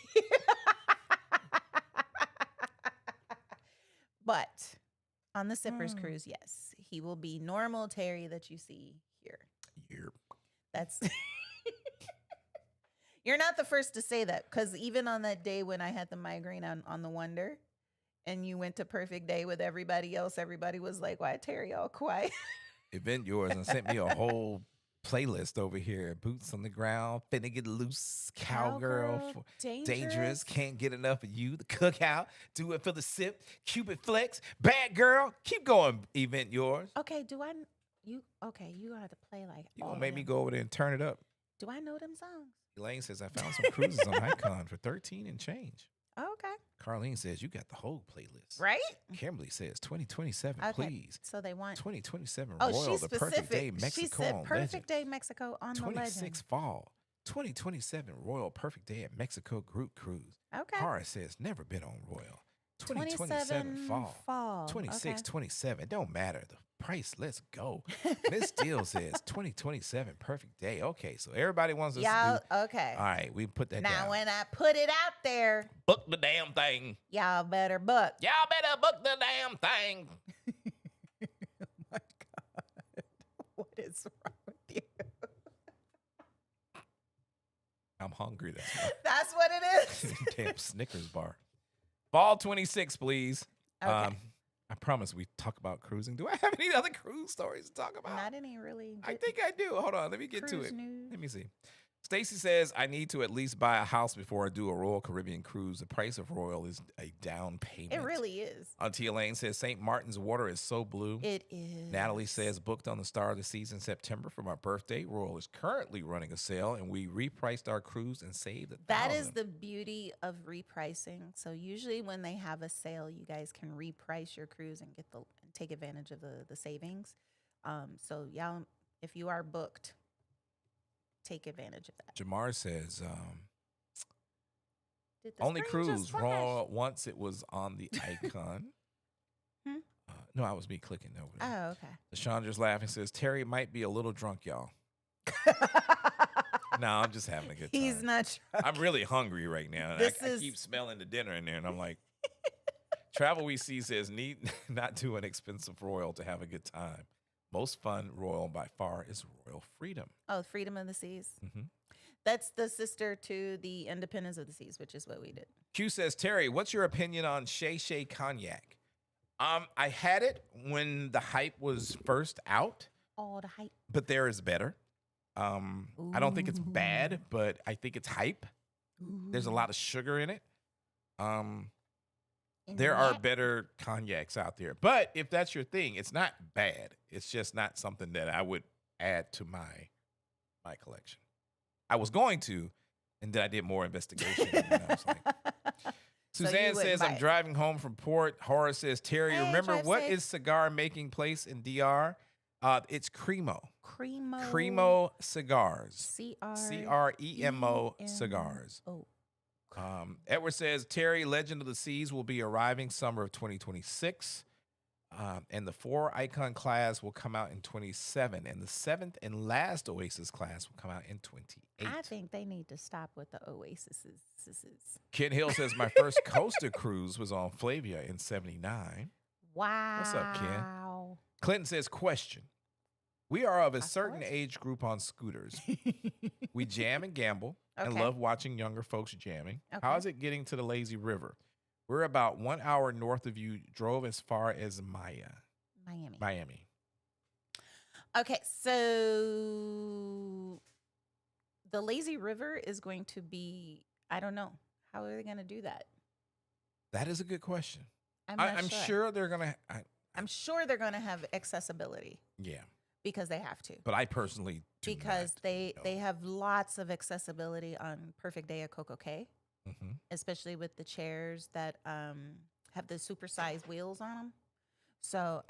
But on the Sippers Cruise, yes, he will be normal Terry that you see here. Yep. That's You're not the first to say that, because even on that day when I had the migraine on the Wonder, and you went to Perfect Day with everybody else, everybody was like, "Why Terry all quiet?" Event yours and sent me a whole playlist over here. Boots on the ground, finna get loose, cowgirl, dangerous, can't get enough of you. The cookout, do it for the sip, Cupid flex, bad girl. Keep going, event yours. Okay, you gonna have to play like You all gonna of make me them. go over there and turn it up. Do I know them songs? Elaine says I found some cruises on Icon for 13 and change. Oh, okay. Carlene says you got the whole playlist. Right? Kimberly says 2027, Okay. please. So they want 2027 Oh, Royal, she's the specific. perfect day Mexico She said on Perfect Legend. Day Mexico on the 26 Legend. fall. 2027 Royal Perfect Day at Mexico Group Cruise. Okay. Horace says never been on Royal. 2027 fall. 26, Okay. 27. Don't matter. The price, let's go. Miss Steele says 2027 Perfect Day. Okay, so everybody wants us Y'all, to do. okay. All right, we put that Now, down. when I put it out there, Book the damn thing. y'all better book. Y'all better book the damn thing. Oh my God. What is wrong with you? I'm hungry. That's why. That's what it is. Damn Snickers bar. Fall 26, please. Okay. I promise we talk about cruising. Do I have any other cruise stories to talk about? Not any really. I think I do. Hold on. Let me get to cruise it. news. Let me see. Stacy says, I need to at least buy a house before I do a Royal Caribbean cruise. The price of Royal is a down payment. It really is. Auntie Elaine says, St. Martin's water is so blue. It is. Natalie says, booked on the Star of the Seas in September for my birthday. Royal is currently running a sale, and we repriced our cruise and saved That is $1,000. the beauty of repricing. So usually when they have a sale, you guys can reprice your cruise and take advantage of the savings. So y'all, if you are booked, take advantage of that. Jamar says, Did the only screen just cruise flash? Royal once it was on the Icon. Hmm? No, I was me clicking over there. Oh, okay. Chandra's laughing, says, Terry might be a little drunk, y'all. No, I'm just having a good time. He's not drunk. I'm really hungry right now. And This I is- keep smelling the dinner in there, and I'm like, Travel We See says, need not do an expensive Royal to have a good time. Most fun Royal by far is Royal Freedom. Oh, Freedom of the Seas. Mhm. That's the sister to the Independence of the Seas, which is what we did. Q says, Terry, what's your opinion on Shay Shay Cognac? I had it when the hype was first out, Oh, the hype. but there is better. I don't think it's bad, but I think it's hype. There's a lot of sugar in it. There are better cognacs out there. But if that's your thing, it's not bad. It's just not something that I would add to my collection. I was going to, and then I did more investigation. And I was like, So you Suzanne wouldn't says, buy I'm it. driving home from port. Horace says, Terry, Hey, remember drive what safe. is cigar making place in DR? It's Cremo. Cremo. Cremo cigars. C-R-E-M-O. CREMO cigars. Oh. Edward says, Terry, Legend of the Seas will be arriving summer of 2026. And the 4 Icon class will come out in 27. And the 7th and last Oasis class will come out in 28. I think they need to stop with the Oasis. Kid Hill says, my first coaster cruise was on Flavia in 79. Wow. What's up, Ken? Clinton says, question. We are of a Of certain course. age group on scooters. We jam and gamble and Okay. love watching younger folks jamming. Okay. How is it getting to the lazy river? We're about 1 hour north of you, drove as far as Miami. Okay, so the lazy river is going to be, I don't know. How are they going to do that? That is a good question. I'm sure they're going to, I'm sure they're going to have accessibility yeah, because they have to. but I personally do Because not they know. have lots of accessibility on Perfect Day at Coco Cay, Mhm. especially with the chairs that have the supersized wheels on them. So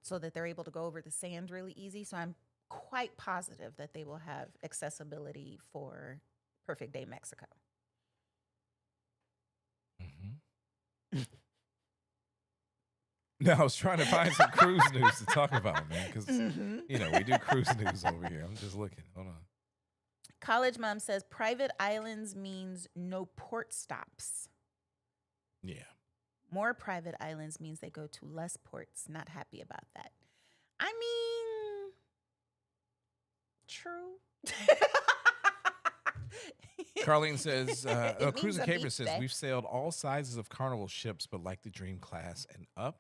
so that they're able to go over the sand really easy. So I'm quite positive that they will have accessibility for Perfect Day Mexico. Mhm. No, I was trying to find some cruise news to talk about, man, because, you know, we do cruise news over here. I'm just looking. Hold on. College Mom says private islands means no port stops. Yeah. More private islands means they go to less ports. Not happy about that. I mean, true. Carlene says, It Cruise means and a Caper beach says, day. we've sailed all sizes of Carnival ships, but like the Dream Class and up.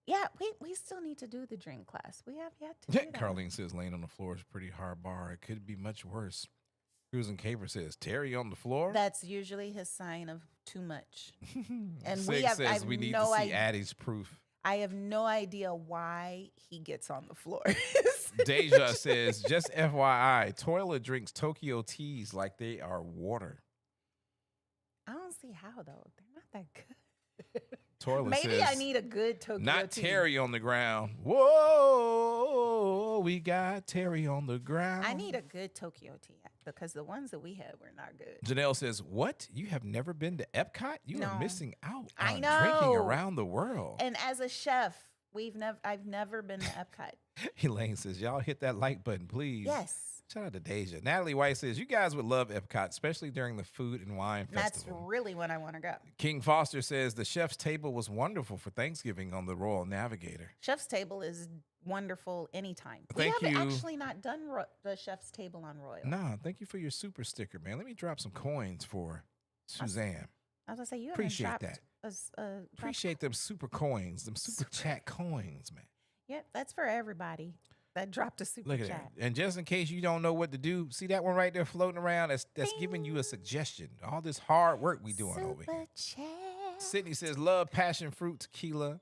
Yeah, we still need to do the dream class. We have yet to do that. Carlene says, laying on the floor is a pretty hard bar. It could be much worse. Cruise and Caper says, Terry on the floor. That's usually his sign of too much. And Sig I says have we need no to see idea. Addy's proof. I have no idea why he gets on the floor. Deja says, just FYI, toilet drinks Tokyo teas like they are water. I don't see how though. They're not that good. Toilet Maybe says, I need a good Tokyo not tea. Terry on the ground. Whoa, we got Terry on the ground. I need a good Tokyo tea because the ones that we had were not good. Janelle says, what? You have never been to Epcot? You are No. missing out I on know. drinking around the world. And as a chef, I've never been to Epcot. Elaine says, y'all hit that like button, please. Yes. Shout out to Deja. Natalie White says, you guys would love Epcot, especially during the food and wine That's festival. really when I want to go. King Foster says, the chef's table was wonderful for Thanksgiving on the Royal Navigator. Chef's table is wonderful anytime. Thank we haven't you. actually not done the chef's table on Royal. Nah, thank you for your super sticker, man. Let me drop some coins for Suzanne. I was gonna say you haven't Appreciate dropped that. dropped- Appreciate them super coins, them super chat coins, man. Yep, that's for everybody that dropped a super Look at chat. that. And just in case you don't know what to do, see that one right there floating around? That's giving you a suggestion. All this hard work we doing over here. Super chat. Sydney says, love passion fruit tequila.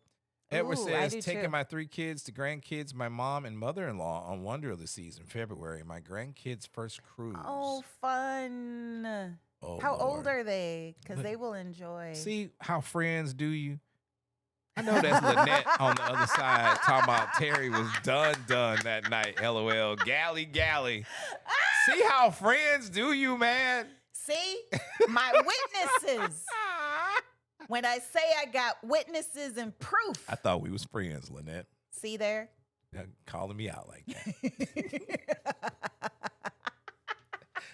Edward Ooh, I says, do taking too. my 3 kids to grandkids, my mom and mother-in-law on Wonder of the Seas in February. My grandkids' first cruise. Oh, fun. Oh, How old Lord. are they? Because Look- they will enjoy. See how friends do you? I know that's Lynette on the other side talking about Terry was done that night. LOL. Galley. See how friends do you, man? See? My witnesses. When I say I got witnesses and proof. I thought we was friends, Lynette. See there? Calling me out like that.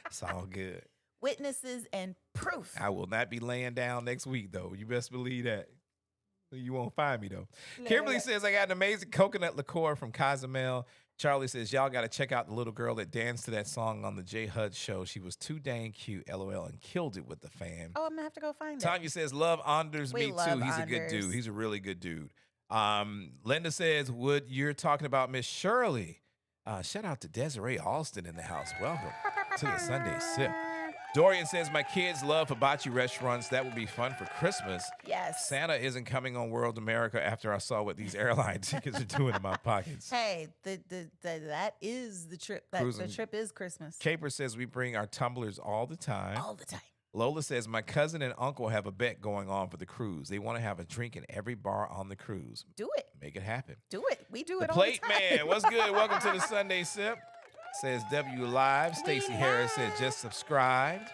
It's all good. Witnesses and proof. I will not be laying down next week, though. You best believe that. You won't find me, though. Yeah, Kimberly yeah. says, I got an amazing coconut liqueur from Cozumel. Charlie says, y'all got to check out the little girl that danced to that song on the J Hud show. She was too dang cute, LOL, and killed it with the fam. Oh, I'm going to have to go find it. Tanya says, love Anders, We me love too. He's a good dude. Anders. He's a really good dude. Linda says, Wood, you're talking about Miss Shirley. Shout out to Desiree Alston in the house. Welcome to the Sunday Sip. Dorian says, my kids love hibachi restaurants. That would be fun for Christmas. Yes. Santa isn't coming on World America after I saw what these airline tickets are doing in my pockets. Hey, that is the trip. The Cruising. trip is Christmas. Caper says we bring our tumblers all the time. All the time. Lola says, my cousin and uncle have a bet going on for the cruise. They want to have a drink in every bar on the cruise. Do it. Make it happen. Do it. We do The it all Plate the time. Man, what's good? Welcome to the Sunday Sip. Says W Live. Stacey Harris said just subscribed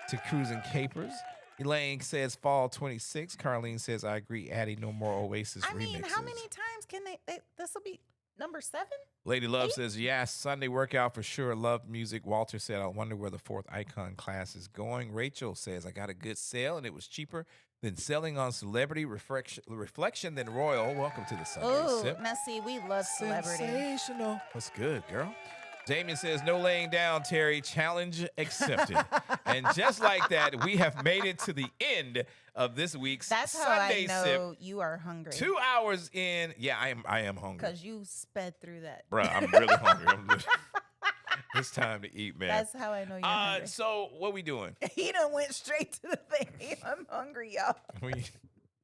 to Cruising Capers. Elaine says fall 26. Carlene says I agree. Addy, no more Oasis I mean, remixes. how many times can they this will be number 7? Lady Love says yes. Sunday workout for sure. Love music. Walter said I wonder where the 4th icon class is going. Rachel says I got a good sale and it was cheaper than selling on Celebrity Reflection than Royal. Welcome to the Sunday Oh, Sip. now see, we love celebrity. Sensational. What's good, girl? Damien says, no laying down, Terry. Challenge accepted. And just like that, we have made it to the end of this week's That's how Sunday I know Sip. you are hungry. 2 hours in. Yeah, I am hungry. Because you sped through that. Bruh, I'm really hungry. It's time to eat, man. That's how I know you're hungry. So what we doing? He done went straight to the thing. I'm hungry, y'all. We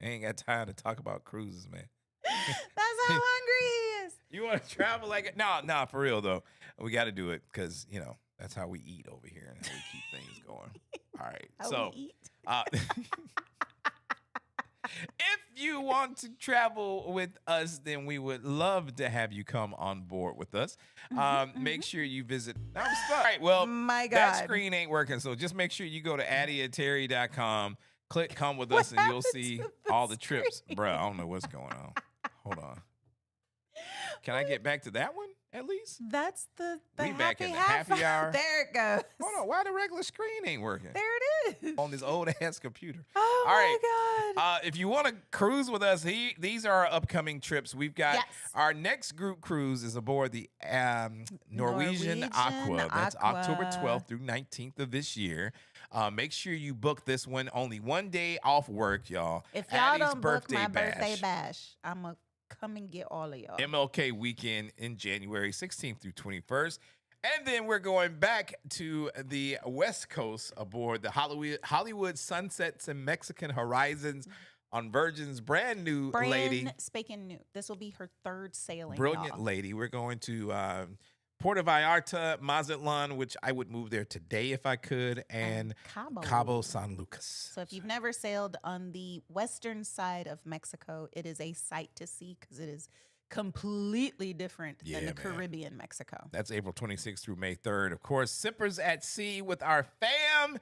ain't got time to talk about cruises, man. That's how hungry he is. You want to travel like it? Nah, for real though. We got to do it because that's how we eat over here and how we keep things going. All right, How so we eat. if you want to travel with us, then we would love to have you come on board with us. Make sure you visit. I'm stuck. All right, well, My God. that screen ain't working, so just make sure you go to addyandterry.com, click come with us, and you'll happened see to the all the trips. screen? Bruh, I don't know what's going on. Hold on. Can I get back to that one at least? That's the We happy, back in the happy hour. There it goes. Hold on, why the regular screen ain't working There it is. on this old ass computer? Oh All right. my God. If you want to cruise with us, these are our upcoming trips. We've got Yes. our next group cruise is aboard the Norwegian Aqua. That's October 12th through 19th of this year. Make sure you book this one. Only one day off work, y'all. If y'all Addie's don't book my birthday bash, I'm going to come and get all of y'all. MLK weekend in January 16th through 21st. And then we're going back to the West Coast aboard the Hollywood Sunsets and Mexican Horizons on Virgin's brand new lady. Spanking new. This will be her third sailing. Brilliant y'all. lady. We're going to Puerto Vallarta, Mazatlan, which I would move there today if I could, and Cabo San Lucas. So if you've never sailed on the western side of Mexico, it is a sight to see because it is completely different than the man. Caribbean Mexico. That's April 26th through May 3rd. Of course, Sippers at Sea with our fam.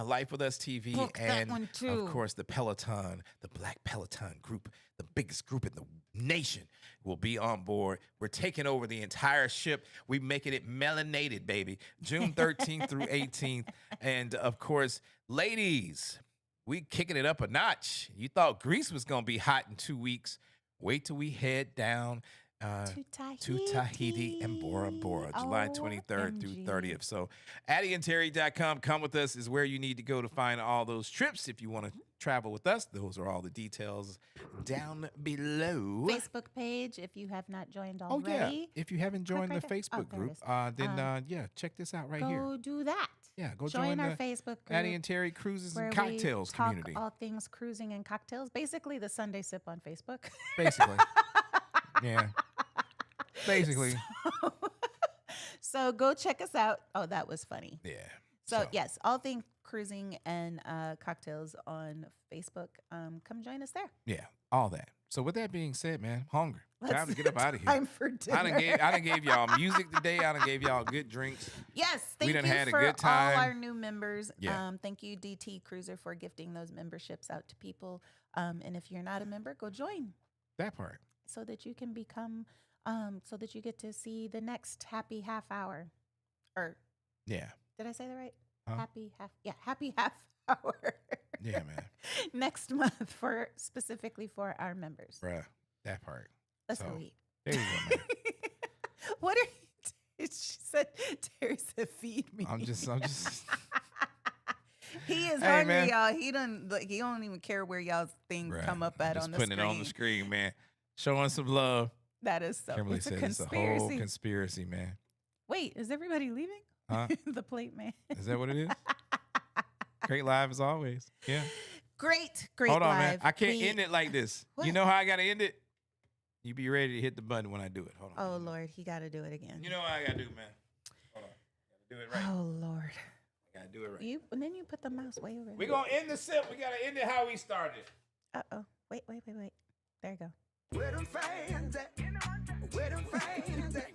Life with Us TV, Book that and one too. of course the Peloton, the Black Peloton group, the biggest group in the nation, will be on board. We're taking over the entire ship. We making it melanated, baby. June 13th through 18th, and of course, ladies, we kicking it up a notch. You thought Greece was gonna be hot in 2 weeks? Wait till we head down. To Tahiti and Bora Bora, July 23rd through 30th. So, AddyandTerry.com. Come with us is where you need to go to find all those trips. If you want to travel with us, those are all the details down below. Facebook page, if you have not joined Oh, already. yeah. If you haven't joined the right there. Facebook there it group, is. then yeah, check this out right Go here. do that. Yeah, go Join our the Facebook group. Addy and Terry Cruises where and Cocktails we talk community. all things cruising and cocktails. Basically, the Sunday Sip on Facebook. Basically. Yeah. Basically. So go check us out. Oh, that was funny. Yeah. So yes, all things cruising and cocktails on Facebook. Come join us there. Yeah, all that. So with that being said, man, hungry. Time to get up out of here. Time for dinner. I done gave y'all music today. I done gave y'all good drinks. Yes, thank We done you had a for good time. all our new members. Yeah. Thank you, DT Cruiser, for gifting those memberships out to people. And if you're not a member, go join That part. so that you can become, so that you get to see the next happy half hour. Or Yeah. did I say that right? Huh? Happy half hour. Yeah, man. Next month specifically for our members. Bruh. That part. Let's So, go eat. There you go, man. What are you? She said, Terry said, feed me. I'm just He is Hey, hungry, man. y'all. He don't even care where y'all's thing bruh, come up at just on the putting screen. it on the screen, man. Showing some love. That is so. Kimberly It's a said it's a conspiracy. whole conspiracy, man. Wait, is everybody leaving? Huh? The plate man. Is that what it is? Great live as always. Yeah. Great Hold on, man. live. I can't end it like this. You What? know how I gotta end it? You be ready to hit the button when I do it. Hold on. Oh Lord, he got to do it again. You know what I gotta do, man. Hold on. Gotta do it right. Oh Lord. Gotta do it right. You and then you put the mouse way over. We're gonna end the sip. We gotta end it how we started. Uh-oh. Wait. There you go. Where them fans at? Where them fans at?